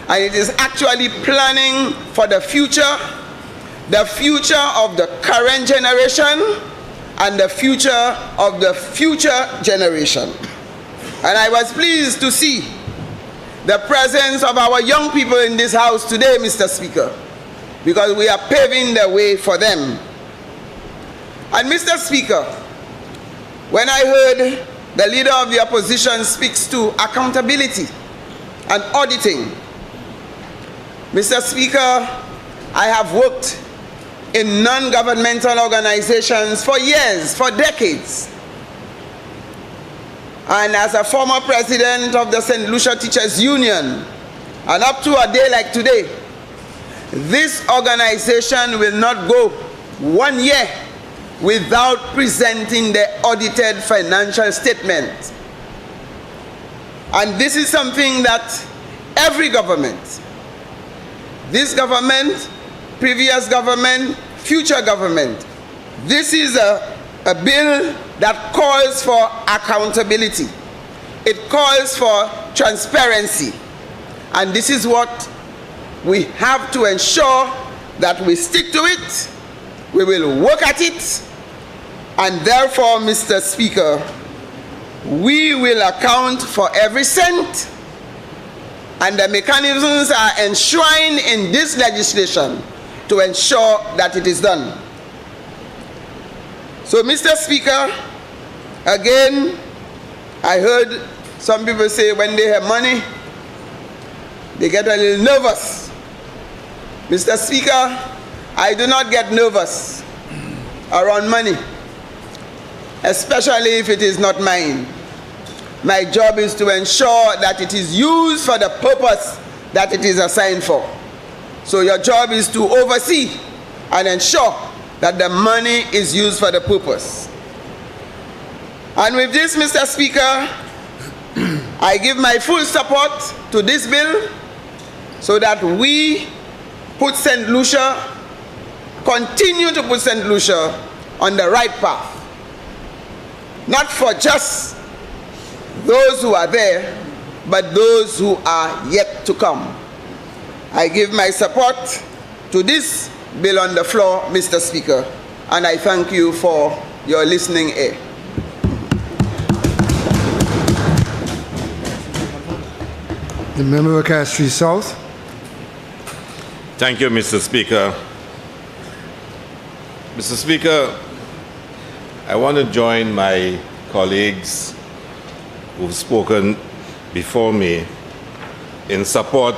And it is actually planning for the future of the current generation and the future of the future generation. And I was pleased to see the presence of our young people in this House today, Mr. Speaker, because we are paving the way for them. And Mr. Speaker, when I heard the leader of the opposition speaks to accountability and auditing, Mr. Speaker, I have worked in non-governmental organizations for years, for decades. And as a former president of the St. Lucia Teachers Union, and up to a day like today, this organization will not go 1 year without presenting the audited financial statement. And this is something that every government, this government, previous government, future government, this is a bill that calls for accountability. It calls for transparency. And this is what we have to ensure that we stick to it, we will work at it, and therefore, Mr. Speaker, we will account for every cent, and the mechanisms are enshrined in this legislation to ensure that it is done. So, Mr. Speaker, again, I heard some people say when they have money, they get a little nervous. Mr. Speaker, I do not get nervous around money, especially if it is not mine. My job is to ensure that it is used for the purpose that it is assigned for. So your job is to oversee and ensure that the money is used for the purpose. And with this, Mr. Speaker, I give my full support to this bill so that we put St. Lucia, continue to put St. Lucia on the right path. Not for just those who are there, but those who are yet to come. I give my support to this bill on the floor, Mr. Speaker, and I thank you for your listening ear. The member of Castries South. Thank you, Mr. Speaker. Mr. Speaker, I want to join my colleagues who've spoken before me in support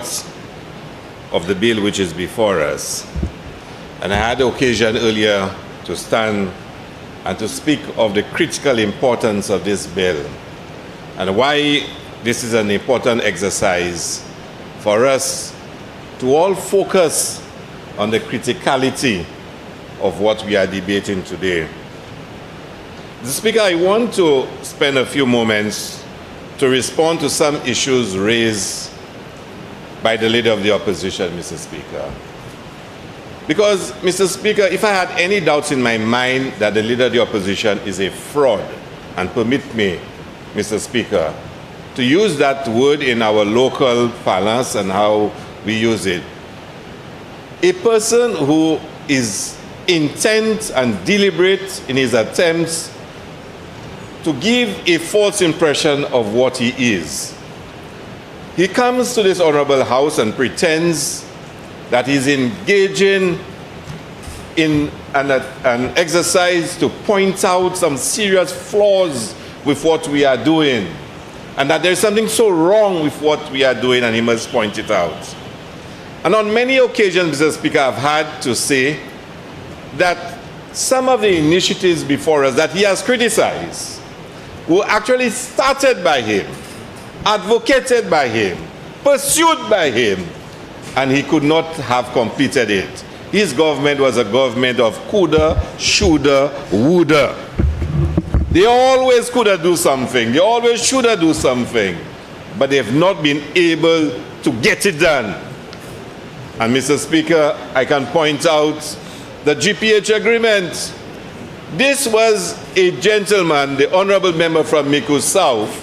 of the bill which is before us. And I had the occasion earlier to stand and to speak of the critical importance of this bill and why this is an important exercise for us to all focus on the criticality of what we are debating today. Mr. Speaker, I want to spend a few moments to respond to some issues raised by the Leader of the Opposition, Mr. Speaker. Because, Mr. Speaker, if I had any doubts in my mind that the Leader of the Opposition is a fraud, and permit me, Mr. Speaker, to use that word in our local parlance and how we use it, a person who is intent and deliberate in his attempts to give a false impression of what he is. He comes to this honorable house and pretends that he's engaging in an exercise to point out some serious flaws with what we are doing, and that there's something so wrong with what we are doing and he must point it out. And on many occasions, Mr. Speaker, I've had to say that some of the initiatives before us that he has criticized were actually started by him, advocated by him, pursued by him, and he could not have completed it. His government was a government of coulda, shoulda, woulda. They always coulda do something, they always shoulda do something, but they've not been able to get it done. And Mr. Speaker, I can point out the GPH agreement. This was a gentleman, the honorable member from Miku South,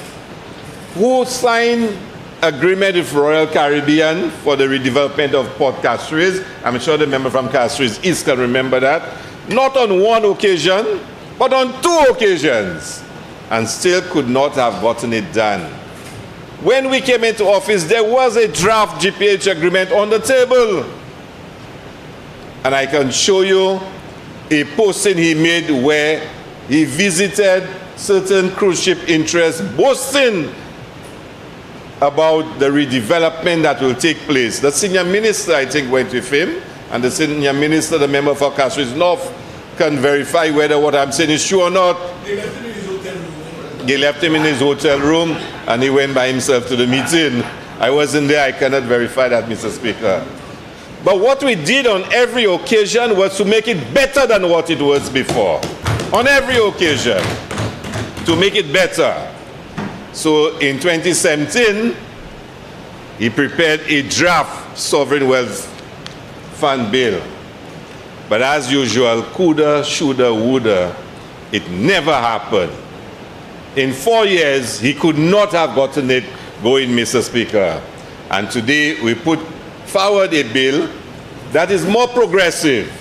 who signed agreement with Royal Caribbean for the redevelopment of Port Castries. I'm sure the member from Castries East can remember that. Not on one occasion, but on two occasions, and still could not have gotten it done. When we came into office, there was a draft GPH agreement on the table. And I can show you a posting he made where he visited certain cruise ship interests, boasting about the redevelopment that will take place. The senior minister, I think, went with him, and the senior minister, the member for Castries North, can verify whether what I'm saying is true or not. They left him in his hotel room, and he went by himself to the meeting. I wasn't there, I cannot verify that, Mr. Speaker. But what we did on every occasion was to make it better than what it was before. On every occasion, to make it better. So in 2017, he prepared a draft sovereign wealth fund bill. But as usual, coulda, shoulda, woulda, it never happened. In 4 years, he could not have gotten it going, Mr. Speaker. And today, we put forward a bill that is more progressive,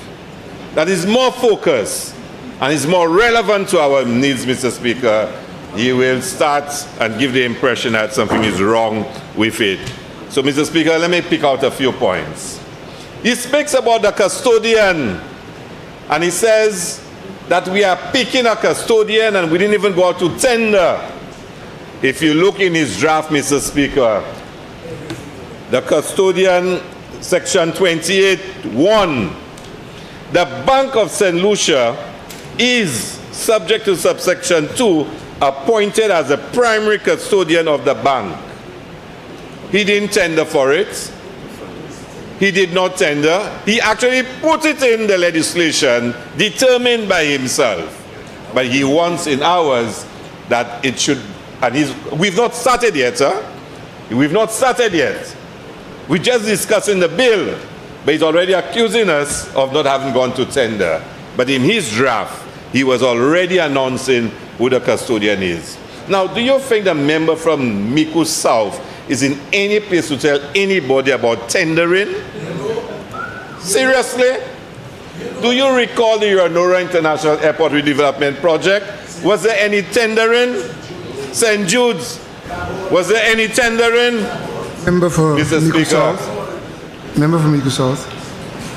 that is more focused, and is more relevant to our needs, Mr. Speaker. He will start and give the impression that something is wrong with it. So, Mr. Speaker, let me pick out a few points. He speaks about the custodian, and he says that we are picking a custodian and we didn't even go out to tender. If you look in his draft, Mr. Speaker, the custodian, section 28(1), the Bank of St. Lucia is, subject to subsection 2, appointed as the primary custodian of the bank. He didn't tender for it. He did not tender. He actually put it in the legislation, determined by himself. But he wants in ours that it should, and we've not started yet, sir. We've not started yet. We're just discussing the bill, but he's already accusing us of not having gone to tender. But in his draft, he was already announcing who the custodian is. Now, do you think the member from Miku South is in any place to tell anybody about tendering? Seriously? Do you recall the Uranora International Airport Redevelopment Project? Was there any tendering? St. Jude's, was there any tendering? Member for Mr. Miku Speaker. South. Member for Miku South.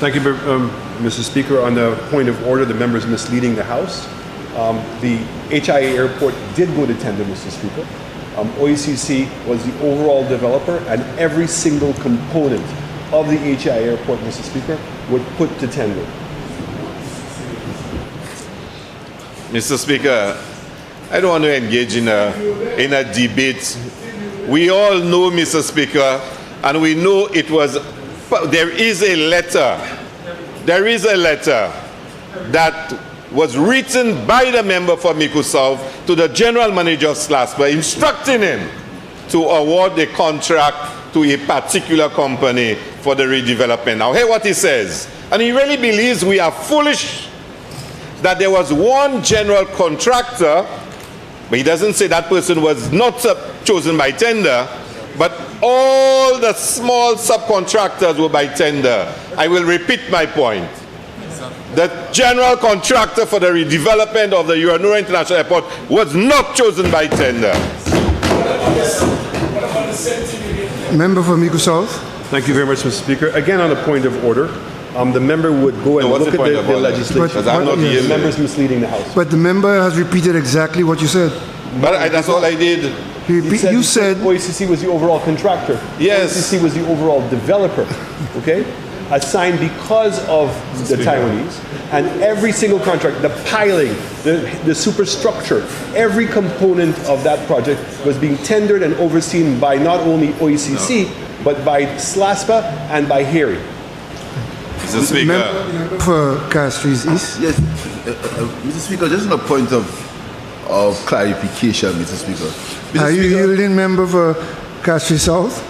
Thank you, Mr. Speaker. On the point of order, the member is misleading the House. The HIA airport did go to tender, Mr. Speaker. OECC was the overall developer, and every single component of the HIA airport, Mr. Speaker, would put to tender. Mr. Speaker, I don't want to engage in a debate. We all know, Mr. Speaker, and we know it was, there is a letter that was written by the member for Miku South to the general manager of SLASPA, instructing him to award the contract to a particular company for the redevelopment. Now, hear what he says. And he really believes we are foolish that there was one general contractor, but he doesn't say that person was not chosen by tender, but all the small subcontractors were by tender. I will repeat my point. The general contractor for the redevelopment of the Uranora International Airport was not chosen by tender. Member for Miku South. Thank you very much, Mr. Speaker. Again, on a point of order, the member would go and look at the legislation. The member is misleading the House. But the member has repeated exactly what you said. But that's all I did. You said OECC was the overall contractor. Yes. OECC was the overall developer. Okay? Assigned because of the Taiwanese, and every single contract, the piling, the superstructure, every component of that project was being tendered and overseen by not only OECC, but by SLASPA and by HARI. Mr. Speaker. Member for Castries East. Yes, Mr. Speaker, just on a point of clarification, Mr. Speaker. Are you yielding member for Castries South?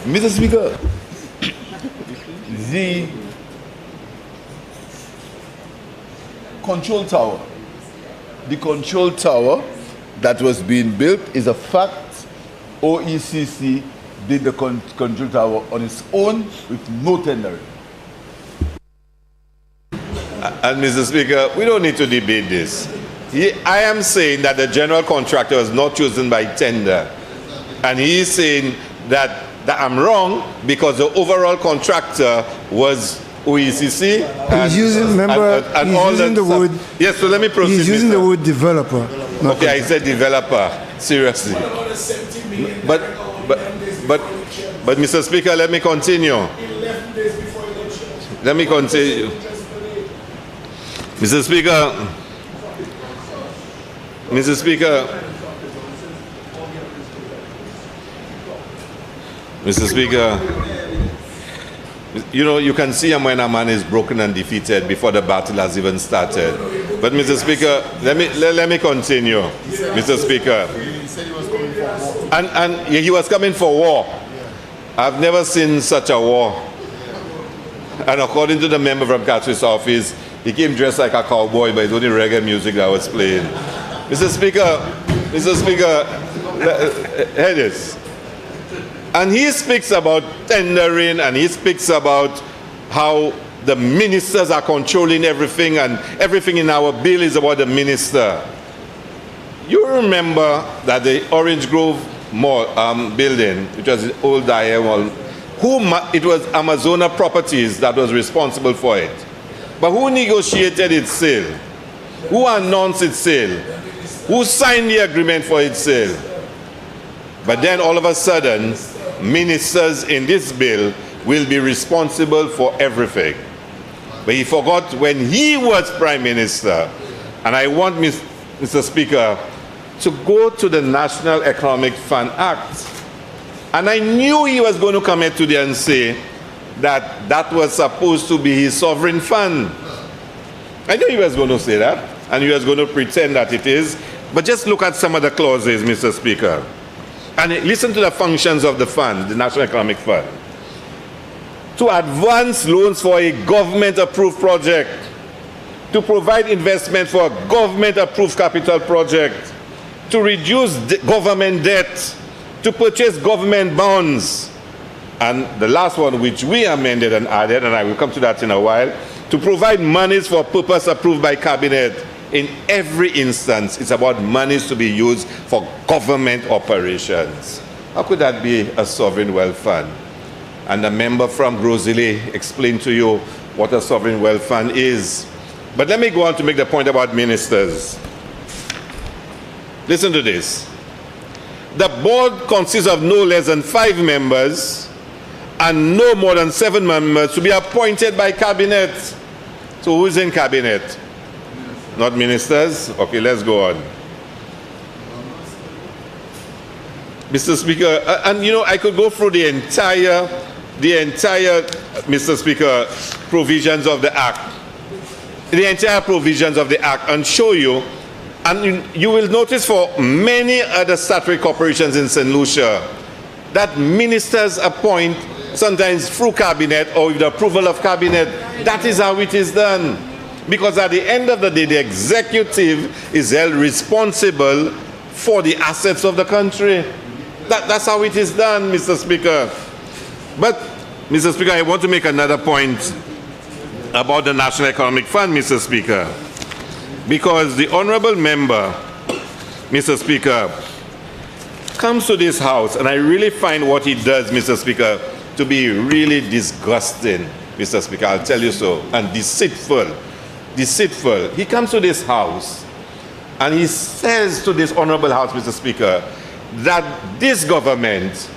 Mr. Speaker, the control tower that was being built is a fact. OECC did the control tower on its own with no tendering. And Mr. Speaker, we don't need to debate this. I am saying that the general contractor was not chosen by tender. And he is saying that I'm wrong because the overall contractor was OECC. He's using, remember, and he's all using the word. Yes, so let me proceed. He's using the word developer. Okay, I said developer. Seriously. But, Mr. Speaker, let me continue. Let me continue. Mr. Speaker. Mr. Speaker. Mr. Speaker, you know, you can see when a man is broken and defeated before the battle has even started. But Mr. Speaker, let me continue. Mr. Speaker. And he was coming for war. I've never seen such a war. And according to the member from Catherine's office, he came dressed like a cowboy, but it's only reggae music that was playing. Mr. Speaker, hear this. And he speaks about tendering, and he speaks about how the ministers are controlling everything, and everything in our bill is about the minister. You remember that the Orange Grove Mall building, which was the old Diamond, it was Amazona Properties that was responsible for it. But who negotiated its sale? Who announced its sale? Who signed the agreement for its sale? But then all of a sudden, ministers in this bill will be responsible for everything. But he forgot when he was Prime Minister. And I want Mr. Speaker to go to the National Economic Fund Act. And I knew he was going to come here today and say that that was supposed to be his sovereign fund. I knew he was going to say that, and he was going to pretend that it is. But just look at some of the clauses, Mr. Speaker. And listen to the functions of the fund, the National Economic Fund. To advance loans for a government-approved project, to provide investment for a government-approved capital project, to reduce government debt, to purchase government bonds, and the last one, which we amended and added, and I will come to that in a while, to provide monies for a purpose approved by Cabinet. In every instance, it's about monies to be used for government operations. How could that be a sovereign wealth fund? And the member from Rosalie explained to you what a sovereign wealth fund is. But let me go on to make the point about ministers. Listen to this. The board consists of no less than 5 members and no more than 7 members to be appointed by Cabinet. So who's in Cabinet? Not ministers? Okay, let's go on. Mr. Speaker, and you know, I could go through the entire, Mr. Speaker, provisions of the Act. The entire provisions of the Act and show you, and you will notice for many other statutory corporations in St. Lucia, that ministers appoint sometimes through Cabinet or with the approval of Cabinet. That is how it is done. Because at the end of the day, the executive is held responsible for the assets of the country. That's how it is done, Mr. Speaker. But, Mr. Speaker, I want to make another point about the National Economic Fund, Mr. Speaker. Because the honorable member, Mr. Speaker, comes to this house, and I really find what he does, Mr. Speaker, to be really disgusting, Mr. Speaker, I'll tell you so, and deceitful. Deceitful. He comes to this house and he says to this honorable house, Mr. Speaker, that this government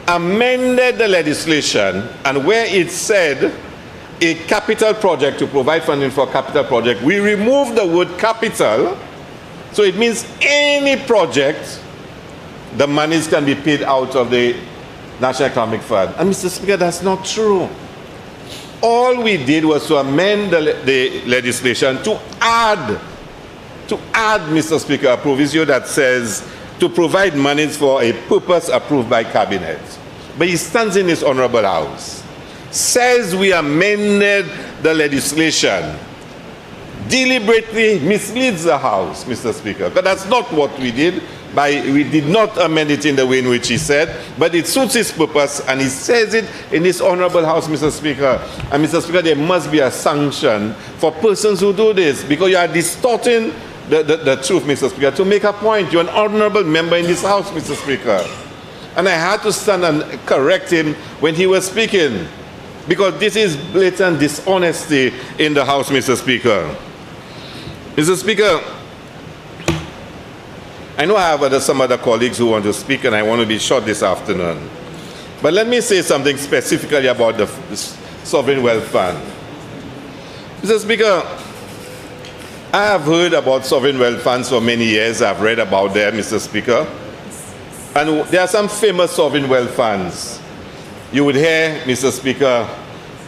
amended the legislation, and where it said a capital project, to provide funding for a capital project, we removed the word capital, so it means any project, the monies can be paid out of the National Economic Fund. And Mr. Speaker, that's not true. All we did was to amend the legislation to add, Mr. Speaker, a provision that says to provide monies for a purpose approved by Cabinet. But he stands in this honorable house, says we amended the legislation, deliberately misleads the house, Mr. Speaker. But that's not what we did. We did not amend it in the way in which he said, but it suits his purpose, and he says it in this honorable house, Mr. Speaker. And Mr. Speaker, there must be a sanction for persons who do this, because you are distorting the truth, Mr. Speaker, to make a point. You're an honorable member in this house, Mr. Speaker. And I had to stand and correct him when he was speaking, because this is blatant dishonesty in the house, Mr. Speaker. Mr. Speaker, I know I have some other colleagues who want to speak, and I want to be short this afternoon. But let me say something specifically about the Sovereign Wealth Fund. Mr. Speaker, I have heard about sovereign wealth funds for many years. I've read about them, Mr. Speaker. And there are some famous sovereign wealth funds. You would hear, Mr. Speaker,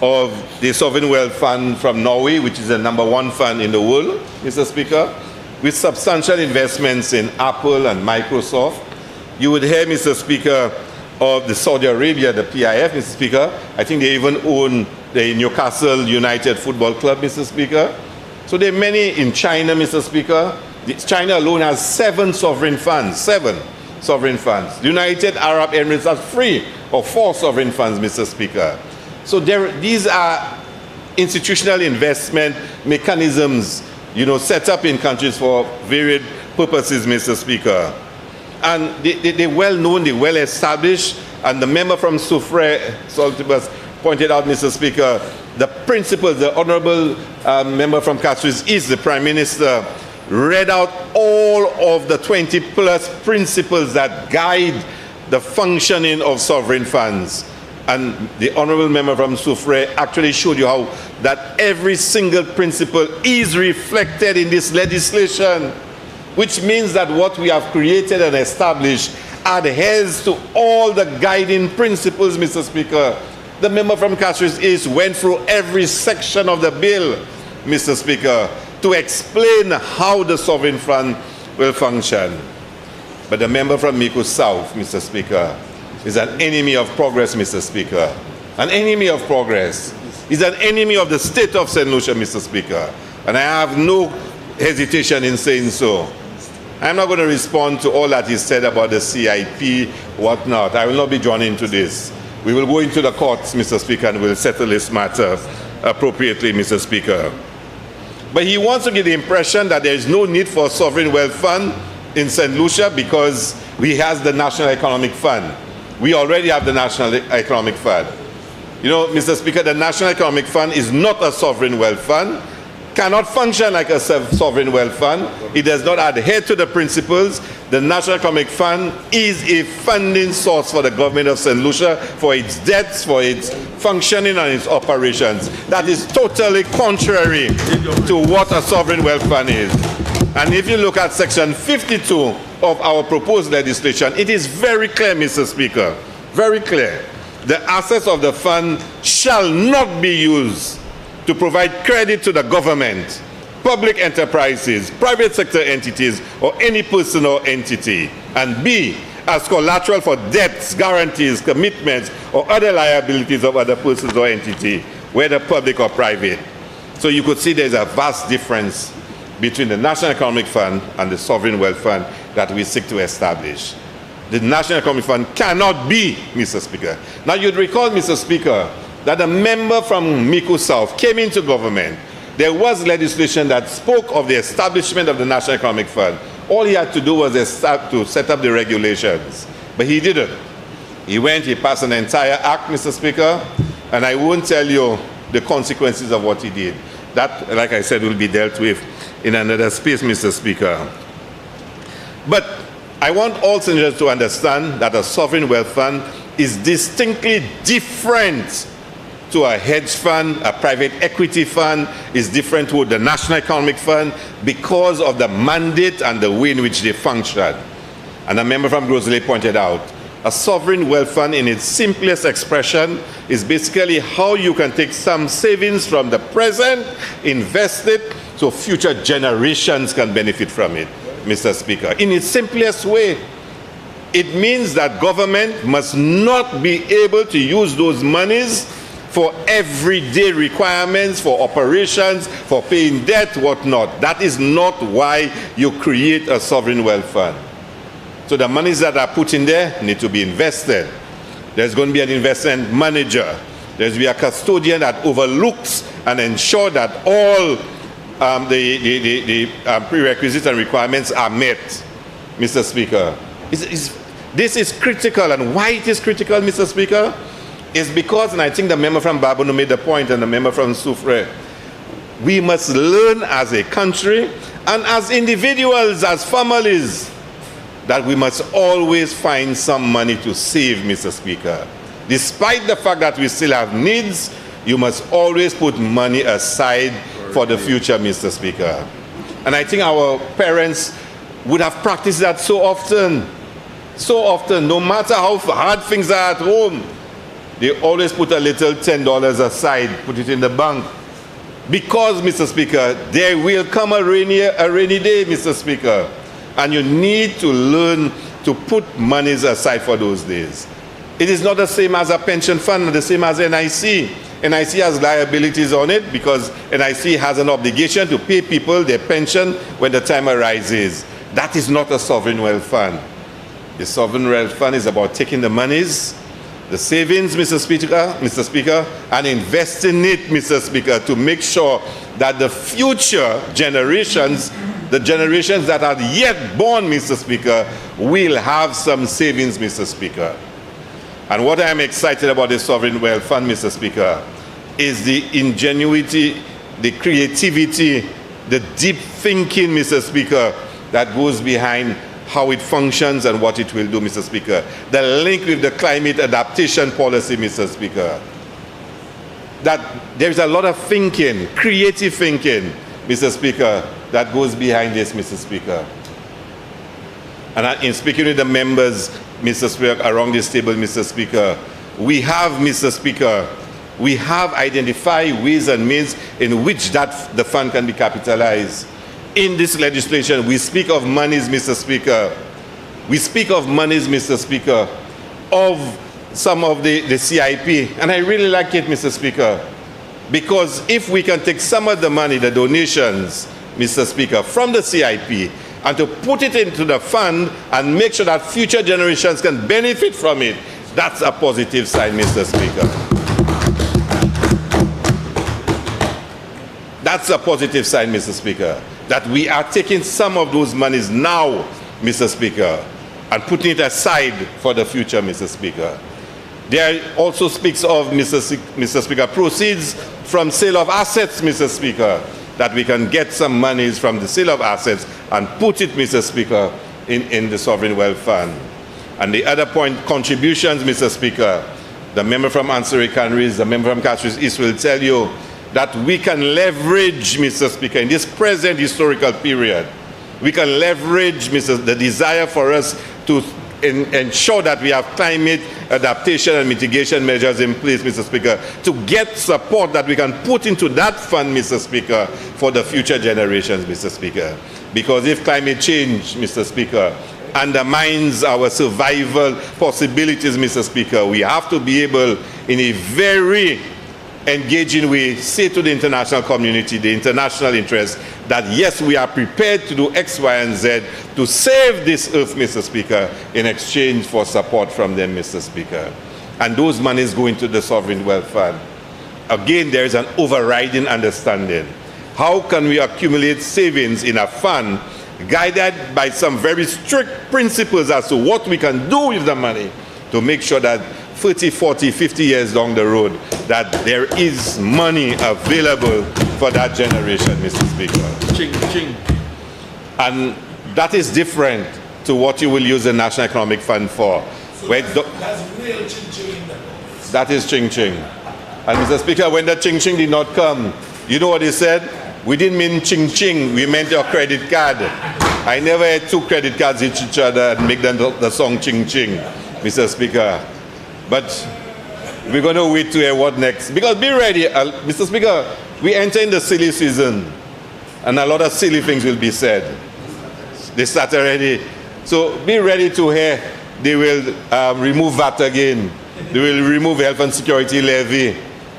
of the Sovereign Wealth Fund from Norway, which is the #1 fund in the world, Mr. Speaker, with substantial investments in Apple and Microsoft. You would hear, Mr. Speaker, of the Saudi Arabia, the PIF, Mr. Speaker. I think they even own the Newcastle United Football Club, Mr. Speaker. So there are many in China, Mr. Speaker. China alone has 7 sovereign funds, 7 sovereign funds. The United Arab Emirates has 3 or 4 sovereign funds, Mr. Speaker. So these are institutional investment mechanisms, set up in countries for varied purposes, Mr. Speaker. And they're well known, they're well established, and the member from Soufrière, Saltibus, pointed out, Mr. Speaker, the principles, the honorable member from Castries East, the Prime Minister, read out all of the 20-plus principles that guide the functioning of sovereign funds. And the honorable member from Soufrière actually showed you how that every single principle is reflected in this legislation, which means that what we have created and established adheres to all the guiding principles, Mr. Speaker. The member from Castries East went through every section of the bill, Mr. Speaker, to explain how the sovereign fund will function. But the member from Miku South, Mr. Speaker, is an enemy of progress, Mr. Speaker. An enemy of progress. He's an enemy of the state of St. Lucia, Mr. Speaker. And I have no hesitation in saying so. I'm not going to respond to all that he said about the CIP, whatnot. I will not be drawn into this. We will go into the courts, Mr. Speaker, and we'll settle this matter appropriately, Mr. Speaker. But he wants to give the impression that there is no need for a sovereign wealth fund in St. Lucia because we have the National Economic Fund. We already have the National Economic Fund. Mr. Speaker, the National Economic Fund is not a sovereign wealth fund, cannot function like a sovereign wealth fund. It does not adhere to the principles. The National Economic Fund is a funding source for the government of St. Lucia, for its debts, for its functioning and its operations. That is totally contrary to what a sovereign wealth fund is. And if you look at section 52 of our proposed legislation, it is very clear, Mr. Speaker, very clear. The assets of the fund shall not be used to provide credit to the government, public enterprises, private sector entities, or any person or entity, and B, as collateral for debts, guarantees, commitments, or other liabilities of other persons or entity, whether public or private. So you could see there's a vast difference between the National Economic Fund and the Sovereign Wealth Fund that we seek to establish. The National Economic Fund cannot be, Mr. Speaker. Now you'd recall, Mr. Speaker, that a member from Miku South came into government. There was legislation that spoke of the establishment of the National Economic Fund. All he had to do was to set up the regulations. But he didn't. He went, he passed an entire act, Mr. Speaker, and I won't tell you the consequences of what he did. That, like I said, will be dealt with in another space, Mr. Speaker. But I want all Senators to understand that a sovereign wealth fund is distinctly different to a hedge fund. A private equity fund is different to the National Economic Fund because of the mandate and the way in which they function. And a member from Grosley pointed out, a sovereign wealth fund in its simplest expression is basically how you can take some savings from the present, invest it, so future generations can benefit from it, Mr. Speaker. In its simplest way, it means that government must not be able to use those monies for everyday requirements, for operations, for paying debt, whatnot. That is not why you create a sovereign wealth fund. So the monies that are put in there need to be invested. There's going to be an investment manager. There's going to be a custodian that overlooks and ensures that all the prerequisites and requirements are met, Mr. Speaker. This is critical, and why it is critical, Mr. Speaker, is because, and I think the member from Babonneau made the point, and the member from Soufrière, we must learn as a country and as individuals, as families, that we must always find some money to save, Mr. Speaker. Despite the fact that we still have needs, you must always put money aside for the future, Mr. Speaker. And I think our parents would have practiced that so often, no matter how hard things are at home. They always put a little $10 aside, put it in the bank. Because, Mr. Speaker, there will come a rainy day, Mr. Speaker. And you need to learn to put monies aside for those days. It is not the same as a pension fund, the same as NIC. NIC has liabilities on it because NIC has an obligation to pay people their pension when the time arises. That is not a sovereign wealth fund. The sovereign wealth fund is about taking the monies, the savings, Mr. Speaker, and investing it, Mr. Speaker, to make sure that the future generations, the generations that are yet born, Mr. Speaker, will have some savings, Mr. Speaker. And what I am excited about the sovereign wealth fund, Mr. Speaker, is the ingenuity, the creativity, the deep thinking, Mr. Speaker, that goes behind how it functions and what it will do, Mr. Speaker. The link with the climate adaptation policy, Mr. Speaker. That there is a lot of thinking, creative thinking, Mr. Speaker, that goes behind this, Mr. Speaker. And in speaking with the members, Mr. Speaker, around this table, Mr. Speaker, we have, Mr. Speaker, we have identified ways and means in which the fund can be capitalized. In this legislation, we speak of monies, Mr. Speaker. We speak of monies, Mr. Speaker, of some of the CIP. And I really like it, Mr. Speaker, because if we can take some of the money, the donations, Mr. Speaker, from the CIP, and to put it into the fund and make sure that future generations can benefit from it, that's a positive sign, Mr. Speaker. That's a positive sign, Mr. Speaker, that we are taking some of those monies now, Mr. Speaker, and putting it aside for the future, Mr. Speaker. There also speaks of, Mr. Speaker, proceeds from sale of assets, Mr. Speaker, that we can get some monies from the sale of assets and put it, Mr. Speaker, in the Sovereign Wealth Fund. And the other point, contributions, Mr. Speaker. The member from Ancillary Canneries, the member from Castries East will tell you that we can leverage, Mr. Speaker, in this present historical period, we can leverage, the desire for us to ensure that we have climate adaptation and mitigation measures in place, Mr. Speaker, to get support that we can put into that fund, Mr. Speaker, for the future generations, Mr. Speaker. Because if climate change, Mr. Speaker, undermines our survival possibilities, Mr. Speaker, we have to be able, in a very engaging way, say to the international community, the international interest, that yes, we are prepared to do X, Y, and Z to save this earth, Mr. Speaker, in exchange for support from them, Mr. Speaker. And those monies go into the Sovereign Wealth Fund. Again, there is an overriding understanding. How can we accumulate savings in a fund guided by some very strict principles as to what we can do with the money to make sure that 30, 40, 50 years down the road, that there is money available for that generation, Mr. Speaker. Ching, ching. And that is different to what you will use the National Economic Fund for. So that's real ching-ching in the box. That is ching-ching. And Mr. Speaker, when the ching-ching did not come, you know what he said? We didn't mean ching-ching, we meant your credit card. I never had two credit cards each other and make them the song ching-ching, Mr. Speaker. But we're going to wait to hear what next. Because be ready, Mr. Speaker, we enter in the silly season. And a lot of silly things will be said. They start already. So be ready to hear. They will remove VAT again. They will remove health and security levy.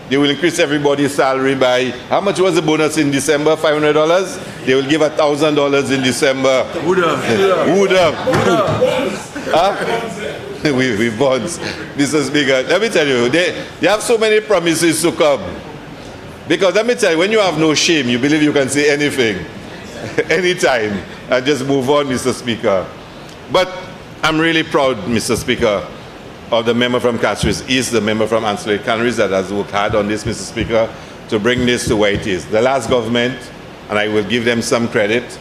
They will increase everybody's salary by, how much was the bonus in December? $500? They will give $1,000 in December. Would have. We bonds. Mr. Speaker, let me tell you, they have so many promises to come. Because let me tell you, when you have no shame, you believe you can say anything, anytime, and just move on, Mr. Speaker. But I'm really proud, Mr. Speaker, of the member from Castries East, the member from Ancillary Canneries that has worked hard on this, Mr. Speaker, to bring this to where it is. The last government, and I will give them some credit,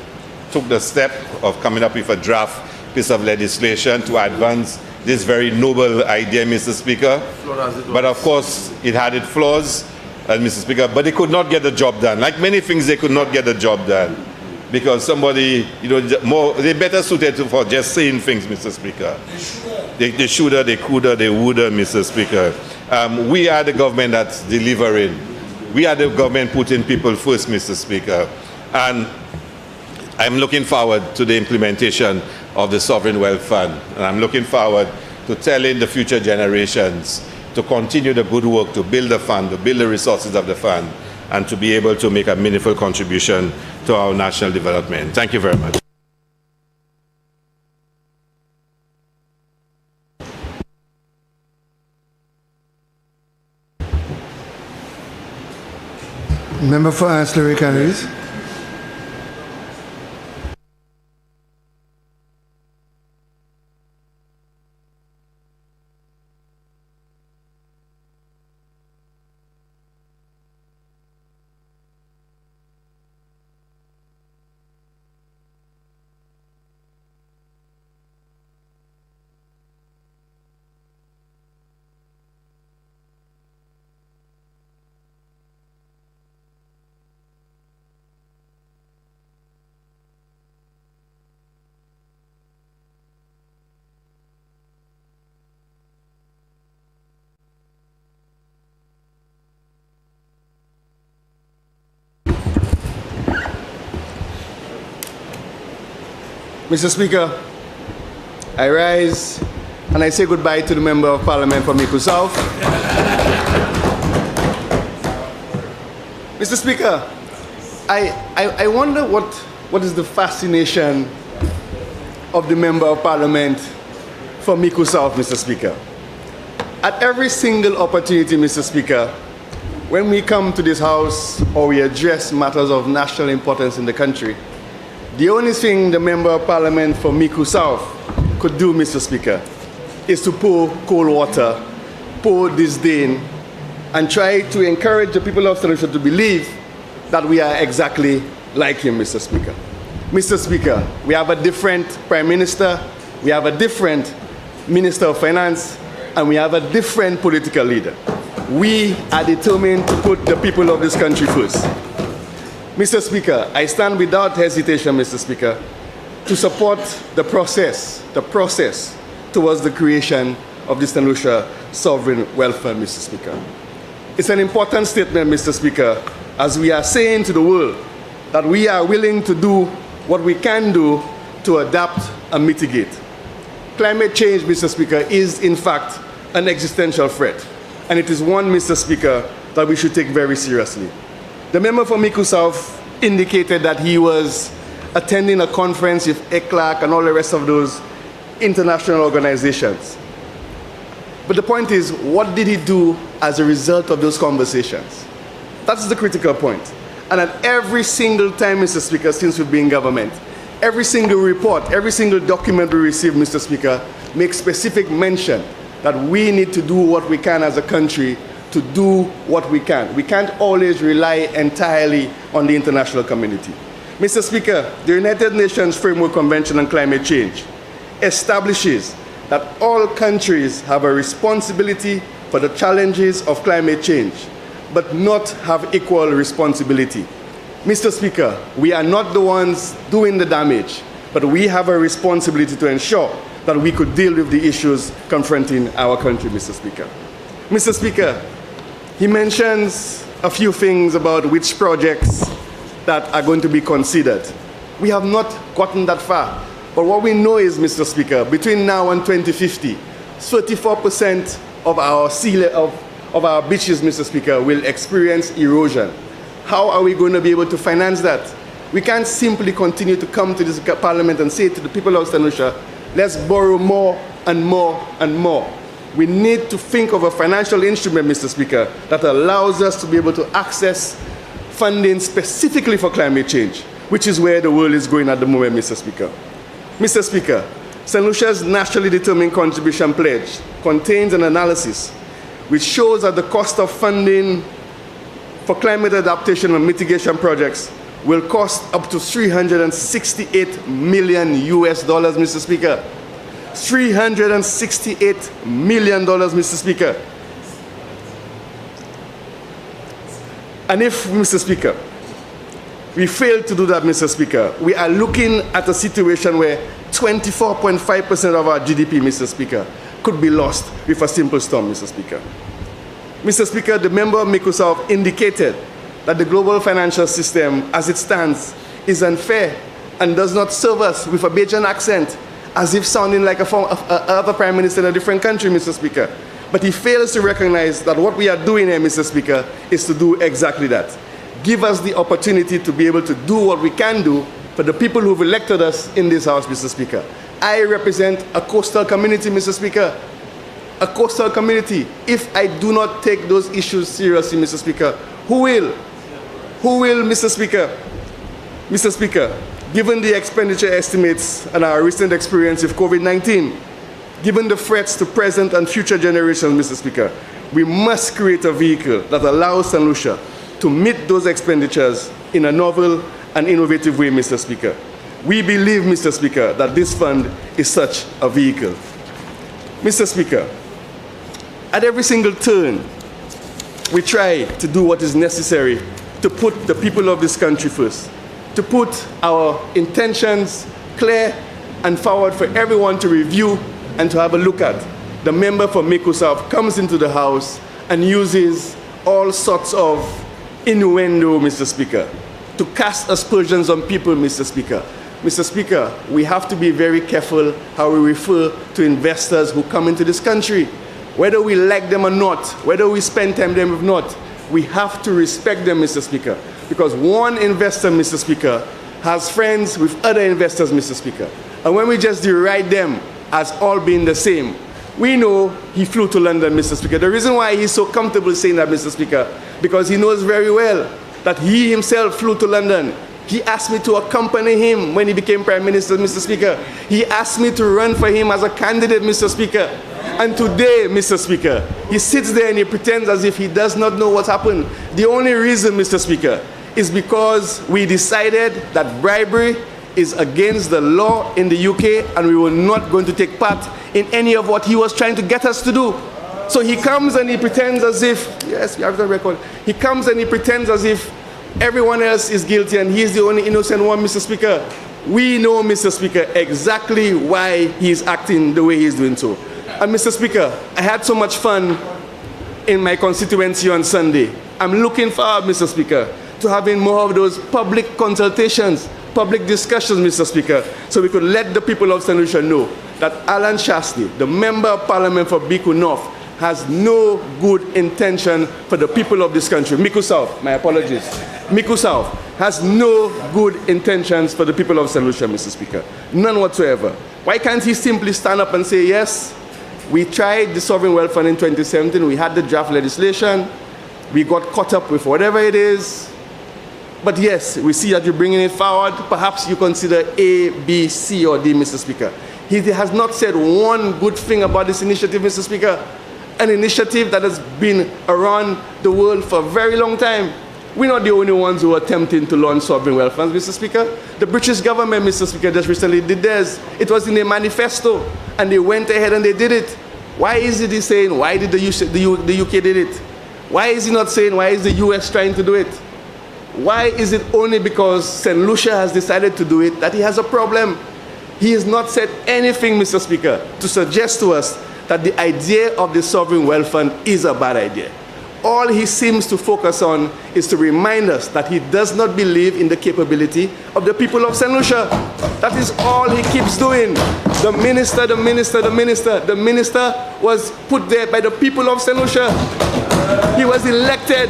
took the step of coming up with a draft piece of legislation to advance this very noble idea, Mr. Speaker. But of course, it had its flaws, Mr. Speaker, but they could not get the job done. Like many things, they could not get the job done. Because somebody, they're better suited for just saying things, Mr. Speaker. They shoulda, they coulda, they woulda, Mr. Speaker. We are the government that's delivering. We are the government putting people first, Mr. Speaker. And I'm looking forward to the implementation of the Sovereign Wealth Fund, and I'm looking forward to telling the future generations to continue the good work, to build the fund, to build the resources of the fund, and to be able to make a meaningful contribution to our national development. Thank you very much. Member for Ancillary Candidates. Mr. Speaker, I rise and I say goodbye to the Member of Parliament for Mico South. Mr. Speaker, I wonder what is the fascination of the Member of Parliament for Mico South, Mr. Speaker. At every single opportunity, Mr. Speaker, when we come to this House or we address matters of national importance in the country, the only thing the Member of Parliament for Mico South could do, Mr. Speaker, is to pour cold water, pour disdain, and try to encourage the people of St. Lucia to believe that we are exactly like him, Mr. Speaker. Mr. Speaker, we have a different Prime Minister, we have a different Minister of Finance, and we have a different political leader. We are determined to put the people of this country first. Mr. Speaker, I stand without hesitation, Mr. Speaker, to support the process towards the creation of the St. Lucia Sovereign Wealth Fund, Mr. Speaker. It's an important statement, Mr. Speaker, as we are saying to the world that we are willing to do what we can do to adapt and mitigate. Climate change, Mr. Speaker, is in fact an existential threat, and it is one, Mr. Speaker, that we should take very seriously. The member for Mico South indicated that he was attending a conference with ECLAC and all the rest of those international organizations. But the point is, what did he do as a result of those conversations? That's the critical point. And at every single time, Mr. Speaker, since we've been in government, every single report, every single document we receive, Mr. Speaker, makes specific mention that we need to do what we can as a country to do what we can. We can't always rely entirely on the international community. Mr. Speaker, the United Nations Framework Convention on Climate Change establishes that all countries have a responsibility for the challenges of climate change, but not have equal responsibility. Mr. Speaker, we are not the ones doing the damage, but we have a responsibility to ensure that we could deal with the issues confronting our country, Mr. Speaker. Mr. Speaker, he mentions a few things about which projects that are going to be considered. We have not gotten that far. But what we know is, Mr. Speaker, between now and 2050, 34% of our beaches, Mr. Speaker, will experience erosion. How are we going to be able to finance that? We can't simply continue to come to this Parliament and say to the people of St. Lucia, let's borrow more and more and more. We need to think of a financial instrument, Mr. Speaker, that allows us to be able to access funding specifically for climate change, which is where the world is going at the moment, Mr. Speaker. Mr. Speaker, St. Lucia's nationally determined contribution pledge contains an analysis which shows that the cost of funding for climate adaptation and mitigation projects will cost up to $368 million, Mr. Speaker. $368 million, Mr. Speaker. And if, Mr. Speaker, we fail to do that, Mr. Speaker, we are looking at a situation where 24.5% of our GDP, Mr. Speaker, could be lost with a simple storm, Mr. Speaker. Mr. Speaker, the member of Mico South indicated that the global financial system, as it stands, is unfair and does not serve us with a Bajan accent, as if sounding like a prime minister in a different country, Mr. Speaker. But he fails to recognize that what we are doing here, Mr. Speaker, is to do exactly that. Give us the opportunity to be able to do what we can do for the people who've elected us in this House, Mr. Speaker. I represent a coastal community, Mr. Speaker. A coastal community. If I do not take those issues seriously, Mr. Speaker, who will? Who will, Mr. Speaker? Mr. Speaker, given the expenditure estimates and our recent experience with COVID-19, given the threats to present and future generations, Mr. Speaker, we must create a vehicle that allows St. Lucia to meet those expenditures in a novel and innovative way, Mr. Speaker. We believe, Mr. Speaker, that this fund is such a vehicle. Mr. Speaker, at every single turn, we try to do what is necessary to put the people of this country first, to put our intentions clear and forward for everyone to review and to have a look at. The member for Mico South comes into the House and uses all sorts of innuendo, Mr. Speaker, to cast aspersions on people, Mr. Speaker. Mr. Speaker, we have to be very careful how we refer to investors who come into this country. Whether we like them or not, whether we spend time with them or not, we have to respect them, Mr. Speaker. Because one investor, Mr. Speaker, has friends with other investors, Mr. Speaker. And when we just deride them as all being the same, we know he flew to London, Mr. Speaker. The reason why he's so comfortable saying that, Mr. Speaker, because he knows very well that he himself flew to London. He asked me to accompany him when he became Prime Minister, Mr. Speaker. He asked me to run for him as a candidate, Mr. Speaker. And today, Mr. Speaker, he sits there and he pretends as if he does not know what's happened. The only reason, Mr. Speaker, is because we decided that bribery is against the law in the UK and we were not going to take part in any of what he was trying to get us to do. So he comes and he pretends as if, yes, we have the record, he comes and he pretends as if everyone else is guilty and he is the only innocent one, Mr. Speaker. We know, Mr. Speaker, exactly why he is acting the way he is doing so. And Mr. Speaker, I had so much fun in my constituency on Sunday. I'm looking forward, Mr. Speaker, to having more of those public consultations, public discussions, Mr. Speaker, so we could let the people of St. Lucia know that Alan Shastly, the Member of Parliament for Mico North, has no good intention for the people of this country. Mico South, my apologies. Mico South has no good intentions for the people of St. Lucia, Mr. Speaker. None whatsoever. Why can't he simply stand up and say, yes, we tried the Sovereign Wealth Fund in 2017, we had the draft legislation, we got caught up with whatever it is, but yes, we see that you're bringing it forward. Perhaps you consider A, B, C, or D, Mr. Speaker. He has not said one good thing about this initiative, Mr. Speaker. An initiative that has been around the world for a very long time. We're not the only ones who are attempting to launch sovereign wealth funds, Mr. Speaker. The British government, Mr. Speaker, just recently did theirs. It was in a manifesto, and they went ahead and they did it. Why is it he's saying, why did the UK did it? Why is he not saying, why is the US trying to do it? Why is it only because St. Lucia has decided to do it that he has a problem? He has not said anything, Mr. Speaker, to suggest to us that the idea of the Sovereign Wealth Fund is a bad idea. All he seems to focus on is to remind us that he does not believe in the capability of the people of St. Lucia. That is all he keeps doing. The minister, the minister, the minister. The minister was put there by the people of St. Lucia. He was elected.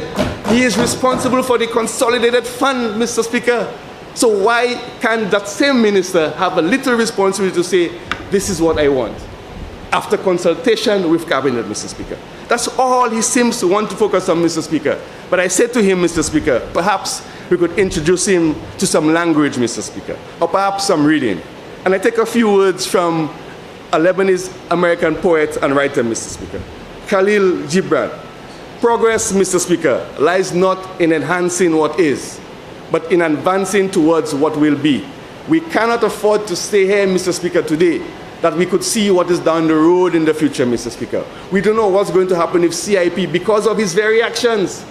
He is responsible for the consolidated fund, Mr. Speaker. So why can't that same minister have a little responsibility to say, this is what I want, after consultation with cabinet, Mr. Speaker? That's all he seems to want to focus on, Mr. Speaker. But I said to him, Mr. Speaker, perhaps we could introduce him to some language, Mr. Speaker, or perhaps some reading. And I take a few words from a Lebanese-American poet and writer, Mr. Speaker, Khalil Gibran. Progress, Mr. Speaker, lies not in enhancing what is, but in advancing towards what will be. We cannot afford to stay here, Mr. Speaker, today, that we could see what is down the road in the future, Mr. Speaker. We don't know what's going to happen if CIP, because of his very actions,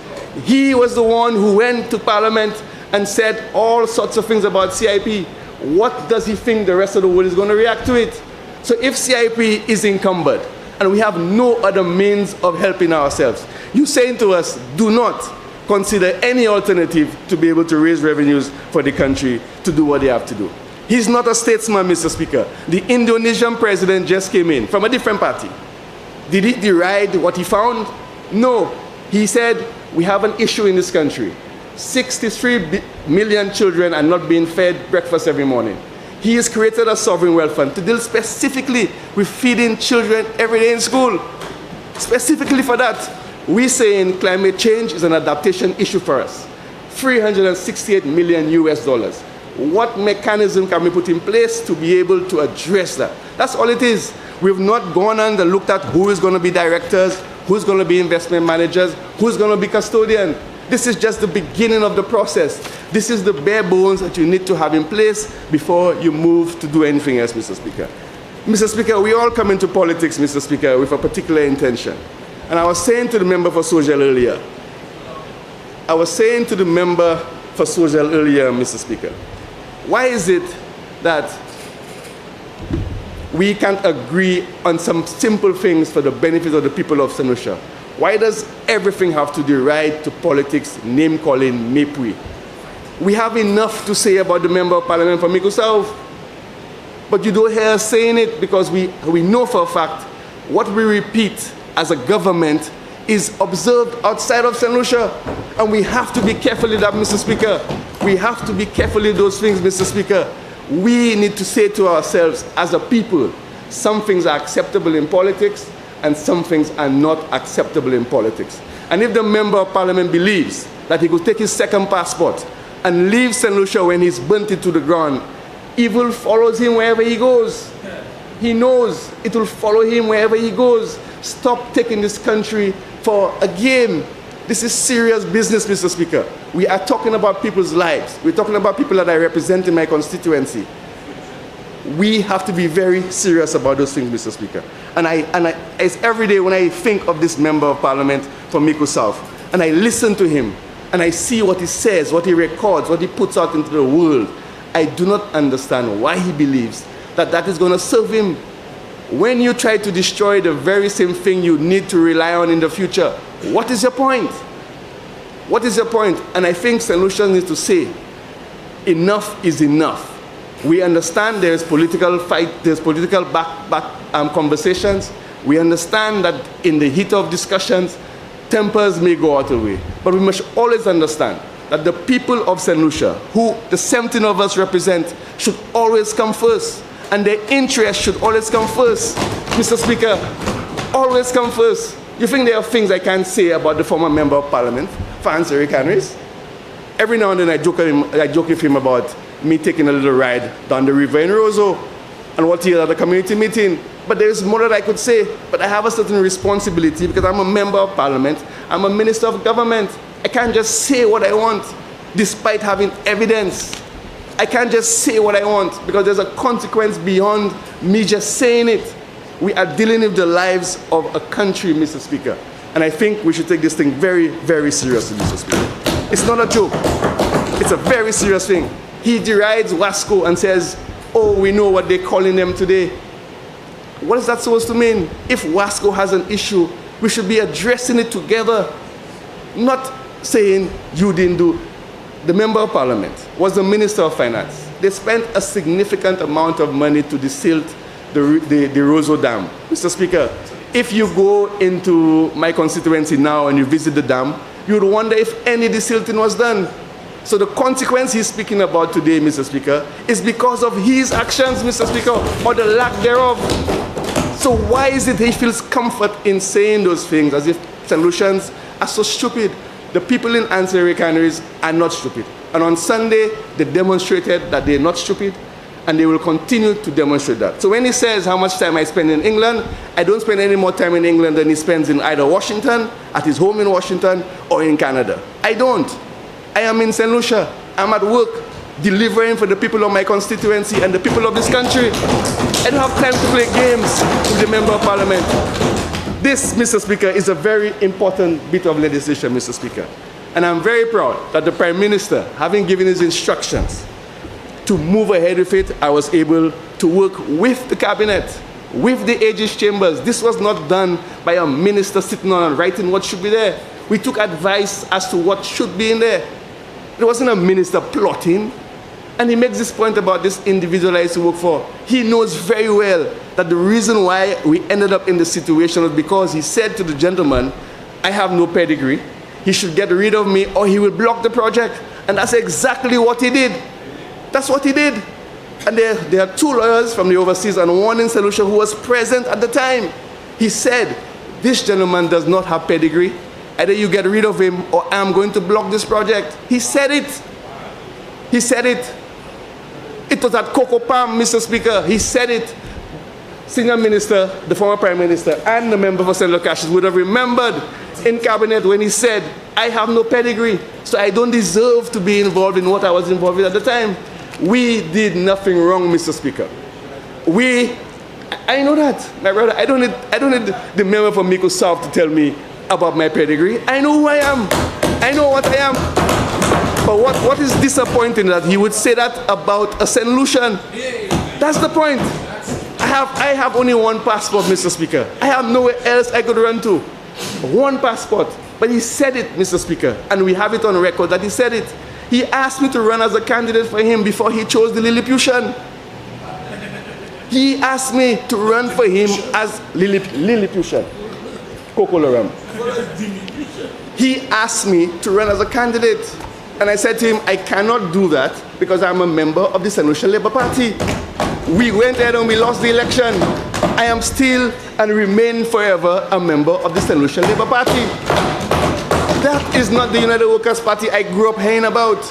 he was the one who went to Parliament and said all sorts of things about CIP. What does he think the rest of the world is going to react to it? So if CIP is encumbered, and we have no other means of helping ourselves, you're saying to us, do not consider any alternative to be able to raise revenues for the country to do what they have to do. He's not a statesman, Mr. Speaker. The Indonesian president just came in from a different party. Did he deride what he found? No. He said, we have an issue in this country. 63 million children are not being fed breakfast every morning. He has created a sovereign wealth fund to deal specifically with feeding children every day in school. Specifically for that, we saying climate change is an adaptation issue for us. $368 million US. What mechanism can we put in place to be able to address that? That's all it is. We've not gone on and looked at who is going to be directors, who's going to be investment managers, who's going to be custodian. This is just the beginning of the process. This is the bare bones that you need to have in place before you move to do anything else, Mr. Speaker. Mr. Speaker, we all come into politics, Mr. Speaker, with a particular intention. And I was saying to the member for Social earlier, Mr. Speaker, why is it that we can't agree on some simple things for the benefit of the people of St. Lucia? Why does everything have to deride to politics, name-calling, mapui? We have enough to say about the Member of Parliament for Mico South, but you don't hear us saying it because we know for a fact what we repeat as a government is observed outside of St. Lucia. And we have to be careful of that, Mr. Speaker. We have to be careful of those things, Mr. Speaker. We need to say to ourselves as a people, some things are acceptable in politics and some things are not acceptable in politics. And if the Member of Parliament believes that he could take his second passport and leave St. Lucia when he's burnt it to the ground, evil follows him wherever he goes. He knows it will follow him wherever he goes. Stop taking this country for a game. This is serious business, Mr. Speaker. We are talking about people's lives. We're talking about people that I represent in my constituency. We have to be very serious about those things, Mr. Speaker. And it's every day when I think of this Member of Parliament from Mico South, and I listen to him, and I see what he says, what he records, what he puts out into the world, I do not understand why he believes that that is going to serve him. When you try to destroy the very same thing you need to rely on in the future, what is your point? What is your point? And I think St. Lucia needs to say, enough is enough. We understand there is political fight, there's political conversations. We understand that in the heat of discussions, tempers may go out of the way. But we must always understand that the people of St. Lucia, who the 17 of us represent, should always come first. And their interests should always come first. Mr. Speaker, always come first. You think there are things I can't say about the former Member of Parliament, Francis Eric Henrys? Every now and then I joke with him about me taking a little ride down the river in Roseau and what he had at a community meeting. But there is more that I could say. But I have a certain responsibility because I'm a Member of Parliament. I'm a Minister of Government. I can't just say what I want despite having evidence. I can't just say what I want because there's a consequence beyond me just saying it. We are dealing with the lives of a country, Mr. Speaker. And I think we should take this thing very, very seriously, Mr. Speaker. It's not a joke. It's a very serious thing. He derides WASCO and says, oh, we know what they're calling them today. What is that supposed to mean? If WASCO has an issue, we should be addressing it together, not saying you didn't do. The Member of Parliament was the Minister of Finance. They spent a significant amount of money to desilt the Roseau Dam. Mr. Speaker, if you go into my constituency now and you visit the dam, you would wonder if any desilting was done. So the consequence he's speaking about today, Mr. Speaker, is because of his actions, Mr. Speaker, or the lack thereof. So why is it he feels comfort in saying those things as if St. Lucians are so stupid? The people in ancillary canneries are not stupid. And on Sunday, they demonstrated that they're not stupid, and they will continue to demonstrate that. So when he says how much time I spend in England, I don't spend any more time in England than he spends in either Washington, at his home in Washington, or in Canada. I don't. I am in St. Lucia. I'm at work, delivering for the people of my constituency and the people of this country. I don't have time to play games with the Member of Parliament. This, Mr. Speaker, is a very important bit of legislation, Mr. Speaker. And I'm very proud that the Prime Minister, having given his instructions to move ahead with it, I was able to work with the Cabinet, with the Aegis Chambers. This was not done by a minister sitting on and writing what should be there. We took advice as to what should be in there. There wasn't a minister plotting. And he makes this point about this individual I used to work for. He knows very well that the reason why we ended up in this situation was because he said to the gentleman, I have no pedigree. He should get rid of me or he will block the project. And that's exactly what he did. That's what he did. And there are two lawyers from the overseas and one in St. Lucia who was present at the time. He said, this gentleman does not have pedigree. Either you get rid of him or I'm going to block this project. He said it. He said it. It was at Coco Palm, Mr. Speaker. He said it. Senior Minister, the former Prime Minister, and the member for St. Lucia would have remembered in cabinet when he said, I have no pedigree, so I don't deserve to be involved in what I was involved in at the time. We did nothing wrong, Mr. Speaker. I know that, my brother. I don't need the member for Mico South to tell me about my pedigree. I know who I am. I know what I am. But what is disappointing that he would say that about a St. Lucian? That's the point. I have only one passport, Mr. Speaker. I have nowhere else I could run to. One passport. But he said it, Mr. Speaker, and we have it on record that he said it. He asked me to run as a candidate for him before he chose the Lilliputian. He asked me to run for him as Lilliputian. Kokoloram. He asked me to run as a candidate. And I said to him, I cannot do that because I'm a member of the St. Lucia Labour Party. We went there and we lost the election. I am still and remain forever a member of the St. Lucia Labour Party. That is not the United Workers' Party I grew up hearing about.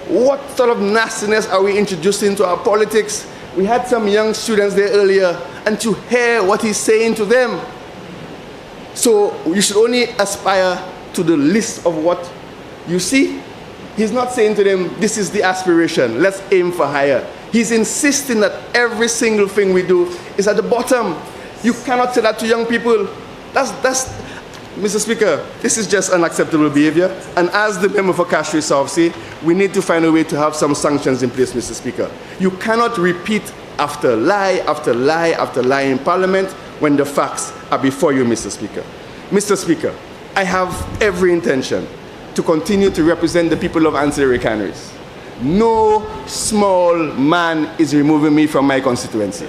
What sort of nastiness are we introducing to our politics? We had some young students there earlier, and to hear what he's saying to them. So you should only aspire to the list of what you see. He's not saying to them, this is the aspiration, let's aim for higher. He's insisting that every single thing we do is at the bottom. You cannot say that to young people. That's Mr. Speaker, this is just unacceptable behavior. And as the member for Castries South say, we need to find a way to have some sanctions in place, Mr. Speaker. You cannot repeat after lie, after lie, after lie in Parliament when the facts are before you, Mr. Speaker. Mr. Speaker, I have every intention to continue to represent the people of ancillary canneries. No small man is removing me from my constituency.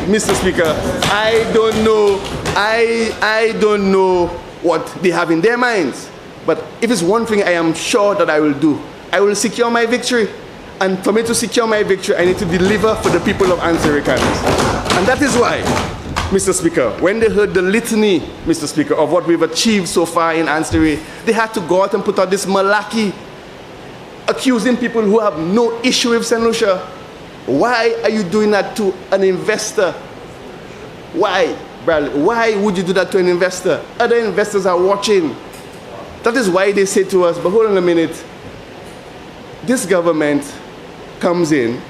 Mr. Speaker, I don't know what they have in their minds. But if it's one thing I am sure that I will do, I will secure my victory. And for me to secure my victory, I need to deliver for the people of ancillary canneries. And that is why, Mr. Speaker, when they heard the litany, Mr. Speaker, of what we've achieved so far in ancillary, they had to go out and put out this malaki, accusing people who have no issue with St. Lucia. Why are you doing that to an investor? Why, Bradley? Why would you do that to an investor? Other investors are watching. That is why they say to us, but hold on a minute. This government comes in,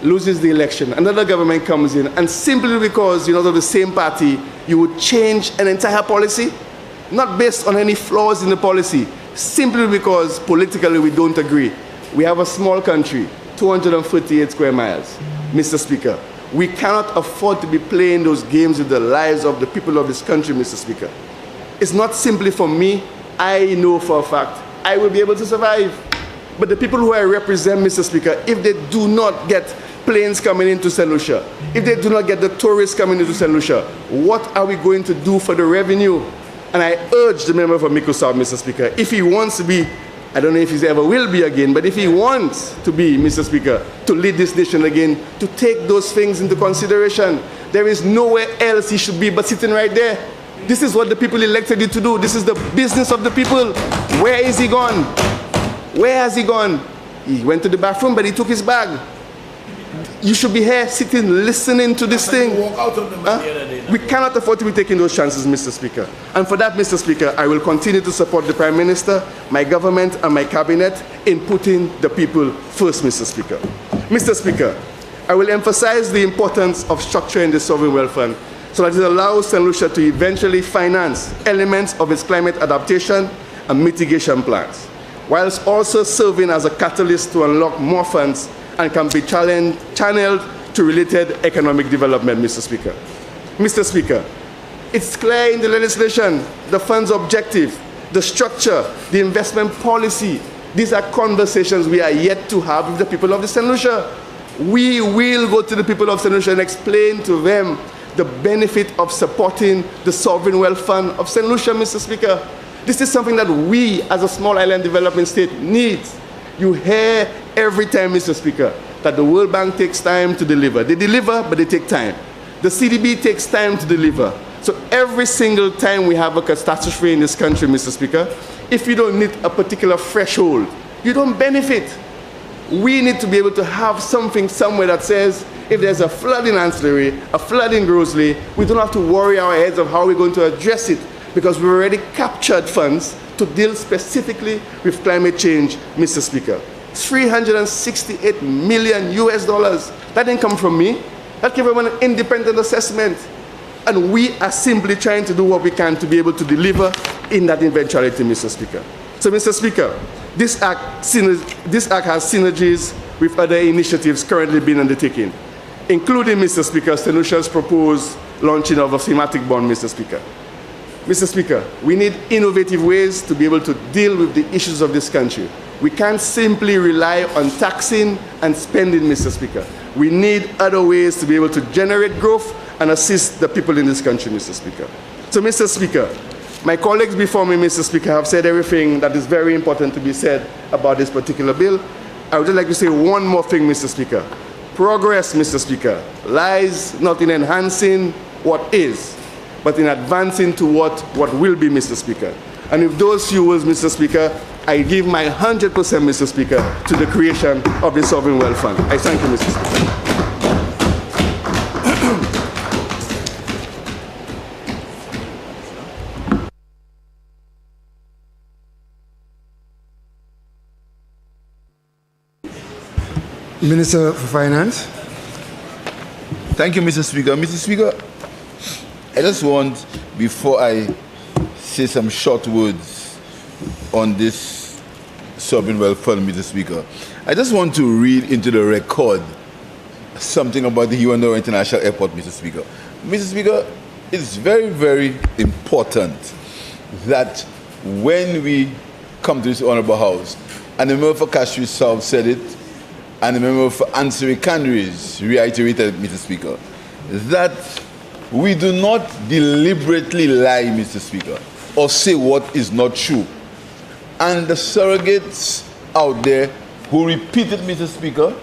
loses the election, another government comes in, and simply because you're not of the same party, you would change an entire policy? Not based on any flaws in the policy, simply because politically we don't agree. We have a small country, 248 square miles. Mr. Speaker, we cannot afford to be playing those games with the lives of the people of this country, Mr. Speaker. It's not simply for me. I know for a fact I will be able to survive. But the people who I represent, Mr. Speaker, if they do not get planes coming into St. Lucia, if they do not get the tourists coming into St. Lucia, what are we going to do for the revenue? And I urge the member for Mico South, Mr. Speaker, if he wants to be, I don't know if he ever will be again, but if he wants to be, Mr. Speaker, to lead this nation again, to take those things into consideration. There is nowhere else he should be but sitting right there. This is what the people elected you to do. This is the business of the people. Where is he gone? Where has he gone? He went to the bathroom, but he took his bag. You should be here sitting, listening to this thing. We cannot afford to be taking those chances, Mr. Speaker. And for that, Mr. Speaker, I will continue to support the Prime Minister, my government, and my cabinet in putting the people first, Mr. Speaker. Mr. Speaker, I will emphasize the importance of structuring the Sovereign Wealth Fund so that it allows St. Lucia to eventually finance elements of its climate adaptation and mitigation plans, whilst also serving as a catalyst to unlock more funds and can be channeled to related economic development, Mr. Speaker. Mr. Speaker, it's clear in the legislation, the fund's objective, the structure, the investment policy, These are conversations we are yet to have with the people of the St. Lucia. We will go to the people of St. Lucia and explain to them the benefit of supporting the Sovereign Wealth Fund of St. Lucia, Mr. Speaker. This is something that we, as a small island development state, needs. You hear every time, Mr. Speaker, that the World Bank takes time to deliver. They deliver, but they take time. The CDB takes time to deliver. So every single time we have a catastrophe in this country, Mr. Speaker, if you don't meet a particular threshold, you don't benefit. We need to be able to have something somewhere that says, if there's a flood in Ancillary, a flood in Grosley, we don't have to worry our heads of how we're going to address it, because we've already captured funds to deal specifically with climate change, Mr. Speaker. $368 million US. That didn't come from me. That came from an independent assessment. And we are simply trying to do what we can to be able to deliver in that eventuality, Mr. Speaker. So, Mr. Speaker, this act has synergies with other initiatives currently being undertaken, including, Mr. Speaker, St. Lucia's proposed launching of a thematic bond, Mr. Speaker. Mr. Speaker, we need innovative ways to be able to deal with the issues of this country. We can't simply rely on taxing and spending, Mr. Speaker. We need other ways to be able to generate growth and assist the people in this country, Mr. Speaker. So, Mr. Speaker, my colleagues before me, Mr. Speaker, have said everything that is very important to be said about this particular bill. I would just like to say one more thing, Mr. Speaker. Progress, Mr. Speaker, lies not in enhancing what is, but in advancing to what will be, Mr. Speaker. And with those few words, Mr. Speaker, I give my 100%, Mr. Speaker, to the creation of the Sovereign Wealth Fund. I thank you, Mr. Speaker. Minister for Finance. Thank you, Mr. Speaker. Mr. Speaker, I just want, before I say some short words on this Sovereign Wealth Fund, Mr. Speaker, I just want to read into the record something about the Hiwanora International Airport, Mr. Speaker. Mr. Speaker, it's very, very important that when we come to this honorable house, and the member for Castries South said it, and the member for Ancillary Canneries reiterated, Mr. Speaker, that we do not deliberately lie, Mr. Speaker, or say what is not true. And the surrogates out there who repeat it, Mr. Speaker,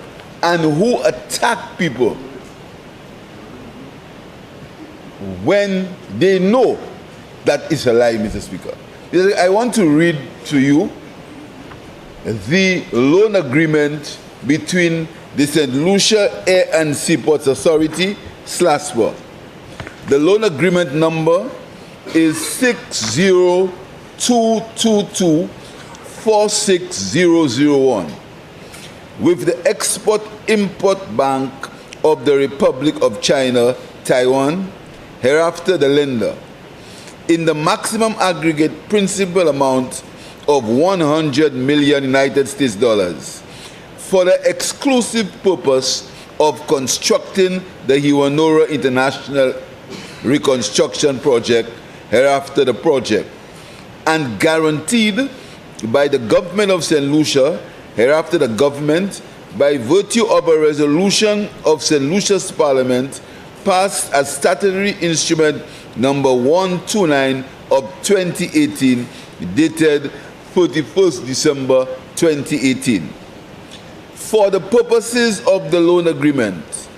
and who attack people when they know that it's a lie, Mr. Speaker. I want to read to you the loan agreement between the St. Lucia Air and Seaports Authority, SLASPA. The loan agreement number is 60222-46001 with the Export-Import Bank of the Republic of China, Taiwan, hereafter the lender, in the maximum aggregate principal amount of 100 million United States dollars for the exclusive purpose of constructing the Hiwanora International Reconstruction Project, hereafter the project, and guaranteed by the government of St. Lucia, hereafter the government, by virtue of a resolution of St. Lucia's Parliament passed as statutory instrument number 129 of 2018, dated 31st December 2018. For the purposes of the loan agreement,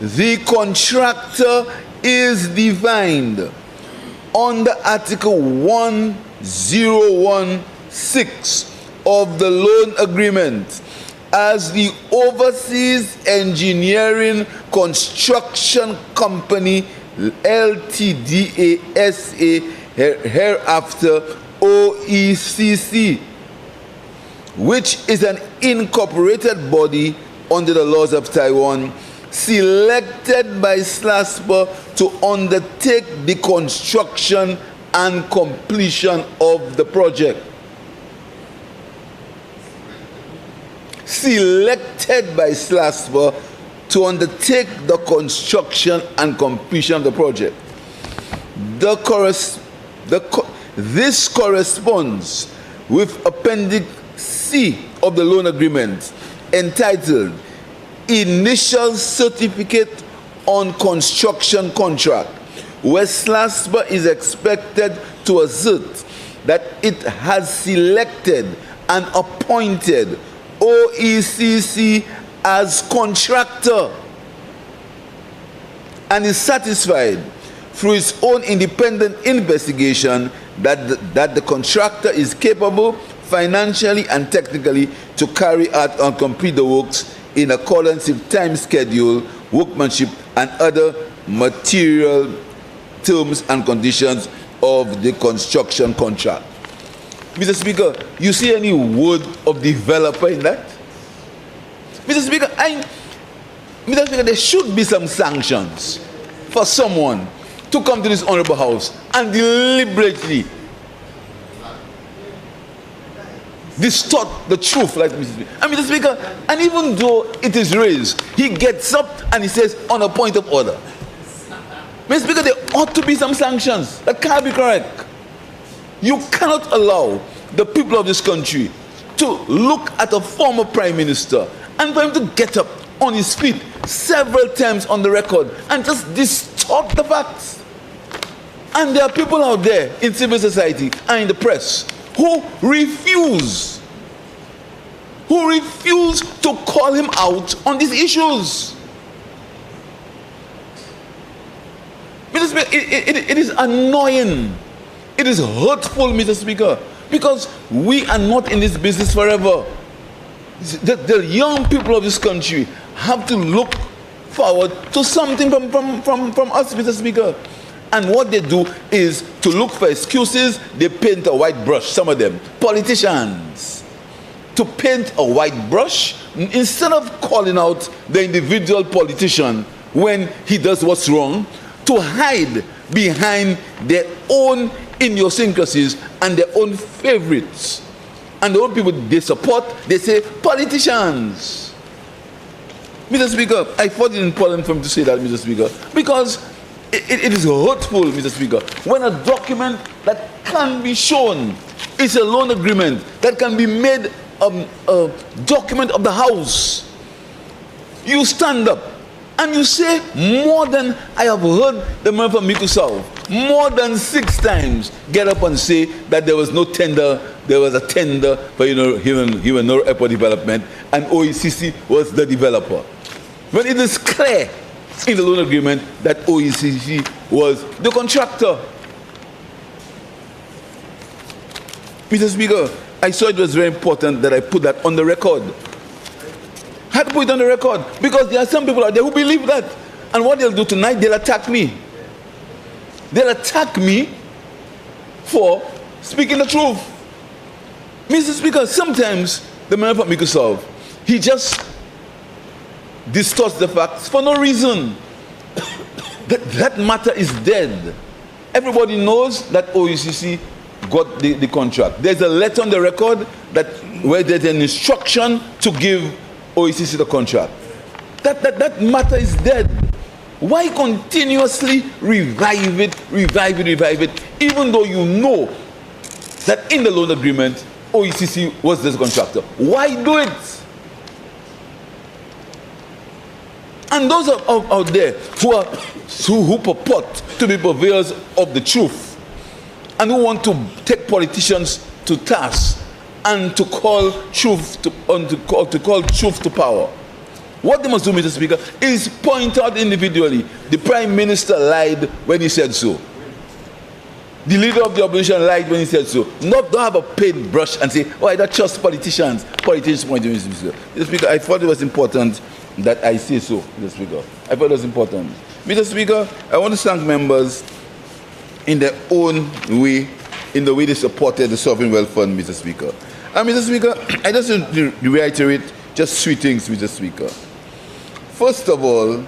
the contractor is defined under Article 1016 of the loan agreement as the Overseas Engineering Construction Company Ltda SA, hereafter OECC, which is an incorporated body under the laws of Taiwan, selected by SLASPA to undertake the construction and completion of the project. Selected by SLASPA to undertake the construction and completion of the project. This corresponds with C of the loan agreement entitled Initial Certificate on Construction Contract, West Lasper is expected to assert that it has selected and appointed OECC as contractor and is satisfied through its own independent investigation that the contractor is capable financially and technically to carry out and complete the works in accordance with time schedule, workmanship, and other material terms and conditions of the construction contract. Mr. Speaker, you see any word of developer in that? Mr. Speaker, Mr. Speaker, there should be some sanctions for someone to come to this honorable house and deliberately distort the truth, like Mr. Speaker. And Mr. Speaker, and even though it is raised, he gets up and he says, on a point of order. Mr. Speaker, there ought to be some sanctions. That can't be correct. You cannot allow the people of this country to look at a former prime minister and for him to get up on his feet several times on the record and just distort the facts. And there are people out there in civil society and in the press who refuse to call him out on these issues. Mr. Speaker, it is annoying. It is hurtful, Mr. Speaker, because we are not in this business forever. The young people of this country have to look forward to something from us, Mr. Speaker. And what they do is to look for excuses. They paint a white brush, some of them, politicians, to paint a white brush instead of calling out the individual politician when he does what's wrong, to hide behind their own idiosyncrasies and their own favorites. And the old people they support, they say, politicians. Mr. Speaker, I thought it important for me to say that, Mr. Speaker, because it is hurtful, Mr. Speaker, when a document that can be shown is a loan agreement that can be made a document of the House. You stand up and you say more than I have heard the member from Miku South, more than 6 times get up and say that there was no tender, there was a tender for human airport development and OECC was the developer. When it is clear in the loan agreement that OECC was the contractor. Mr. Speaker, I saw it was very important that I put that on the record. I had to put it on the record because there are some people out there who believe that. And what they'll do tonight, they'll attack me. They'll attack me for speaking the truth. Mr. Speaker, sometimes the member from Miku South, he just distorts the facts for no reason. that matter is dead. Everybody knows that OECC got the contract. There's a letter on the record that where there's an instruction to give OECC the contract. That matter is dead. Why continuously revive it, even though you know that in the loan agreement OECC was the contractor? Why do it? And those out there who purport to be purveyors of the truth and who want to take politicians to task and to call truth to power, what they must do, Mr. Speaker, is point out individually. The Prime Minister lied when he said so. The leader of the opposition lied when he said so. Don't have a paintbrush and say, oh, I don't trust politicians. Politicians point to me, Mr. Speaker. Mr. Speaker, I thought it was important that I say so, Mr. Speaker. I thought it was important. Mr. Speaker, I want to thank members in their own way, in the way they supported the Sovereign Wealth Fund, Mr. Speaker. And Mr. Speaker, I just want to reiterate just 3 things, Mr. Speaker. First of all,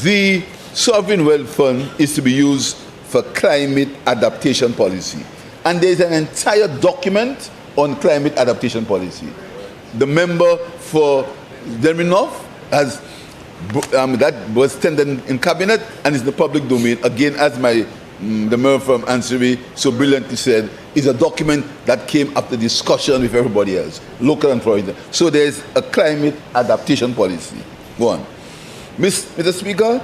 the Sovereign Wealth Fund is to be used for climate adaptation policy. And there is an entire document on climate adaptation policy. The member for Delminoff has that was tendered in cabinet and is in the public domain, again as my the member from Ansari so brilliantly said, is a document that came after discussion with everybody else, local and foreign. So there's a climate adaptation policy. Go on. Mr. Speaker,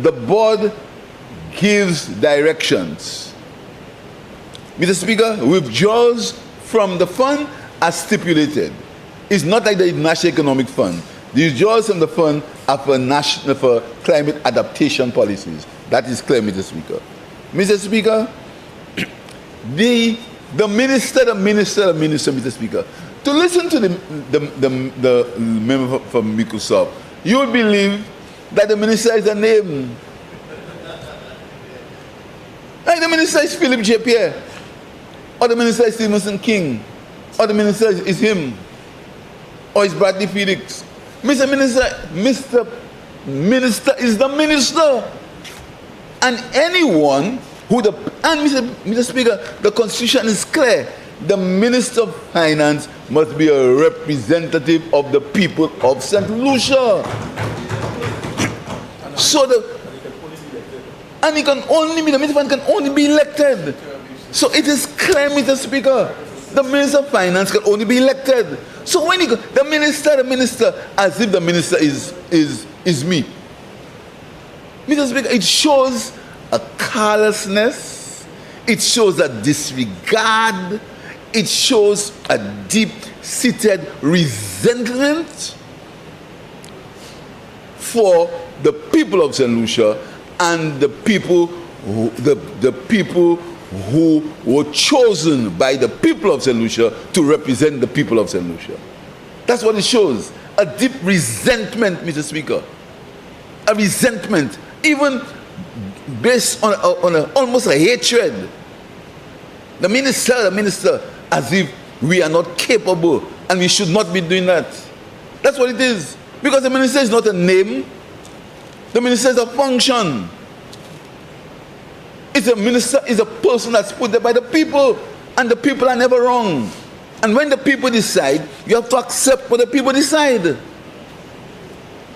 the board gives directions. Mr. Speaker, withdraws from the fund as stipulated. It's not like the National Economic Fund. The withdrawals from the fund are for climate adaptation policies. That is clear, Mr. Speaker. Mr. Speaker, the minister, Mr. Speaker, to listen to the member from Microsoft, you would believe that the minister is a name. Like the minister is Philip J. Pierre, or the minister is Stevenson King, or the minister is him, or is Bradley Felix. Mr. Minister is the minister. And anyone who Mr. Speaker, the Constitution is clear. The Minister of Finance must be a representative of the people of St. Lucia. And he can only be, the Minister of Finance can only be elected. So it is clear, Mr. Speaker, the Minister of Finance can only be elected. So when the minister, as if the minister is me. Mr. Speaker, it shows a carelessness, it shows a disregard, it shows a deep-seated resentment for the people of St. Lucia and the people who were chosen by the people of St. Lucia to represent the people of St. Lucia. That's what it shows. A deep resentment, Mr. Speaker. A resentment, even based on almost a hatred. The minister, as if we are not capable and we should not be doing that. That's what it is. Because the minister is not a name. The minister is a function. It's a minister is a person that's put there by the people, and the people are never wrong. And when the people decide, you have to accept what the people decide.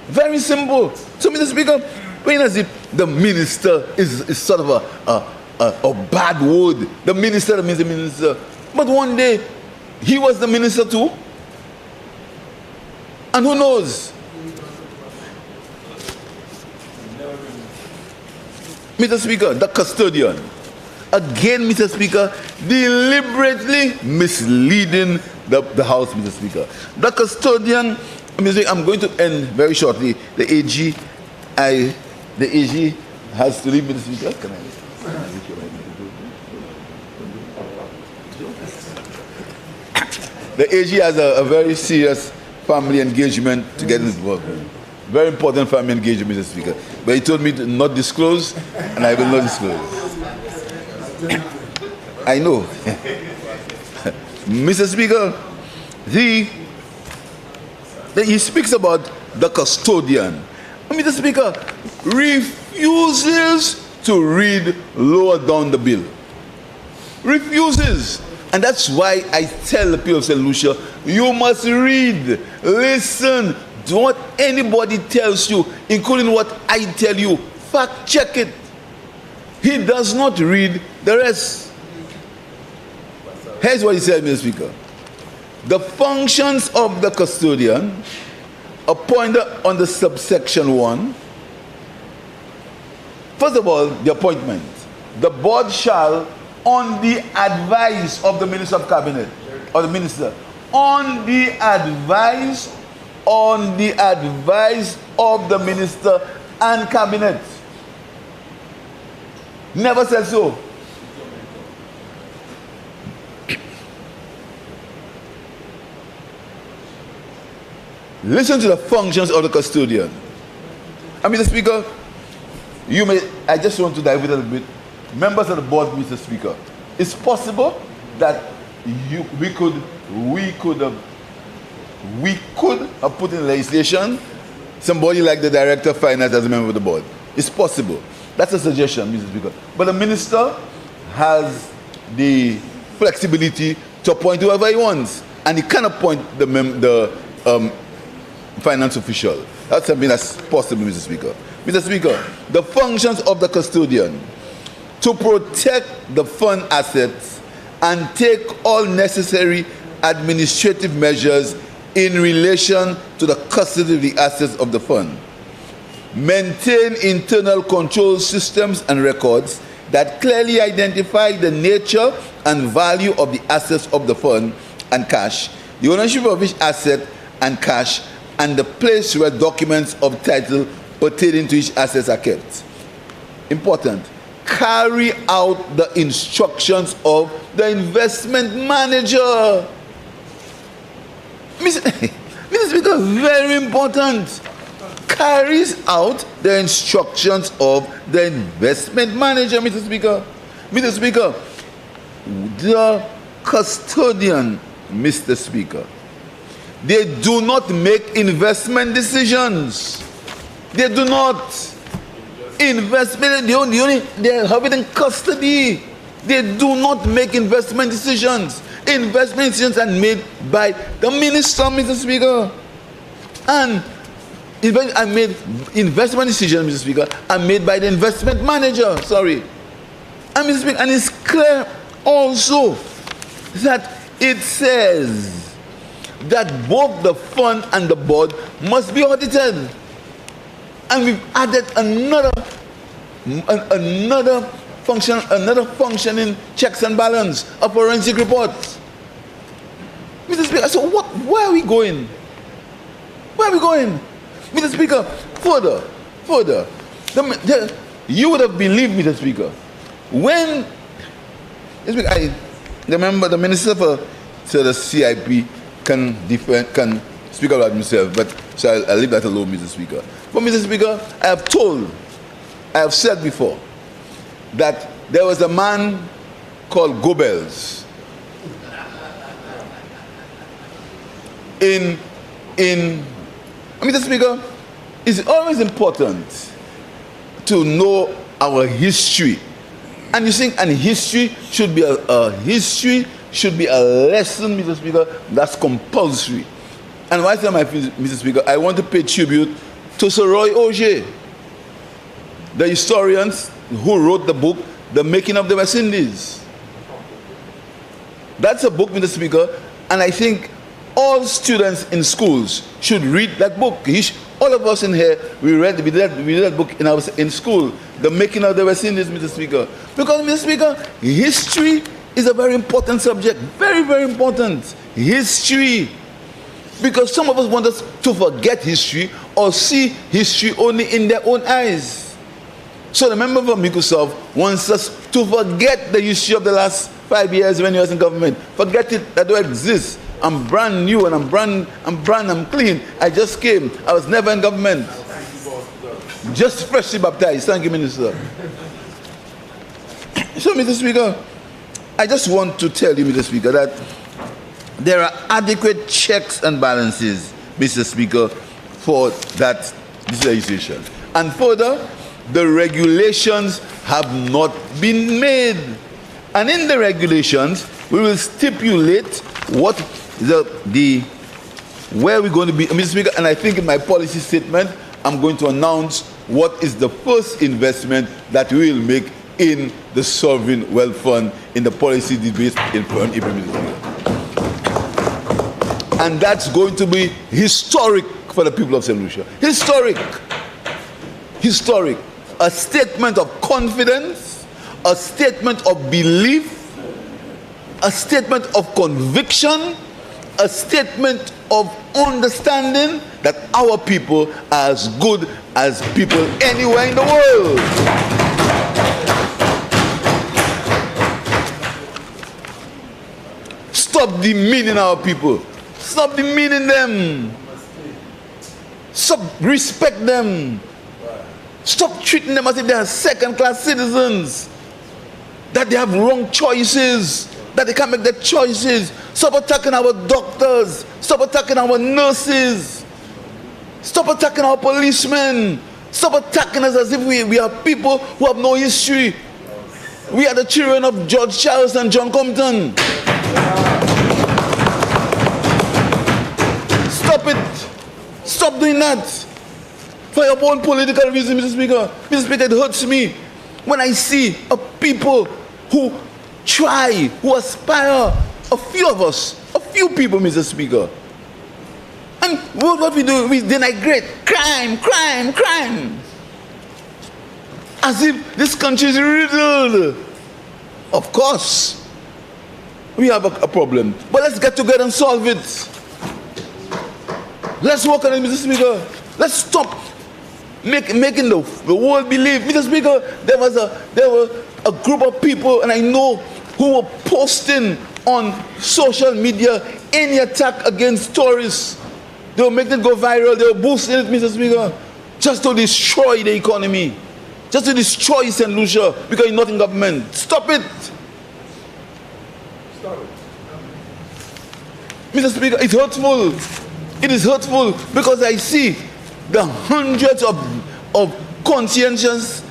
Very simple. So, Mr. Speaker, when as if the minister is sort of a bad word, the minister means the minister. But one day, he was the minister too. And who knows? Mr. Speaker, the custodian, again, Mr. Speaker, deliberately misleading the House, Mr. Speaker. The custodian, Mr. Speaker, I'm going to end very shortly. The AG has to leave, Mr. Speaker. Can I? The AG has a very serious family engagement to get involved in. Very important family engagement, Mr. Speaker. But he told me to not disclose, and I will not disclose. I know. Mr. Speaker, he speaks about the custodian. Mr. Speaker, refuses to read lower down the bill. Refuses. And that's why I tell the people of St. Lucia, you must read, listen. What anybody tells you, including what I tell you, fact check it. He does not read the rest. Here's what he said, Mr. Speaker. The functions of the custodian appointed under subsection 1. First of all, the appointment. The board shall, on the advice of the Minister of Cabinet, or the Minister, on the advice of the Minister and Cabinet. Never said so. Listen to the functions of the custodian. Mr. Speaker, I just want to dive a little bit. Members of the board, Mr. Speaker, it's possible that we could have put in legislation somebody like the Director of Finance as a member of the board. It's possible. That's a suggestion, Mr. Speaker. But the minister has the flexibility to appoint whoever he wants, and he can appoint the finance official. That's something that's possible, Mr. Speaker. Mr. Speaker, the functions of the custodian to protect the fund assets and take all necessary administrative measures in relation to the custody of the assets of the fund. Maintain internal control systems and records that clearly identify the nature and value of the assets of the fund and cash, the ownership of each asset and cash, and the place where documents of title pertaining to each asset are kept. Important. Carry out the instructions of the investment manager. Mr. Speaker, very important. Carries out the instructions of the investment manager, Mr. Speaker. Mr. Speaker, the custodian, Mr. Speaker, they do not make investment decisions. They do not. Investment, they have it in custody. They do not make investment decisions. Investment decisions are made by the minister, Mr. Speaker. And investment decisions, Mr. Speaker, are made by the investment manager. Sorry. And Mr. Speaker, and it's clear also that it says that both the fund and the board must be audited. And we've added another functioning checks and balance, a forensic report. Mr. Speaker, so where are we going? Where are we going? Mr. Speaker, further, you would have believed, Mr. Speaker, when I remember the Minister for the CIP can speak about himself, but so I'll leave that alone, Mr. Speaker. But Mr. Speaker, I have said before that there was a man called Goebbels Mr. Speaker, it's always important to know our history. And you think, and history should be a lesson, Mr. Speaker, that's compulsory. And why, Mr. Speaker, I want to pay tribute to Sir Roy Auger, the historians who wrote the book, The Making of the West Indies. That's a book, Mr. Speaker, and I think all students in schools should read that book. All of us in here, we read that book in school, The Making of the West Indies, Mr. Speaker. Because, Mr. Speaker, history is a very important subject. Very, very important. History. Because some of us want us to forget history or see history only in their own eyes. So the member from Microsoft wants us to forget the history of the last 5 years when he was in government. Forget it, that don't exist. I'm brand new and I'm clean. I just came. I was never in government. Just freshly baptized. Thank you, Minister. So, Mr. Speaker, I just want to tell you, Mr. Speaker, that there are adequate checks and balances, Mr. Speaker, for that legislation. And further, the regulations have not been made. And in the regulations, we will stipulate what where we're going to be, Mr. Speaker, and I think in my policy statement, I'm going to announce what is the first investment that we will make in the sovereign wealth fund in the policy debate in April, Mr. Speaker. And that's going to be historic for the people of St. Lucia. Historic. Historic. A statement of confidence, a statement of belief, a statement of conviction, a statement of understanding that our people are as good as people anywhere in the world. Stop demeaning our people. Stop demeaning them. Stop respect them. Stop treating them as if they are second-class citizens. That they have wrong choices. That they can't make their choices. Stop attacking our doctors. Stop attacking our nurses. Stop attacking our policemen. Stop attacking us as if we are people who have no history. We are the children of George Charles and John Compton. Stop it. Stop doing that. For your own political reasons, Mr. Speaker. Mr. Speaker, it hurts me. when I see a people who try, who aspire, a few of us, a few people, Mr. Speaker. And what we do, we denigrate crime, crime, crime. As if this country is riddled. Of course, we have a problem. But let's get together and solve it. Let's work on it, Mr. Speaker. Let's stop making the world believe. Mr. Speaker, there was a group of people, and I know, who were posting on social media any attack against tourists. They were making it go viral. They were boosting it, Mr. Speaker, just to destroy the economy, just to destroy St. Lucia because you're not in government. Stop it. Stop it. Mr. Speaker, it's hurtful. It is hurtful because I see the hundreds of conscientious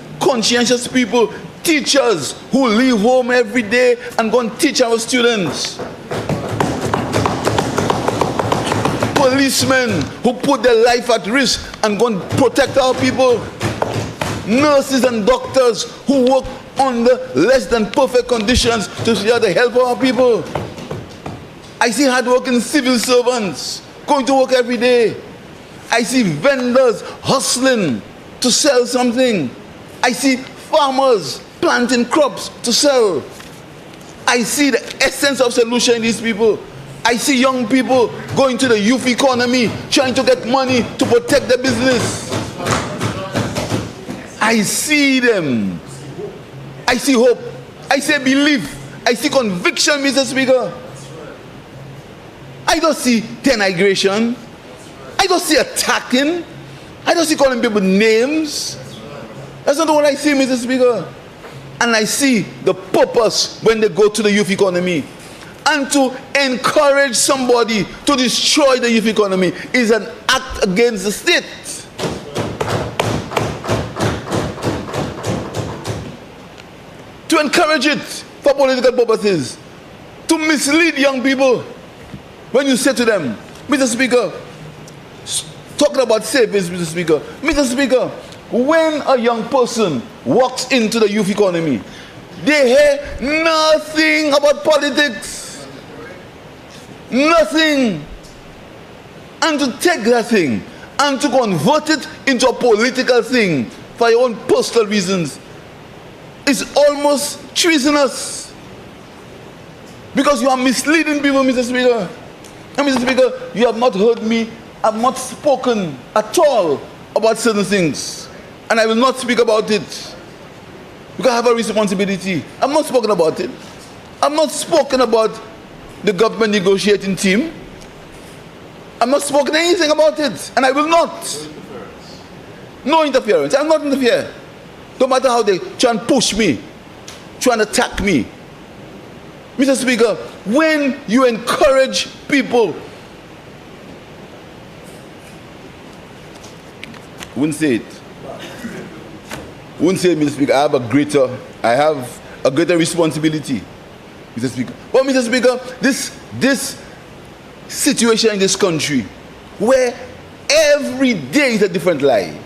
people, teachers who leave home every day and go and teach our students. Policemen who put their life at risk and go and protect our people. Nurses and doctors who work under less than perfect conditions to secure the health of our people. I see hardworking civil servants going to work every day. I see vendors hustling to sell something. I see farmers planting crops to sell. I see the essence of solution in these people. I see young people going to the youth economy, trying to get money to protect their business. I see them. I see hope. I see belief. I see conviction, Mr. Speaker. I don't see denigration. I don't see attacking. I don't see calling people names. That's not what I see, Mr. Speaker. And I see the purpose when they go to the youth economy. And to encourage somebody to destroy the youth economy is an act against the state. To encourage it for political purposes. To mislead young people. When you say to them, Mr. Speaker, talking about savings, Mr. Speaker. Mr. Speaker, when a young person walks into the youth economy, they hear nothing about politics. Nothing. And to take that thing and to convert it into a political thing for your own personal reasons is almost treasonous. Because you are misleading people, Mr. Speaker. And Mr. Speaker, you have not heard me. I have not spoken at all about certain things. And I will not speak about it. Because I have a responsibility. I have not spoken about it. I have not spoken about the government negotiating team. I have not spoken anything about it. And I will not. No interference. I will not interfere. No matter how they try and push me, try and attack me. Mr. Speaker, when you encourage people, wouldn't say it. Wouldn't say it, Mr. Speaker. I have a greater responsibility, Mr. Speaker. But Mr. Speaker, this situation in this country where every day is a different lie.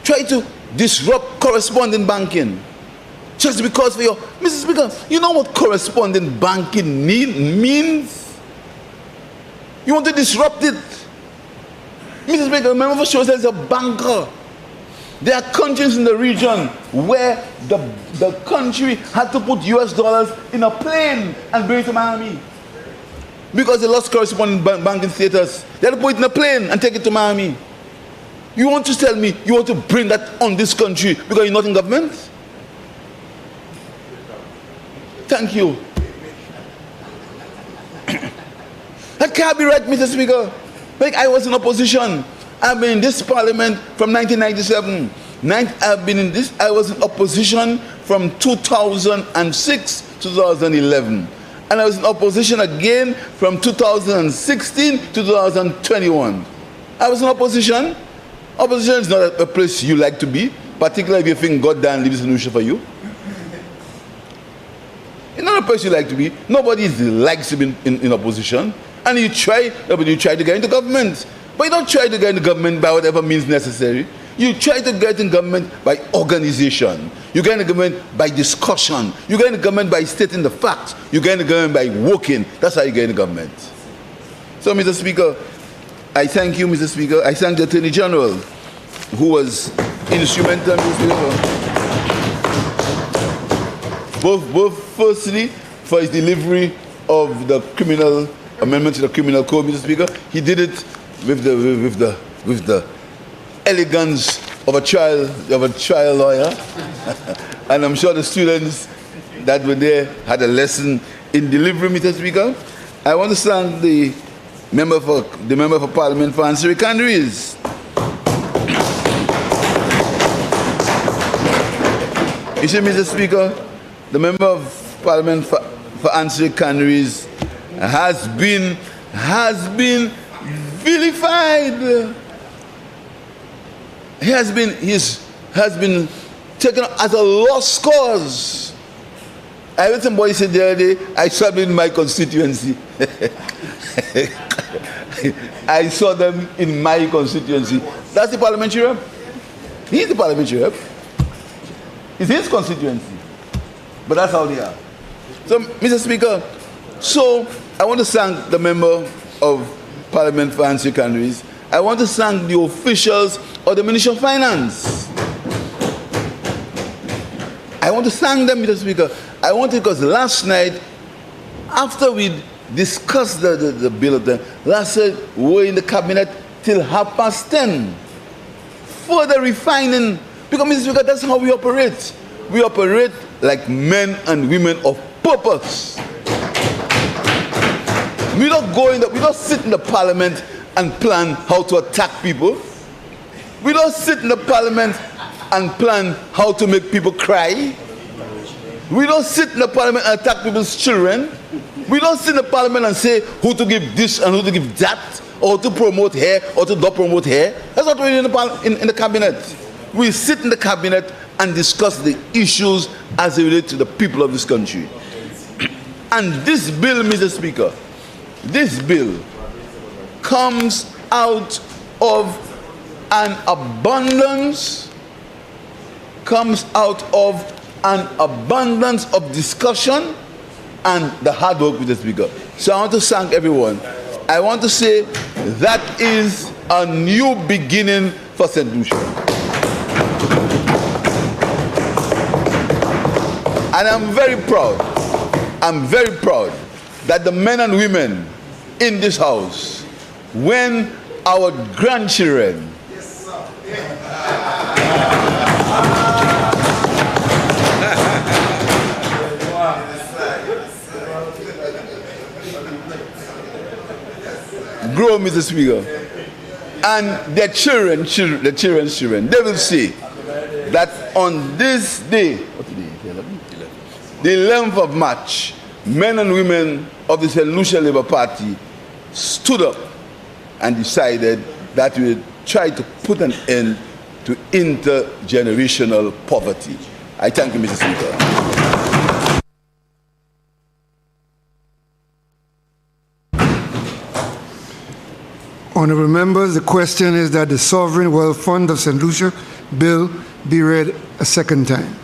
Try to disrupt correspondent banking. Just because for your... Mr. Speaker, you know what correspondent banking means? You want to disrupt it. Mr. Speaker, remember for sure there's a banker. There are countries in the region where the country had to put US dollars in a plane and bring it to Miami. Because they lost correspondent banking status. They had to put it in a plane and take it to Miami. You want to tell me you want to bring that on this country because you're not in government? Thank you. That can't be right, Mr. Speaker. Like I was in opposition. I've been in this parliament from 1997. I was in opposition from 2006 to 2011. And I was in opposition again from 2016 to 2021. I was in opposition. Opposition is not a place you like to be, particularly if you think God damn leaves a Lucia for you. It's not a place you like to be. Nobody likes to be in opposition. And you try to get into government. But you don't try to get into government by whatever means necessary. You try to get in government by organization. You get in government by discussion. You get in government by stating the facts. You get in government by working. That's how you get in government. So, Mr. Speaker, I thank you, Mr. Speaker. I thank the Attorney General, who was instrumental, Mr. Speaker. Both firstly, for his delivery of the criminal amendment to the criminal code, Mr. Speaker. He did it with the elegance of a trial lawyer. And I'm sure the students that were there had a lesson in delivery, Mr. Speaker. I want to thank the member for Parliament for answering queries. You see, Mr. Speaker, the member of Parliament for answering queries has been vilified. He has been taken as a lost cause. I heard somebody say the other day, I saw them in my constituency. I saw them in my constituency. That's the parliamentary rep. He's the parliamentary rep. It's his constituency. But that's how they are. So, Mr. Speaker, so I want to thank the member of Parliament for answering queries. I want to thank the officials of the Ministry of Finance. I want to thank them, Mr. Speaker. I want to, because last night, after we discussed the bill of the last night, we were in the cabinet till 10:30. Further refining, because, Mr. Speaker, that's how we operate. We operate like men and women of purpose. We don't sit in the parliament and plan how to attack people. We don't sit in the parliament and plan how to make people cry. We don't sit in the parliament and attack people's children. We don't sit in the parliament and say who to give this and who to give that, or to promote here or to not promote here. That's what we do in the cabinet. We sit in the cabinet and discuss the issues as they relate to the people of this country. And this bill, Mr. Speaker, this bill comes out of an abundance of discussion and the hard work with the Speaker. So I want to thank everyone. I want to say that is a new beginning for St. Lucia. And I'm very proud that the men and women in this house, when our grandchildren grow, Mr. Speaker, and their children's children, they will see that on this day, the 11th of March, men and women of the St. Lucia Labour Party stood up and decided that we would try to put an end to intergenerational poverty. I thank you, Mr. Speaker. Honourable members, the question is that the Sovereign Wealth Fund of St. Lucia bill be read a second time.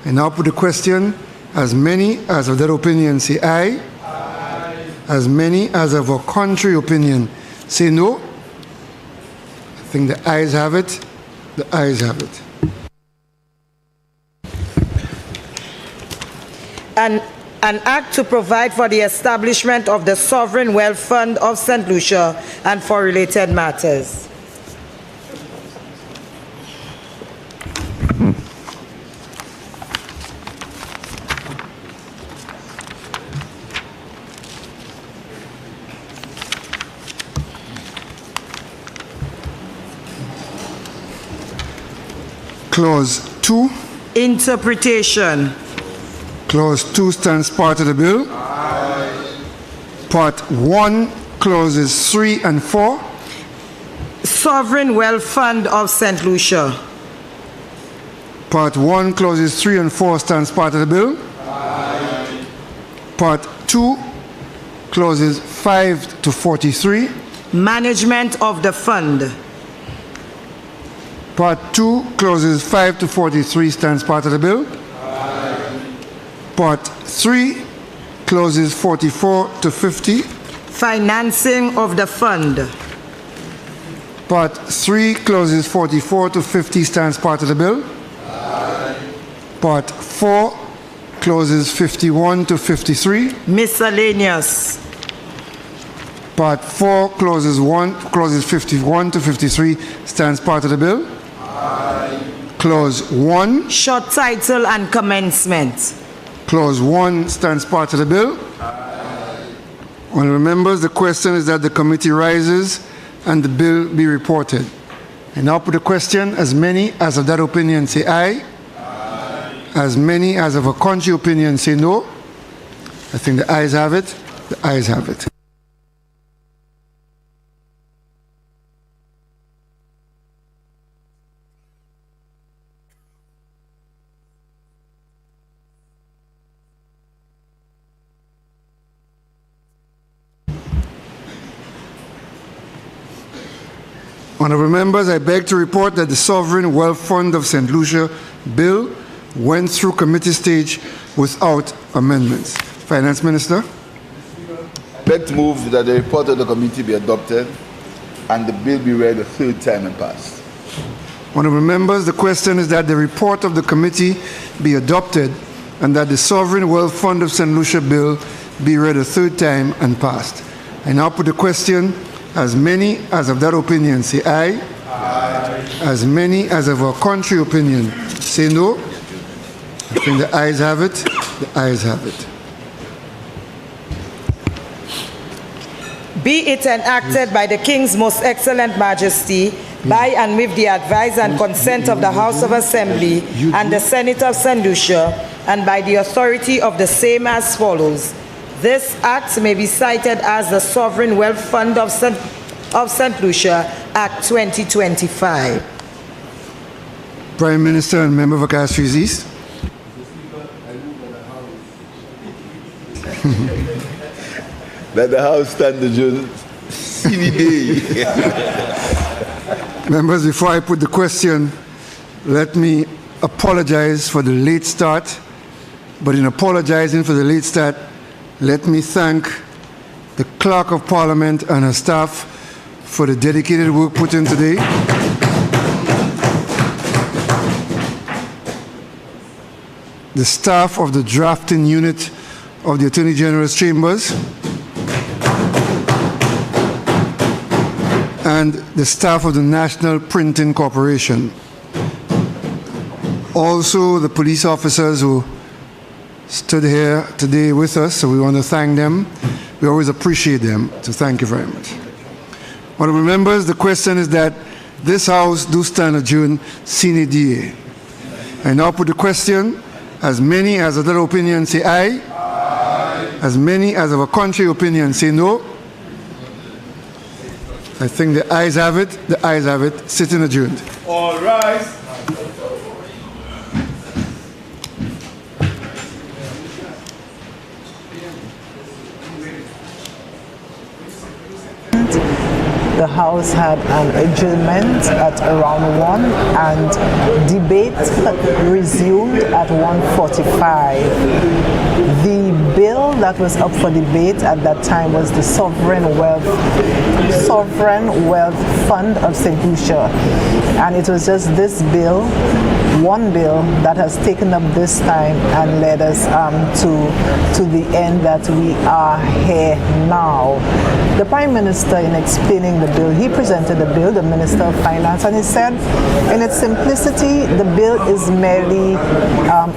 I now put the question. As many as of that opinion say aye. Aye. As many as of a contrary opinion say no. I think the ayes have it. The ayes have it. An act to provide for the establishment of the Sovereign Wealth Fund of St. Lucia and for related matters. Clause 2. Interpretation. Clause 2 stands part of the bill. Aye. Part 1, clauses 3 and 4. Sovereign Wealth Fund of St. Lucia. Part 1, clauses 3 and 4 stands part of the bill. Aye. Part 2, clauses 5 to 43. Management of the fund. Part 2, clauses 5 to 43, stands part of the bill. Part 3, clauses 44 to 50. Financing of the fund. Part 3, clauses 44 to 50, stands part of the bill. Part 4, clauses 51 to 53. Miscellaneous. Part 4, clauses 51 to 53, stands part of the bill. Clause 1. Short title and commencement. Clause 1 stands part of the bill. Honourable members, the question is that the committee rises and the bill be reported. I now put the question. As many as of that opinion say aye. As many as of a contrary opinion say no. I think the ayes have it. The ayes have it. Honourable members, I beg to report that the Sovereign Wealth Fund of St. Lucia bill went through committee stage without amendments. Finance Minister. I beg to move that the report of the committee be adopted and the bill be read a third time and passed. Honourable members, the question is that the report of the committee be adopted and that the Sovereign Wealth Fund of St. Lucia bill be read a third time and passed. I now put the question. As many as of that opinion say aye. As many as of a contrary opinion say no. I think the ayes have it. The ayes have it. Be it enacted by the King's Most Excellent Majesty, by and with the advice and consent of the House of Assembly and the Senate of St. Lucia, and by the authority of the same as follows. This act may be cited as the Sovereign Wealth Fund of St. Lucia Act 2025. Prime Minister and Member for Castries East. That the House stand adjourned. Members, before I put the question, let me apologize for the late start. But in apologizing for the late start, let me thank the Clerk of Parliament and her staff for the dedicated work put in today. The staff of the drafting unit of the Attorney General's chambers, and the staff of the National Printing Corporation. Also, the police officers who stood here today with us, so we want to thank them. We always appreciate them, so thank you very much. Honourable members, the question is that this House do stand adjourned sine die. I now put the question. As many as of that opinion say aye. As many as of a contrary opinion say no. I think the ayes have it. The ayes have it. Sitting adjourned. All rise. The House had an adjournment at around 1 and debate resumed at 1:45. The bill that was up for debate at that time was the Sovereign Wealth Fund of St. Lucia, and it was just this bill, one bill, that has taken up this time and led us to the end that we are here now. The Prime Minister, in explaining the bill, he presented the bill, the Minister of Finance, and he said, in its simplicity, the bill is merely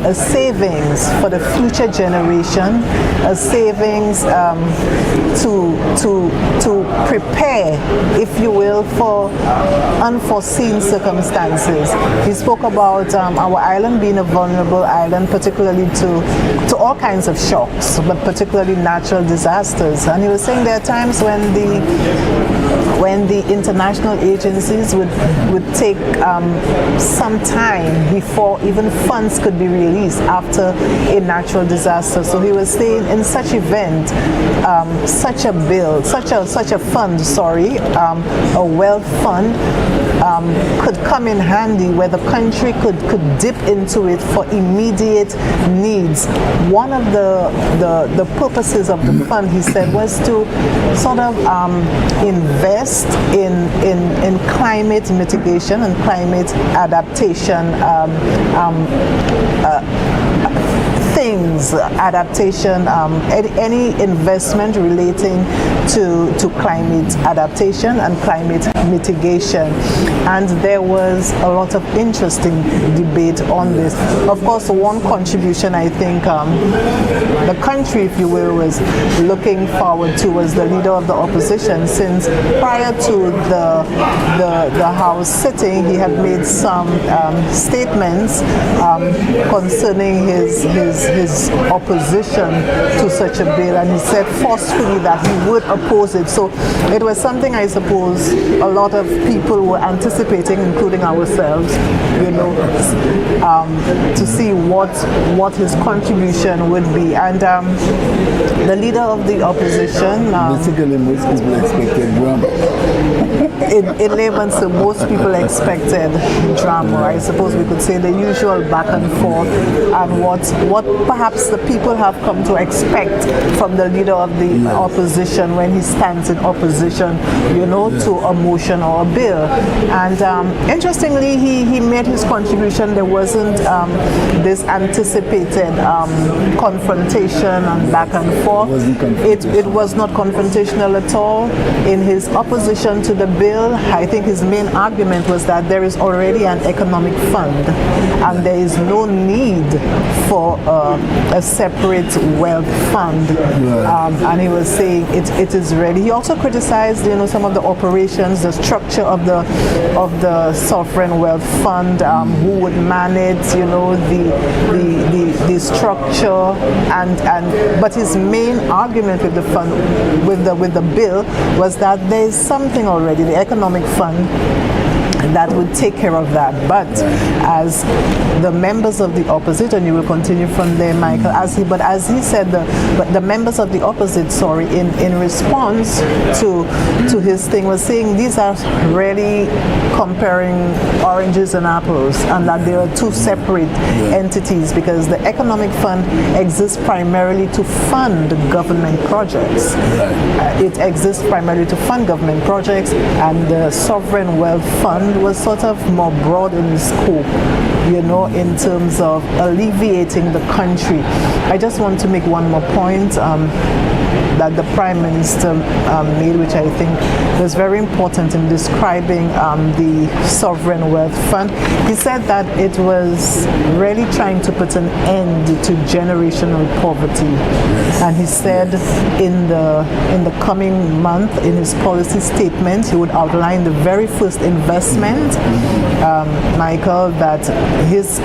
a savings for the future generation, a savings to prepare, if you will, for unforeseen circumstances. He spoke about about our island being a vulnerable island, particularly to all kinds of shocks, but particularly natural disasters. And he was saying there are times when the international agencies would take some time before even funds could be released after a natural disaster. So he was saying in such event, such a bill, such a fund, a wealth fund could come in handy where the country could dip into it for immediate needs. One of the purposes of the fund, he said, was to sort of invest in climate mitigation and climate adaptation adaptation, any investment relating to climate adaptation and climate mitigation. And there was a lot of interesting debate on this. Of course, one contribution I think the country, if you will, was looking forward to was the leader of the opposition, since prior to the House sitting, he had made some statements concerning his opposition to such a bill, and he said forcefully that he would oppose it. So it was something I suppose a lot of people were anticipating, including ourselves, to see what his contribution would be. And the leader of the opposition, basically most people expected drama. In layman's terms, most people expected drama. I suppose we could say the usual back and forth, and what perhaps the people have come to expect from the leader of the opposition when he stands in opposition, to a motion or a bill. And interestingly, he made his contribution. There wasn't this anticipated confrontation and back and forth. It was not confrontational at all. In his opposition to the bill, I think his main argument was that there is already an economic fund and there is no need for a separate wealth fund. And he was saying it is ready. He also criticized, some of the operations, the structure of the sovereign wealth fund, who would manage, the structure, but his main argument with the fund, with the bill, was that there is something already, the economic fund, that would take care of that. But as the members of the opposition, you will continue from there, Michael, as he said, the members of the opposite, in response to his thing, was saying these are really comparing oranges and apples, and that there are two separate entities, because the economic fund exists primarily to fund government projects. It exists primarily to fund government projects, and the sovereign wealth fund was sort of more broad in scope, in terms of alleviating the country. I just want to make one more point that the Prime Minister made, which I think was very important in describing the sovereign wealth fund. He said that it was really trying to put an end to generational poverty. And he said in the coming month, in his policy statement, he would outline the very first investment, Michael, that his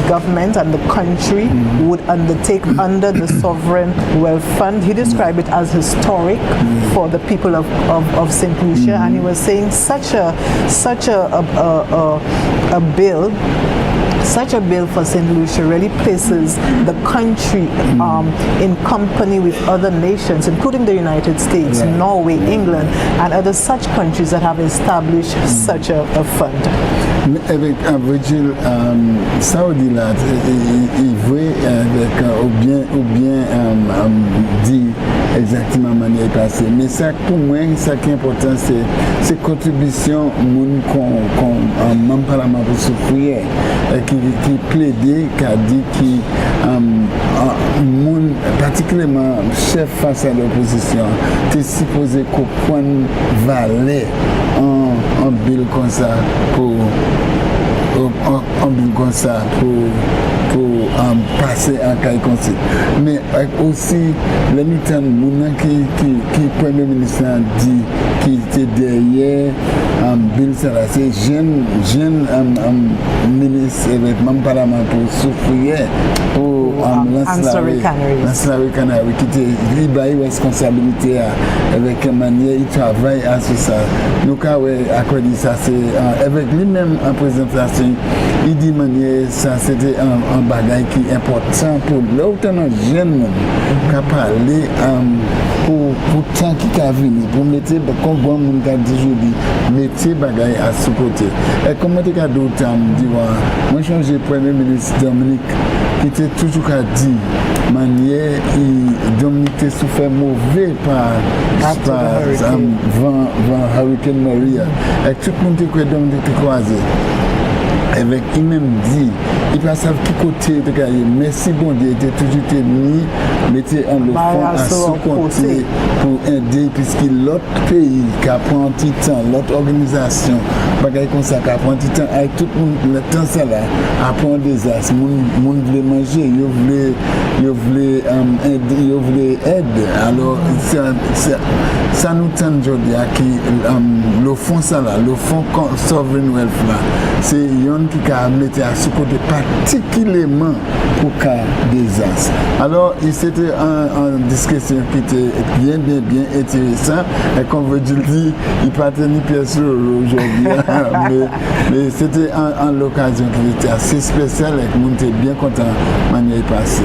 government and the country would undertake under the sovereign wealth fund. He described it as historic for the people of St. Lucia, and he was saying such a bill for St. Lucia really places the country in company with other nations, including the United States, Norway, England, and other such countries that have established such a fund. Avec Virgile, Saudi là, il veut ou bien dit exactement manière passée. Mais ça pour moi, ça qui est important, c'est contribution moun qu'on même parlement pour souffrir, qui plaidait, qui a dit qui moun particulièrement chef face à l'opposition, t'es supposé qu'on prenne valeur en bill comme ça pour pour passer en cahier conseil. Mais aussi, les gens qui Premier ministre a dit qui était derrière Bill Salah, c'est jeune ministre avec même parlement pour souffrir pour Lancelary Canary qui était libre responsabilité avec une manière il travaille à ça. Nous avons accordé ça, c'est avec lui-même en présentation, il dit manière ça c'était un bagage qui est important pour l'autre jeune qui a parlé pour temps qui a venu pour mettre comme bon monde a dit aujourd'hui mettre bagage à ce côté. Et comment tu as d'autres dire moi changé Premier ministre Dominique qui était toujours à dire manière Dominique était souffert mauvais par Hurricane Maria et tout le monde que Dominique était croisé avec lui-même dit il passe à tout côté de gagner merci bon Dieu était toujours tenu mettez en le fond à ce côté pour aider puisqu'il l'autre pays qui prend un petit temps l'autre organisation bagaille comme ça qui prend un petit temps avec tout le temps ça là après un désastre monde voulait manger il voulait aide alors ça nous tend aujourd'hui à qui le fond ça là le fond sovereign wealth là c'est yon qui a mis à ce côté particulièrement pour cas désastre. Alors, c'était une discussion qui était bien intéressant. Et comme vous dites, il pas tenu pièce aujourd'hui. mais c'était une occasion qui était assez spéciale et que nous étions bien contents de la manière passée.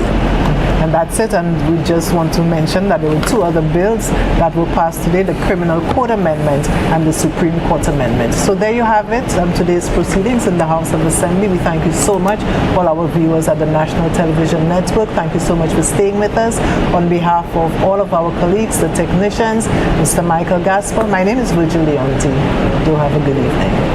And that's it, and we just want to mention that there were two other bills that were passed today, the Criminal Code Amendment and the Supreme Court Amendment. So there you have it, today's proceedings in the House of Assembly. We thank you so much, all our viewers at the National Television Network. Thank you so much for staying with us. On behalf of all of our colleagues, the technicians, Mr. Michael Gaspar, my name is Virgil Leonti. Do have a good evening.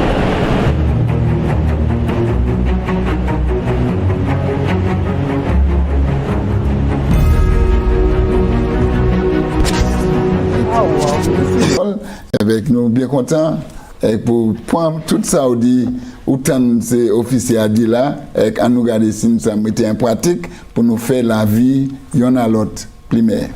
Avec nous bien contents et pour prendre tout ça autant ces officiers a dit là et à nous garder si nous sommes en pratique pour nous faire la vie y'en a l'autre primaire.